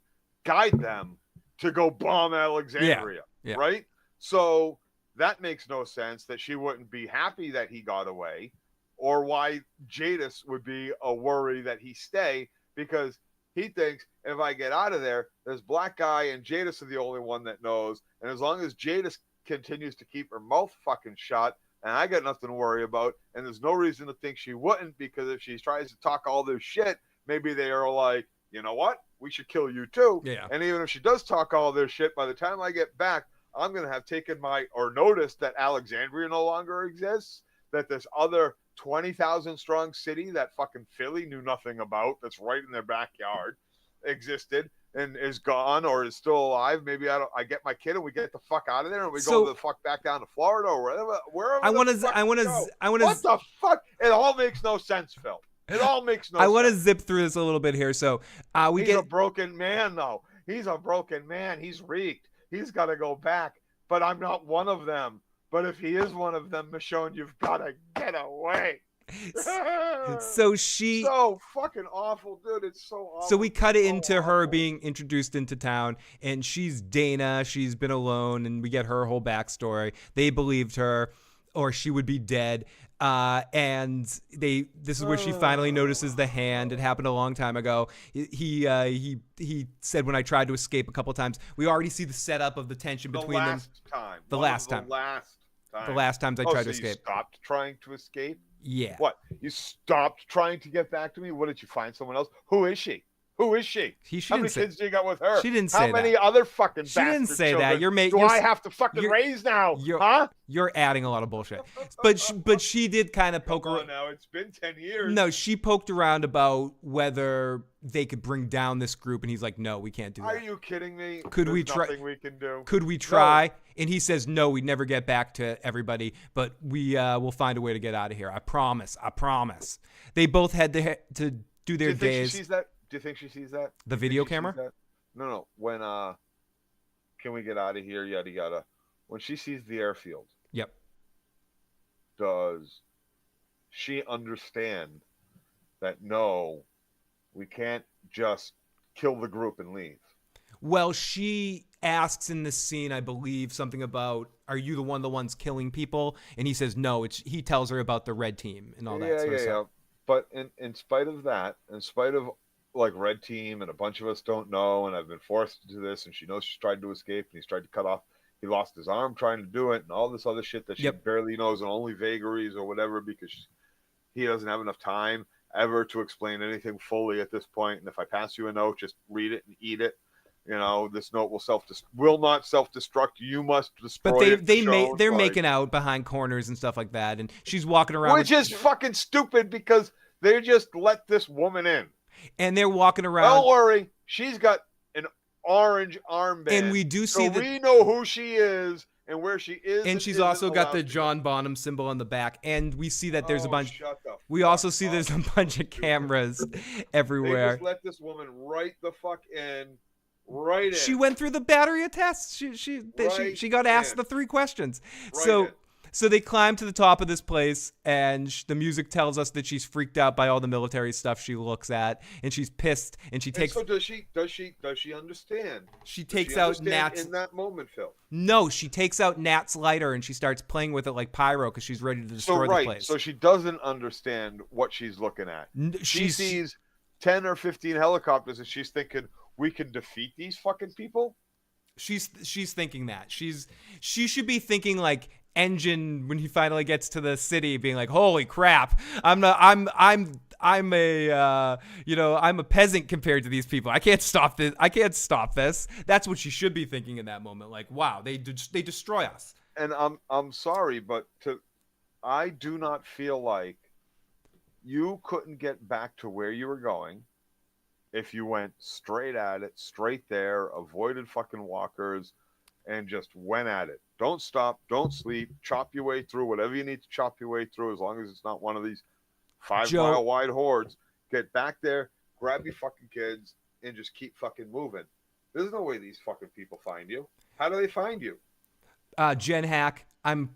guide them to go bomb Alexandria, right? So that makes no sense that she wouldn't be happy that he got away. Or why Jadis would be a worry that he stay, because he thinks if I get out of there, this black guy and Jadis are the only one that knows. And as long as Jadis continues to keep her mouth fucking shut, and I got nothing to worry about, and there's no reason to think she wouldn't, because if she tries to talk all this shit, maybe they are like, you know what? We should kill you too. Yeah. And even if she does talk all this shit, by the time I get back, I'm going to have taken noticed that Alexandria no longer exists, that this other 20,000 strong city that fucking Philly knew nothing about, that's right in their backyard, existed and is gone or is still alive. Maybe I get my kid and we get the fuck out of there and we go the fuck back down to Florida or wherever. What the fuck? It all makes no sense, Phil. It all makes no sense. I want to zip through this a little bit here. So he's a broken man, though. He's a broken man. He's reeked. He's got to go back. But I'm not one of them. But if he is one of them, Michonne, you've got to get away. So fucking awful, dude. It's so awful. So we cut it into her being introduced into town, and she's Dana. She's been alone, and we get her whole backstory. They believed her, or she would be dead. And this is where she finally notices the hand. It happened a long time ago. He said when I tried to escape a couple times. We already see the setup of the tension between them. The last times I tried to escape. You stopped trying to escape? Yeah. What? You stopped trying to get back to me? What, did you find someone else? Who is she? Who is she? How many kids do you got with her? She didn't How say many that. other fucking She didn't bastard say children that. do I have to fucking raise now? Huh? You're adding a lot of bullshit. But she did kind of poke around. Now, it's been 10 years. No, she poked around about whether they could bring down this group, and he's like, "No, we can't do that." Are you kidding me? Could There's we try? nothing we can do. Could we try? No. And he says, "No, we'd never get back to everybody, but we will find a way to get out of here. I promise. I promise." They both had to do their days. She sees that? Do you think she sees that? The video camera? No. When can we get out of here? Yada yada. When she sees the airfield. Yep. Does she understand that no, we can't just kill the group and leave? Well, she asks in this scene, I believe, something about, "Are you the ones killing people?" And he says, "No." He tells her about the red team and all that sort of stuff. But in spite of that, in spite of like red team and a bunch of us don't know, and I've been forced to do this, and she knows she's tried to escape, and he's tried to cut off. He lost his arm trying to do it, and all this other shit that she barely knows, and only vagaries or whatever, because he doesn't have enough time ever to explain anything fully at this point. And if I pass you a note, just read it and eat it. You know, this note will not self-destruct. You must destroy it. But they're making out behind corners and stuff like that, and she's walking around, which is fucking stupid because they just let this woman in, and they're walking around. Don't worry, she's got an orange armband, and we do see we know who she is and where she is, and she's also got the John Bonham symbol on the back, and we see that there's a bunch. We also see there's a bunch of cameras everywhere. They just let this woman right the fuck in. Right in. She went through the battery of tests. She got asked the 3 questions. So they climb to the top of this place, and the music tells us that she's freaked out by all the military stuff she looks at, and she's pissed. And she takes. So does she understand? She takes out Nat's in that moment, Phil. No, she takes out Nat's lighter and she starts playing with it like pyro because she's ready to destroy the place. So she doesn't understand what she's looking at. She sees 10 or 15 helicopters, and she's thinking, we can defeat these fucking people. She's thinking that she should be thinking like Engine when he finally gets to the city, being like, holy crap, I'm a peasant compared to these people. I can't stop this. That's what she should be thinking in that moment. Like, wow, they destroy us. And I'm sorry, but I do not feel like you couldn't get back to where you were going if you went straight at it, straight there, avoided fucking walkers, and just went at it. Don't stop, don't sleep, chop your way through whatever you need to chop your way through, as long as it's not one of these 5-mile wide hordes. Get back there, grab your fucking kids, and just keep fucking moving. There's no way these fucking people find you. How do they find you? Jen Hack, I'm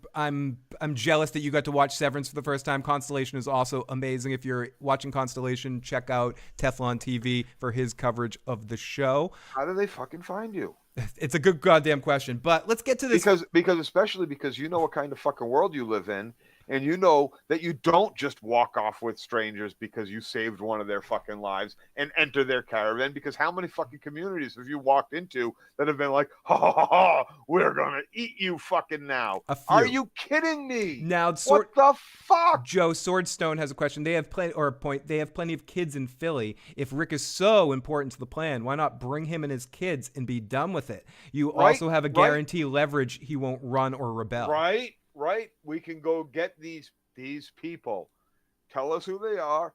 jealous that you got to watch Severance for the first time. Constellation is also amazing. If you're watching Constellation, check out Teflon TV for his coverage of the show. How do they fucking find you? It's a good goddamn question, but let's get to this. Because especially because you know what kind of fucking world you live in, and you know that you don't just walk off with strangers because you saved one of their fucking lives and enter their caravan. Because how many fucking communities have you walked into that have been like, ha ha ha, ha, we're gonna eat you fucking now? Are you kidding me? Now, what the fuck? Joe Swordstone has a question. They have plenty of kids in Philly. If Rick is so important to the plan, why not bring him and his kids and be done with it? You also have a guarantee leverage he won't run or rebel. Right. We can go get these people. Tell us who they are.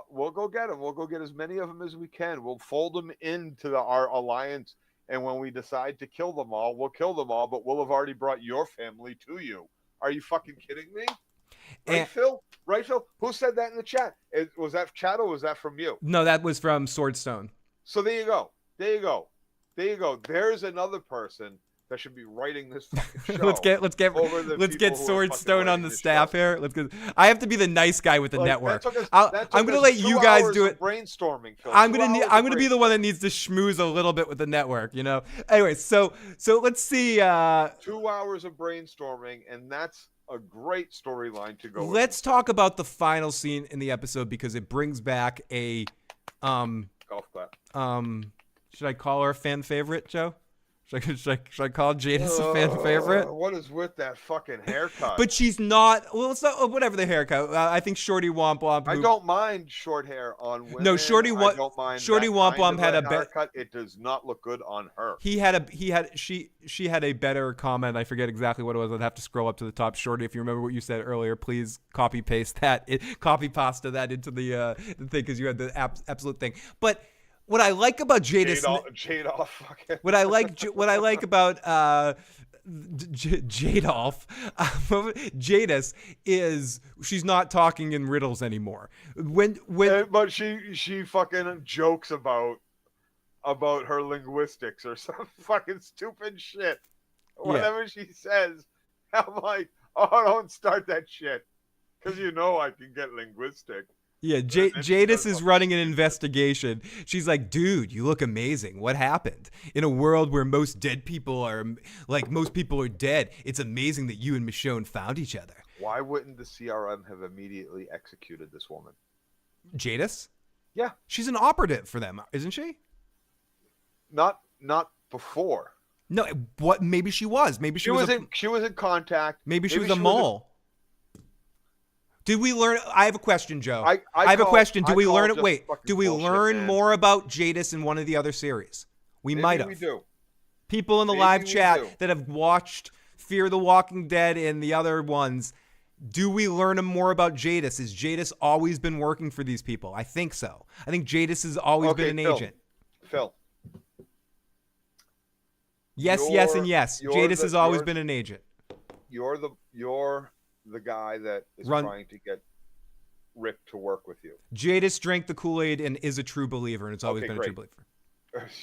We'll go get them. We'll go get as many of them as we can. We'll fold them into our alliance. And when we decide to kill them all, we'll kill them all, but we'll have already brought your family to you. Are you fucking kidding me? Right, Phil? Who said that in the chat? Was that chat or was that from you? No, that was from Swordstone. So there you go. There's another person that should be writing this fucking show. let's get Swordstone on the staff here. I have to be the nice guy with the network. I'm gonna let you guys do it. Brainstorming. Phil. I'm gonna be the one that needs to schmooze a little bit with the network. You know. Anyway, so let's see. 2 hours of brainstorming, and that's a great storyline to go. Let's talk about the final scene in the episode because it brings back a golf clap. Should I call her a fan favorite, Joe? Should I call Jadis a fan favorite? What is with that fucking haircut? But she's not. Well, it's not. Whatever the haircut. I think Shorty Womp Womp. I don't mind short hair on women. No, Shorty I don't mind Shorty that Womp kind Womp had of a haircut. It does not look good on her. She had a better comment. I forget exactly what it was. I'd have to scroll up to the top. Shorty, if you remember what you said earlier, please copy pasta that into the thing, because you had the absolute thing. But what I like about Jadis, what I like about Jadis is she's not talking in riddles anymore. But she fucking jokes about her linguistics or some fucking stupid shit. Whatever she says, I'm like, oh, don't start that shit, because I can get linguistic. Yeah, Jadis is running an investigation. She's like, dude, you look amazing. What happened? In a world where most people are dead, it's amazing that you and Michonne found each other. Why wouldn't the CRM have immediately executed this woman? Jadis? Yeah. She's an operative for them, isn't she? Not before. No, what? Maybe she was. Maybe she was in contact. Maybe she was a mole. Did we learn? I have a question, Joe. I have a question. Do we learn it? Wait, do we learn more about Jadis in one of the other series? Maybe might have. We do. People in the live chat that have watched Fear the Walking Dead and the other ones, do we learn more about Jadis? Has Jadis always been working for these people? I think so. I think Jadis has always been an agent. Phil. Yes, and yes. Jadis has always been an agent. You're the guy that is trying to get Rick to work with you. Jadis drank the Kool-Aid and is a true believer, and it's always been a true believer.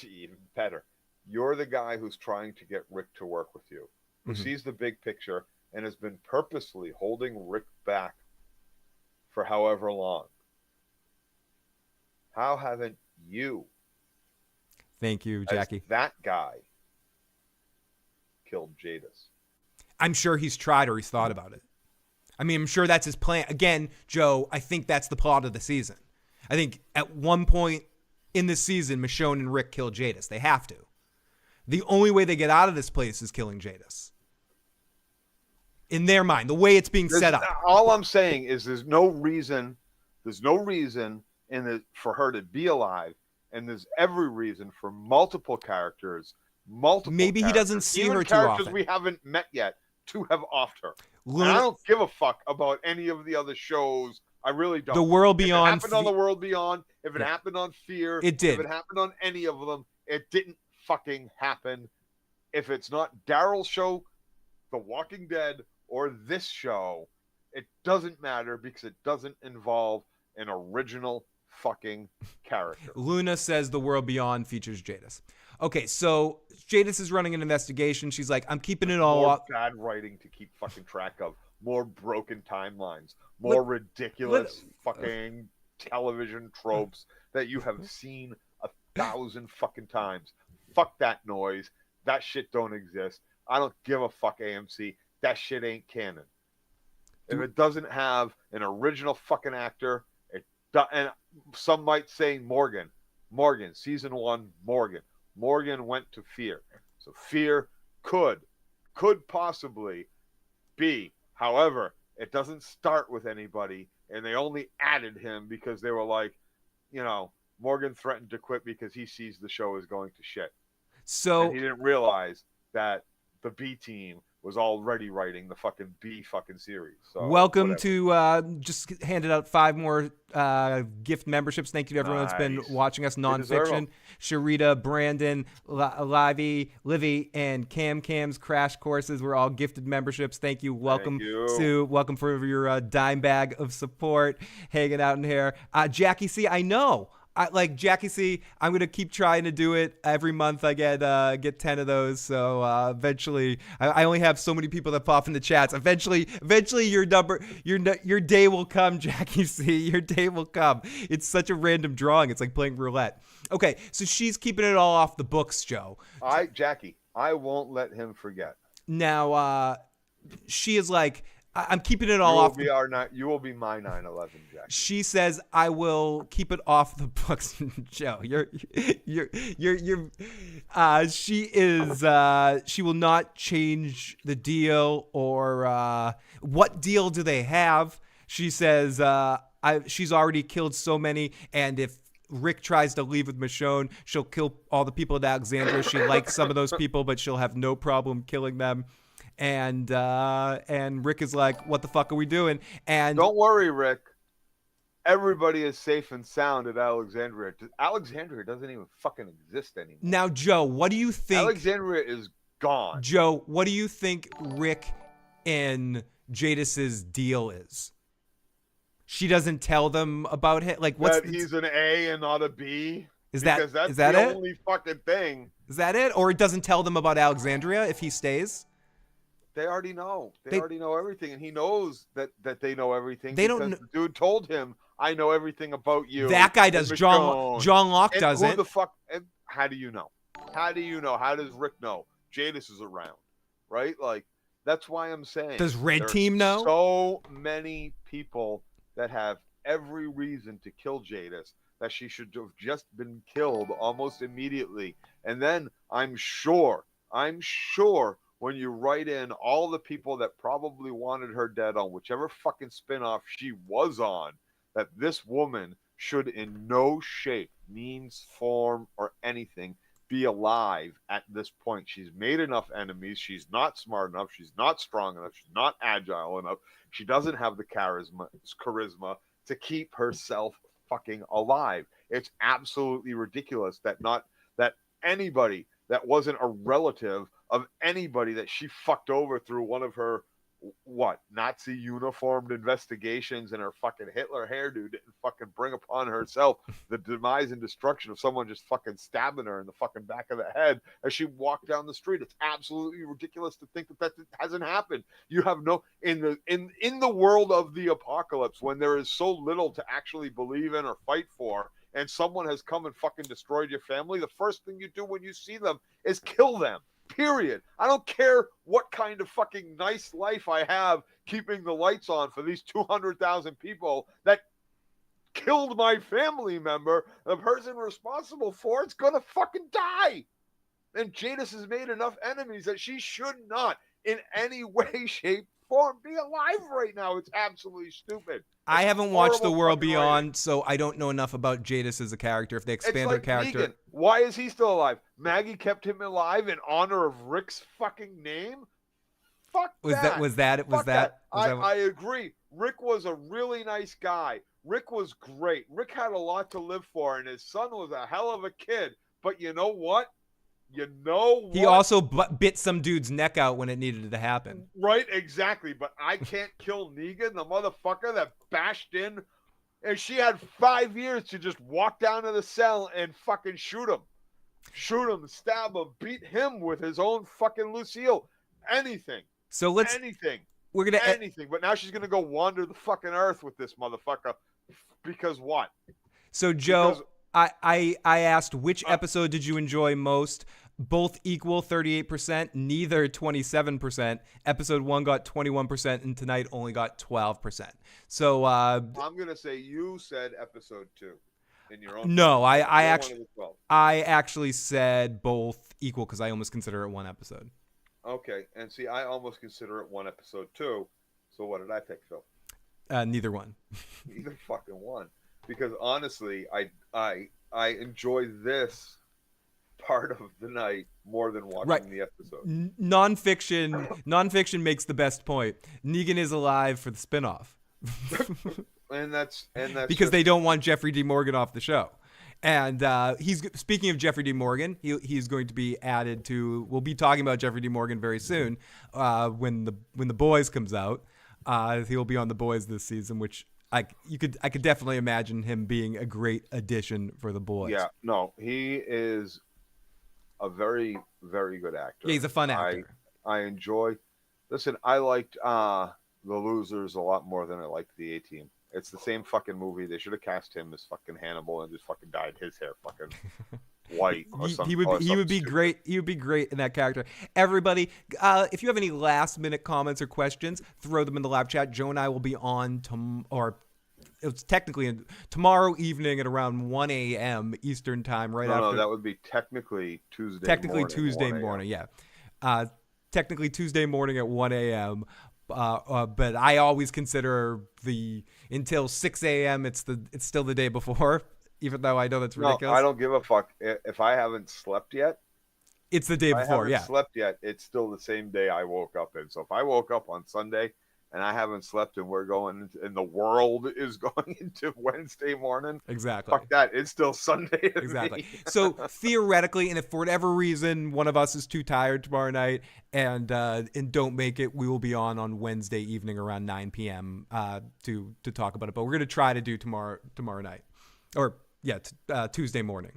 Even better. You're the guy who's trying to get Rick to work with you, who sees the big picture and has been purposely holding Rick back for however long. How haven't you? Thank you, Jackie. As that guy killed Jadis. I'm sure he's tried or he's thought about it. I mean, I'm sure that's his plan. Again, Joe, I think that's the plot of the season. I think at one point in this season, Michonne and Rick kill Jadis. They have to. The only way they get out of this place is killing Jadis. In their mind, the way it's being set up. All I'm saying is there's no reason for her to be alive, and there's every reason for multiple characters, Maybe he doesn't see her too characters often. We haven't met yet to have offed her. And I don't give a fuck about any of the other shows. I really don't. The World Beyond. If it happened on The World Beyond, if it happened on Fear, it did. If it happened on any of them, it didn't fucking happen. If it's not Daryl's show, The Walking Dead, or this show, it doesn't matter because it doesn't involve an original fucking character. Luna says The World Beyond features Jadis. Okay, so Jadis is running an investigation. She's like, I'm keeping it all up. Bad writing to keep fucking track of. More broken timelines. More ridiculous fucking television tropes that you have seen 1,000 fucking times. Fuck that noise. That shit don't exist. I don't give a fuck, AMC. That shit ain't canon. If it doesn't have an original fucking actor, and some might say Morgan, season 1, Morgan went to Fear. So Fear could possibly be. However, it doesn't start with anybody, and they only added him because they were like, Morgan threatened to quit because he sees the show is going to shit. So and he didn't realize that the B team was already writing the fucking B fucking series. So welcome to just handed out 5 more gift memberships. Thank you to everyone that's been watching us. Nonfiction, Sharita, Brandon, Livy, and Cam's Crash Courses were all gifted memberships. Thank you. Welcome for your dime bag of support, hanging out in here. Jackie C, I know. Jackie C, I'm gonna keep trying to do it every month. I get 10 of those. So eventually, I only have so many people that pop in the chats. Eventually, your day will come, Jackie C. Your day will come. It's such a random drawing. It's like playing roulette. Okay, so she's keeping it all off the books, Joe. Jackie, I won't let him forget. Now, she is like, I'm keeping it You all will off. be you will be my 9/11, Jack. She says, "I will keep it off the books." Joe, you're. She is. She will not change the deal or what deal do they have? She says, she's already killed so many, and if Rick tries to leave with Michonne, she'll kill all the people at Alexandria. She likes some of those people, but she'll have no problem killing them. And Rick is like, "What the fuck are we doing?" And Don't worry, Rick. Everybody is safe and sound at Alexandria. Alexandria doesn't even fucking exist anymore. now, Joe, what do you think? Alexandria is gone. Joe, what do you think Rick and Jadis's deal is? She doesn't tell them about it. Like, what's That he's an A and not a B. Is because that that's the the it? only fucking thing. Is that it? Or it doesn't tell them about Alexandria if he stays? They already know. They already know everything, and he knows that they know everything. They because don't. The dude told him, "I know everything about you." That guy does. John Locke and doesn't. Who the fuck? And how do you know? How do you know? How does Rick know? Jadis is around, right? Like that's why I'm saying. Does Red Team know? So many people that have every reason to kill Jadis that she should have just been killed almost immediately. And then I'm sure when you write in all the people that probably wanted her dead on whichever fucking spinoff she was on, that this woman should in no shape, means, form, or anything be alive at this point. She's made enough enemies. She's not smart enough. She's not strong enough. She's not agile enough. She doesn't have the charisma to keep herself fucking alive. It's absolutely ridiculous that anybody that wasn't a relative of anybody that she fucked over through one of her Nazi uniformed investigations and her fucking Hitler hairdo didn't fucking bring upon herself the demise and destruction of someone just fucking stabbing her in the fucking back of the head as she walked down the street. It's absolutely ridiculous to think that hasn't happened. You have no in the world of the apocalypse, when there is so little to actually believe in or fight for, and someone has come and fucking destroyed your family, the first thing you do when you see them is kill them. Period. I don't care what kind of fucking nice life I have keeping the lights on for these 200,000 people that killed my family member. The person responsible for it's gonna fucking die. And Jadis has made enough enemies that she should not, in any way, shape, form, be alive right now. It's absolutely stupid. I haven't watched The World Beyond, writing. So I don't know enough about Jadis as a character. If they expand her character, Negan. Why is he still alive? Maggie kept him alive in honor of Rick's fucking name. Fuck that. Was that? I agree. Rick was a really nice guy. Rick was great. Rick had a lot to live for, and his son was a hell of a kid. But you know what? He also bit some dude's neck out when it needed to happen. Right, exactly. But I can't kill Negan, the motherfucker that bashed in. And she had 5 years to just walk down to the cell and fucking shoot him. Stab him, beat him with his own fucking Lucille. Anything. So anything. We're gonna anything. But now she's gonna go wander the fucking earth with this motherfucker. Because what? So Joe, I asked which episode did you enjoy most? Both equal 38%, neither 27%. Episode 1 got 21%, and tonight only got 12%. So I'm gonna say you said episode 2 in your own. No, I actually said both equal because I almost consider it one episode. Okay, and see, I almost consider it one episode too. So what did I pick, Phil? Neither one. Neither fucking one. Because honestly, I enjoy this part of the night more than watching the episode. Nonfiction makes the best point. Negan is alive for the spinoff. and that's because they don't want Jeffrey D. Morgan off the show. And he's speaking of Jeffrey D. Morgan, he's going to be added to. We'll be talking about Jeffrey D. Morgan very soon when the Boys comes out. He'll be on The Boys this season, which I could definitely imagine him being a great addition for The Boys. Yeah, no, he is a very, very good actor. Yeah, he's a fun actor. I enjoy. Listen, I liked The Losers a lot more than I liked The A-Team. It's the same fucking movie. They should have cast him as fucking Hannibal and just fucking dyed his hair fucking white or He or he something would be stupid. great. He would be great in that character. Everybody, if you have any last minute comments or questions, throw them in the live chat. Joe and I will be on it's technically tomorrow evening at around 1 a.m. Eastern time, right No, after. that would be technically Tuesday Technically morning, Tuesday 1 a.m. morning, yeah. Uh, technically Tuesday morning at 1 a.m. But I always consider the until 6 a.m. It's still the day before, even though I know that's No, I ridiculous. don't give a fuck. If I haven't slept yet, It's the day before, yeah. it's still the same day I woke up in. So if I woke up on Sunday and I haven't slept and we're going into, and the world is going into Wednesday morning, Exactly. fuck that. It's still Sunday to Exactly. me. So theoretically, and if for whatever reason one of us is too tired tomorrow night and don't make it, we will be on Wednesday evening around 9 p.m. To talk about it. But we're gonna try to do tomorrow night, or yeah, Tuesday morning.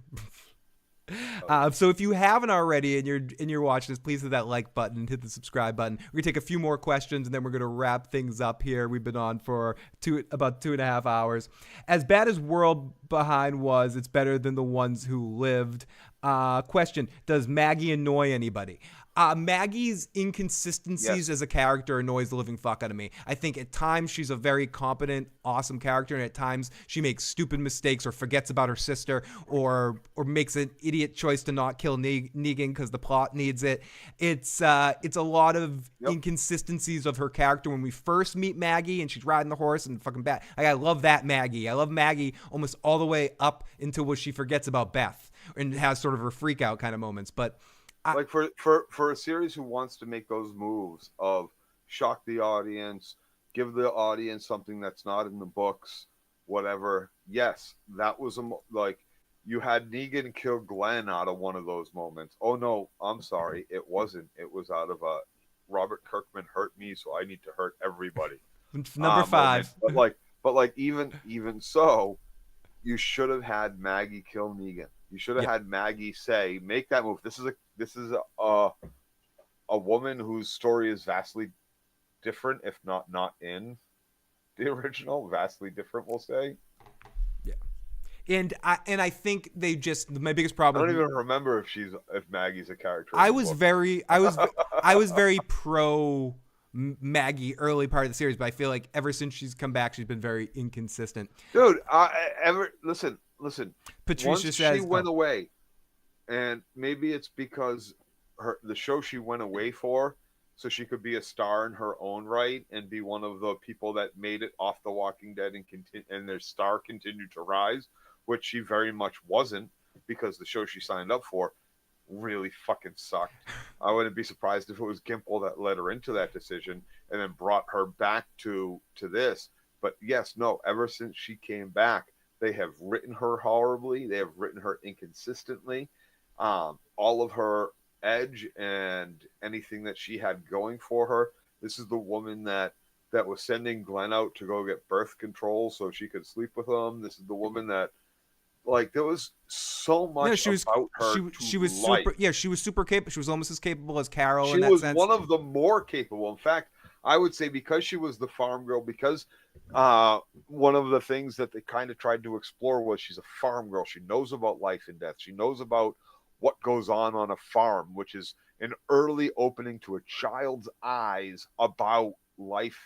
So if you haven't already and you're watching this, please hit that like button and hit the subscribe button. We're gonna take a few more questions and then we're gonna wrap things up here. We've been on for about 2.5 hours. As bad as World Behind was, it's better than the ones who lived. Question: does Maggie annoy anybody? Maggie's inconsistencies Yes. as a character annoys the living fuck out of me. I think at times she's a very competent, awesome character, and at times she makes stupid mistakes or forgets about her sister or makes an idiot choice to not kill Negan because the plot needs it. It's a lot of inconsistencies of her character when we first meet Maggie and she's riding the horse and fucking bad. I love that Maggie. I love Maggie almost all the way up until when she forgets about Beth and has sort of her freak out kind of moments. But Like for a series who wants to make those moves of shock the audience, give the audience something that's not in the books, whatever. Yes, that was like you had Negan kill Glenn out of one of those moments. Oh no, I'm sorry, it wasn't. It was out of a Robert Kirkman hurt me, so I need to hurt everybody. number 5. Moment. But like even so, you should have had Maggie kill Negan. You should have had Maggie say, "Make that move." This is a woman whose story is vastly different, if not in the original. Vastly different, we'll say. Yeah. And I think they just my biggest I problem. don't even remember if Maggie's a character. I was very pro Maggie early part of the series, but I feel like ever since she's come back, she's been very inconsistent. Dude, listen. Patricia Once says she went away, and maybe it's because the show she went away for, so she could be a star in her own right and be one of the people that made it off The Walking Dead and their star continued to rise, which she very much wasn't because the show she signed up for really fucking sucked. I wouldn't be surprised if it was Gimple that led her into that decision and then brought her back to this. But yes, no, ever since she came back, they have written her horribly. They have written her inconsistently. All of her edge and anything that she had going for her. This is the woman that was sending Glenn out to go get birth control so she could sleep with him. This is the woman that, like, there was so much about her. She was super. Yeah, she was super capable. She was almost as capable as Carol. She in that was sense. one of the more capable. In fact, I would say because she was the farm girl, because one of the things that they kind of tried to explore was she's a farm girl. She knows about life and death. She knows about what goes on a farm, which is an early opening to a child's eyes about life,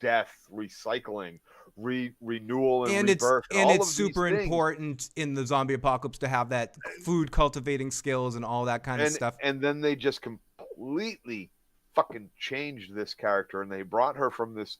death, recycling, renewal, and rebirth. And it's super important in the zombie apocalypse to have that food cultivating skills and all that kind of stuff. And then they just completely fucking changed this character, and they brought her from this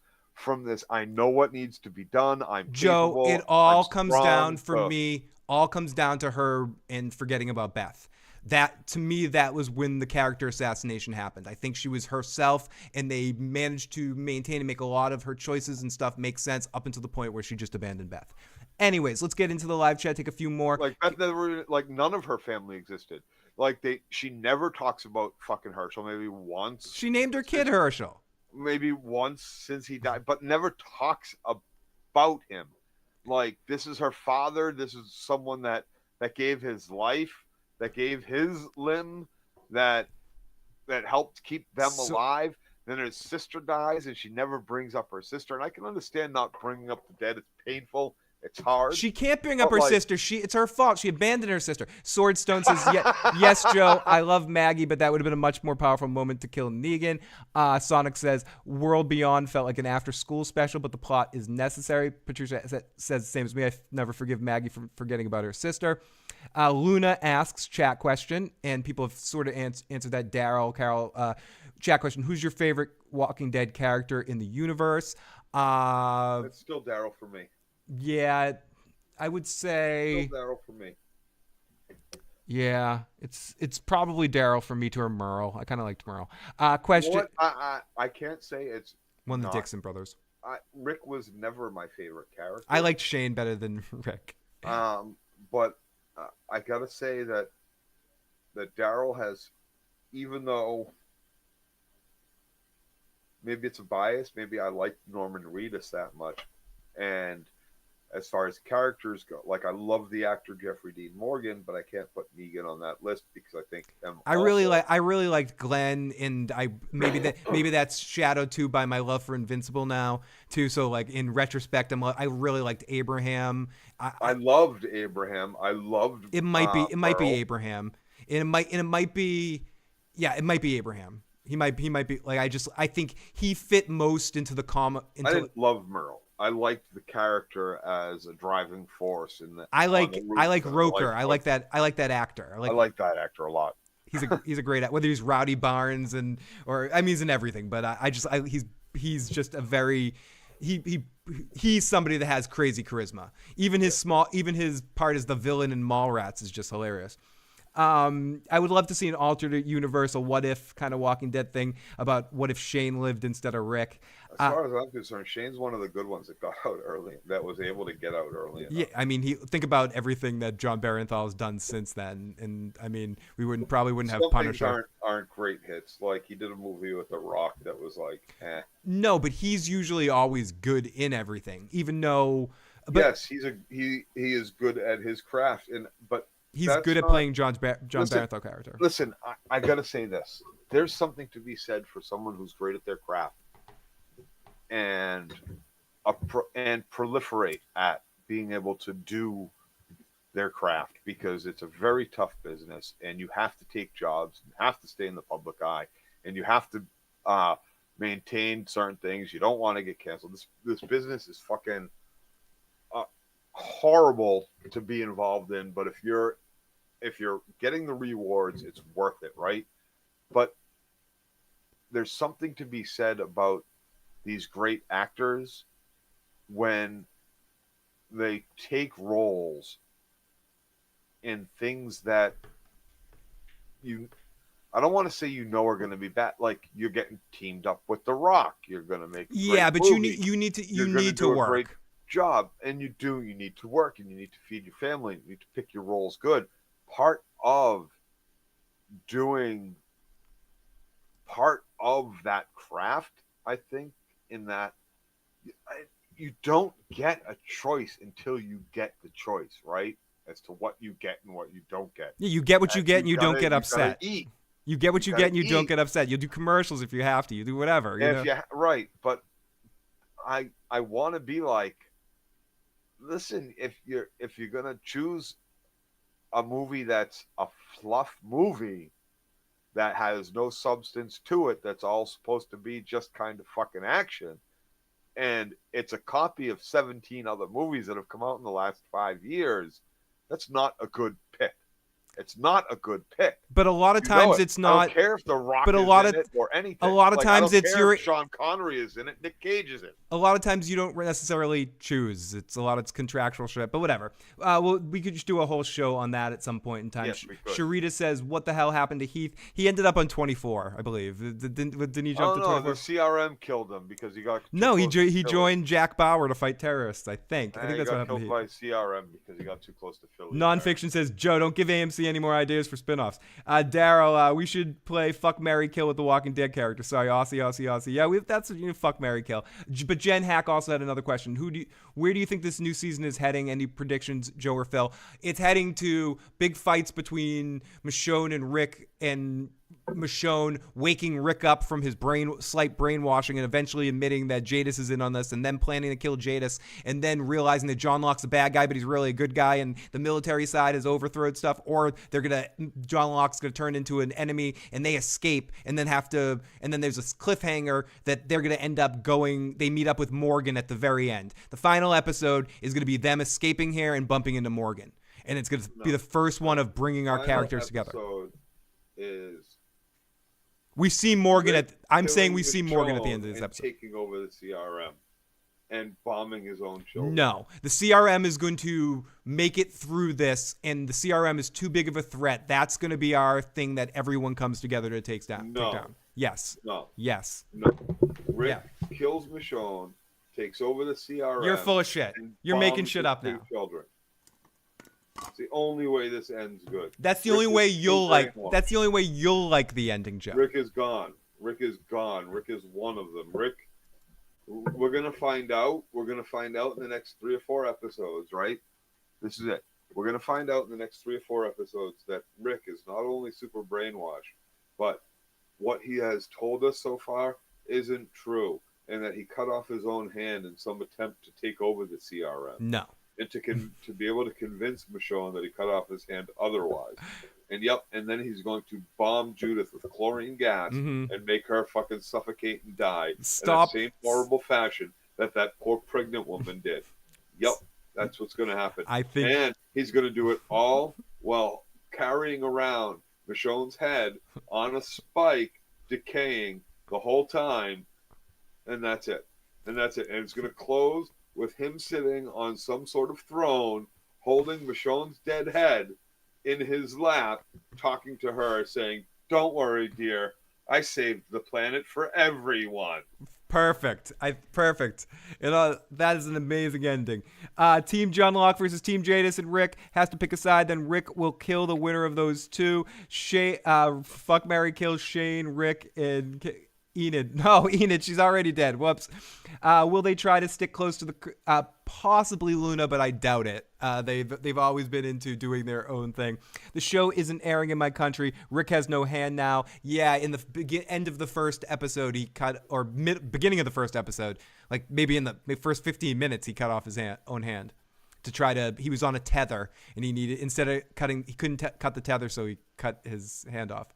I know what needs to be done. I'm Joe, capable, it all I'm comes strong, down for me. All comes down to her and forgetting about Beth. That, to me, that was when the character assassination happened. I think she was herself, and they managed to maintain and make a lot of her choices and stuff make sense up until the point where she just abandoned Beth. Anyways, let's get into the live chat. Take a few more. Like Beth never, like none of her family existed. Like she never talks about fucking Herschel. Maybe once. She named her kid Herschel. Maybe once since he died, but never talks about him. Like, this is her father. This is someone that gave his life, that gave his limb, that helped keep them alive. Then his sister dies, and she never brings up her sister. And I can understand not bringing up the dead. It's painful. It's hard. She can't bring up her But, like- sister. It's her fault. She abandoned her sister. Swordstone says, yes, Joe, I love Maggie, but that would have been a much more powerful moment to kill Negan. Sonic says, World Beyond felt like an after-school special, but the plot is necessary. Patricia says the same as me. I never forgive Maggie for forgetting about her sister. Luna asks, chat question, and people have sort of answered that. Daryl, Carol, chat question, who's your favorite Walking Dead character in the universe? It's still Daryl for me. Yeah, I would say. Still Daryl for me. Yeah, it's probably Daryl for me to her Merle. I kind of liked Merle. Question. You know what? I can't say it's One of not. the Dixon brothers. Rick was never my favorite character. I liked Shane better than Rick. But I gotta say that Daryl has, even though maybe it's a bias, maybe I like Norman Reedus that much, and as far as characters go, like I love the actor Jeffrey Dean Morgan, but I can't put Negan on that list because I think I really liked Glenn, and maybe that's shadowed too by my love for Invincible now too. So like in retrospect, I really liked Abraham. I loved Abraham. I loved it might be Earl. Abraham, and it might be Abraham. He might be like I think he fit most into the I didn't love Merle. I liked the character as a driving force in the. I like Roker. I like that actor. I like that actor a lot. He's a great actor. Whether he's Rowdy Barnes he's in everything, but he's just a very he's somebody that has crazy charisma. Even his part as the villain in Mallrats is just hilarious. I would love to see an alternate universe, a what if kind of Walking Dead thing about what if Shane lived instead of Rick. As far as I'm concerned, Shane's one of the good ones that got out early, that was able to get out early enough. Yeah, I mean, think about everything that John Barenthal has done since then, and I mean, we probably wouldn't have Punisher. Some things aren't great hits. Like he did a movie with The Rock that was like, eh. No, but he's usually always good in everything, even though. Yes, he is good at his craft, but. He's good at playing John Barenthal character. Listen, I gotta say this. There's something to be said for someone who's great at their craft and proliferate at being able to do their craft, because it's a very tough business and you have to take jobs, you have to stay in the public eye, and you have to maintain certain things. You don't want to get canceled. This business is fucking horrible to be involved in, but if you're getting the rewards, it's worth it, right? But there's something to be said about these great actors when they take roles in things that I don't want to say are going to be bad. Like you're getting teamed up with The Rock, you're going to make but movie. you need to work. A great job, and you need to work, and you need to feed your family, you need to pick your roles good. Part of that craft, I think, in that you don't get a choice until you get the choice, right? As to what you get and what you don't get. Yeah, you get what you get and you don't get upset. Eat. You get what you get and you don't get upset. You'll do commercials if you have to. You do whatever. Right. But I want to be like, listen, if you're gonna choose a movie that's a fluff movie that has no substance to it, that's all supposed to be just kind of fucking action, and it's a copy of 17 other movies that have come out in the last 5 years, that's not a good pick. It's not a good pick. But a lot of times it's not. I don't care if The Rock is in it or anything. A lot of times it's if Sean Connery is in it, Nick Cage is in it. A lot of times you don't necessarily choose. It's contractual shit, but whatever. We could just do a whole show on that at some point in time. Yes, we could. Sharita says, what the hell happened to Heath? He ended up on 24, I believe. Didn't he jump to 24? The CRM killed him because he got No, he joined Jack Bauer to fight terrorists, I think. I think that's what happened to Heath. He got killed by CRM because he got too close to Philly. Nonfiction says, Joe, don't give AMC any more ideas for spinoffs. Daryl, we should play Fuck, Marry, Kill with the Walking Dead character. Sorry, Aussie. Yeah, that's Fuck, Marry, Kill. But Jen Hack also had another question. Where do you think this new season is heading? Any predictions, Joe or Phil? It's heading to big fights between Michonne and Rick, and Michonne waking Rick up from his slight brainwashing and eventually admitting that Jadis is in on this, and then planning to kill Jadis, and then realizing that John Locke's a bad guy, but he's really a good guy, and the military side has overthrown stuff, or John Locke's gonna turn into an enemy, and they escape, and then there's this cliffhanger that they're gonna end up they meet up with Morgan at the very end. The final episode is gonna be them escaping here and bumping into Morgan, and it's gonna be the first one of bringing our characters together. We see Morgan I'm saying we see Morgan at the end of this episode. Taking over the CRM and bombing his own children. No. The CRM is going to make it through this, and the CRM is too big of a threat. That's going to be our thing that everyone comes together to take down. Yes. No. Yes. No. Rick kills Michonne, takes over the CRM. You're full of shit. You're making shit up now. Children. It's the only way this ends good. That's the only way you'll like. That's the only way you'll like the ending, Joe. Rick is gone. Rick is gone. Rick is one of them. Rick. We're gonna find out. We're gonna find out in the next 3 or 4 episodes, right? This is it. We're gonna find out in the next 3 or 4 episodes that Rick is not only super brainwashed, but what he has told us so far isn't true, and that he cut off his own hand in some attempt to take over the CRM. No. And to be able to convince Michonne that he cut off his hand otherwise. And then he's going to bomb Judith with chlorine gas and make her fucking suffocate and die in the same horrible fashion that poor pregnant woman did. Yep, that's what's going to happen. And he's going to do it all while carrying around Michonne's head on a spike, decaying the whole time, and that's it. And it's going to close with him sitting on some sort of throne, holding Michonne's dead head in his lap, talking to her, saying, "Don't worry, dear. I saved the planet for everyone." Perfect. Perfect. That is an amazing ending. Team John Locke versus Team Jadis, and Rick has to pick a side. Then Rick will kill the winner of those two. Fuck, marry, kill Shane, Rick, and Enid. No, Enid, she's already dead. Whoops. Will they try to stick close to the possibly Luna, but I doubt it. They've always been into doing their own thing. The show isn't airing in my country. Rick has no hand now. Yeah, in the end of the first episode, he cut, or beginning of the first episode, like maybe in the first 15 minutes, he cut off his own hand to try to. He was on a tether, and he needed, instead of cutting, he couldn't cut the tether, so he cut his hand off.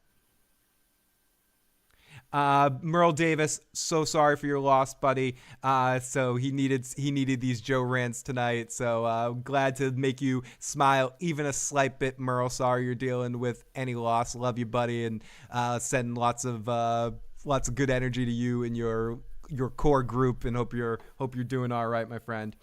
Merle Davis, so sorry for your loss, buddy. So he needed these Joe rants tonight. So glad to make you smile even a slight bit, Merle. Sorry you're dealing with any loss. Love you, buddy, and send lots of good energy to you and your core group, and hope you're doing all right, my friend.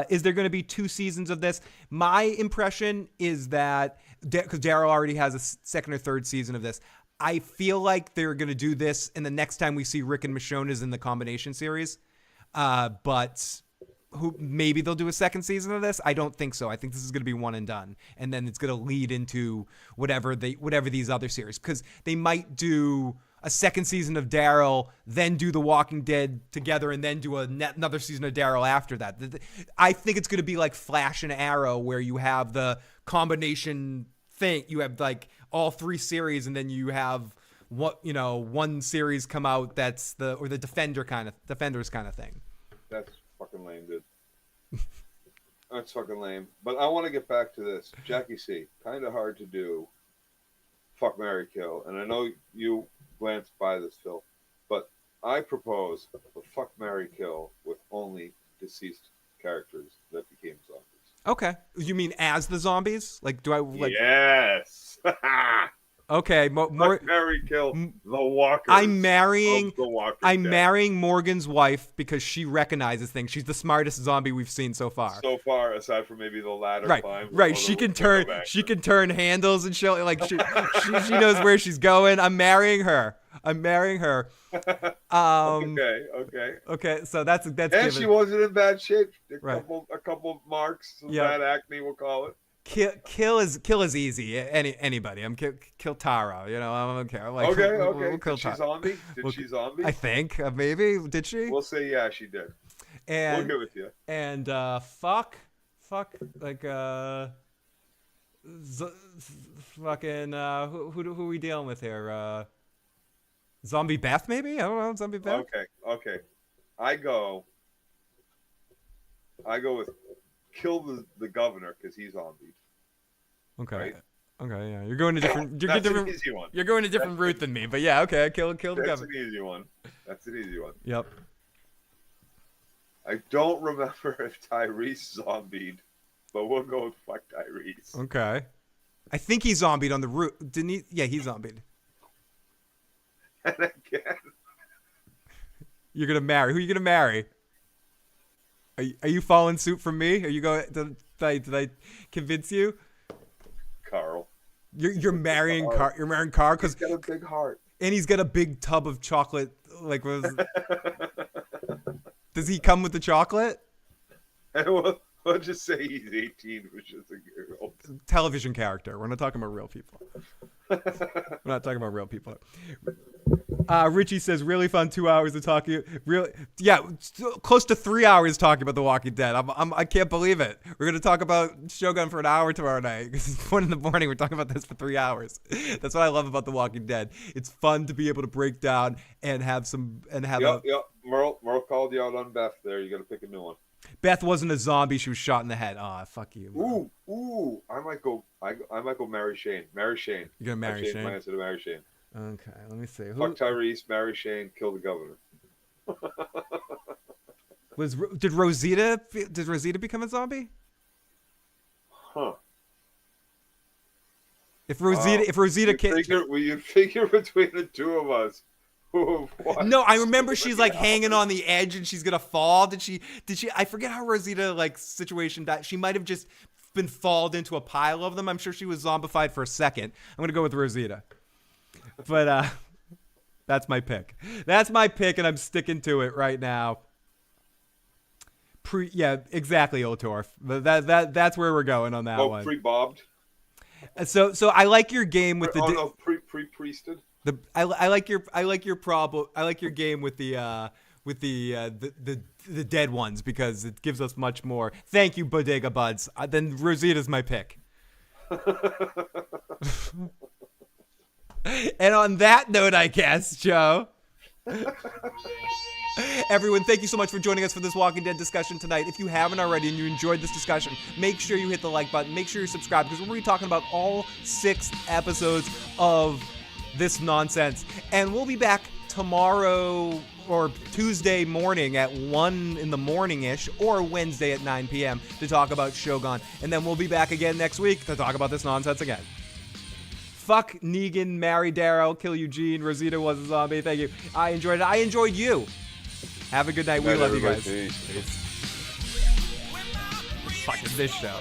Is there going to be 2 seasons of this? My impression is that because Daryl already has a second or third season of this. I feel like they're going to do this, and the next time we see Rick and Michonne is in the combination series. But maybe they'll do a second season of this. I don't think so. I think this is going to be one and done, and then it's going to lead into whatever these other series, because they might do a second season of Daryl, then do The Walking Dead together, and then do another season of Daryl after that. I think it's going to be like Flash and Arrow, where you have the combination thing. You have like all 3 series, and then you have one series come out that's the Defenders kind of thing. That's fucking lame, dude. That's fucking lame. But I want to get back to this. Jackie C, kind of hard to do. Fuck, marry, kill. And I know you glanced by this, Phil, but I propose the fuck, marry, kill with only deceased characters that became zombies. Okay. You mean as the zombies? Like, do I like? Yes. Okay. Marry, kill the Walkers. I'm marrying Morgan's wife because she recognizes things. She's the smartest zombie we've seen so far. So far, aside from maybe the ladder climb. Right. She can turn handles and shit. Like she knows where she's going. I'm marrying her. Okay. So that's and given. She wasn't in bad shape. A couple marks, bad acne, we'll call it. Kill is easy. Anybody. I'm kill Tara. I don't care. Like, okay. We'll kill Did she zombie? She zombie? I think maybe. Did she? We'll say yeah, she did. And we'll go with you. And fuck. Like fucking who are we dealing with here? Zombie Beth, maybe? I don't know. Zombie Beth. Okay. I go with kill the governor because he's zombied. Okay. Right? Okay. Yeah. You're going a different. An easy one. You're going a different route than me, but yeah. Okay. Kill the governor. That's an easy one. Yep. I don't remember if Tyrese zombied, but we'll go with fuck Tyrese. Okay. I think he zombied on the roof. Didn't he? Yeah, he zombied. And again, you're gonna marry. Who are you gonna marry? Are you following suit from me? Are you going? Did I convince you? Carl. You're marrying Carl. You're marrying Carl because he's got a big heart, and he's got a big tub of chocolate. Like does he come with the chocolate? And we'll just say he's 18, which is a girl. Television character. We're not talking about real people. We're not talking about real people. Richie says, really fun 2 hours of talking. Close to 3 hours talking about The Walking Dead. I can't believe it. We're going to talk about Shogun for an hour tomorrow night. Because it's 1 a.m. We're talking about this for 3 hours. That's what I love about The Walking Dead. It's fun to be able to break down and have some, and have Yep. Merle called you out on Beth there. You got to pick a new one. Beth wasn't a zombie. She was shot in the head. Oh, fuck you. Bro. Ooh. I might go marry Shane. Marry Shane. You're going to marry Shane? My answer to marry Shane. Okay, let me see. Fuck Tyrese, marry Shane, kill the governor. Did Rosita become a zombie? Huh. If Rosita can't, you figure between the two of us. No, I remember she's like hanging on the edge and she's gonna fall. Did she? I forget how Rosita like situation died. She might have just been falled into a pile of them. I'm sure she was zombified for a second. I'm gonna go with Rosita. But that's my pick. That's my pick, and I'm sticking to it right now. Yeah, exactly, Otorf. That's where we're going on that one. Pre-bobbed. So I like your game with the pre-priested. I like your problem. I like your game with the dead ones because it gives us much more. Thank you, Bodega Buds. Then Rosita's my pick. And on that note, I guess, Joe. Everyone, thank you so much for joining us for this Walking Dead discussion tonight. If you haven't already and you enjoyed this discussion, make sure you hit the like button. Make sure you're subscribed because we're going to be talking about all 6 episodes of this nonsense. And we'll be back tomorrow or Tuesday morning at 1 in the morning-ish or Wednesday at 9 p.m. to talk about Shogun. And then we'll be back again next week to talk about this nonsense again. Fuck Negan, marry Daryl, kill Eugene, Rosita was a zombie. Thank you. I enjoyed it. I enjoyed you. Have a good night. We love you guys. Peace. Fucking this show.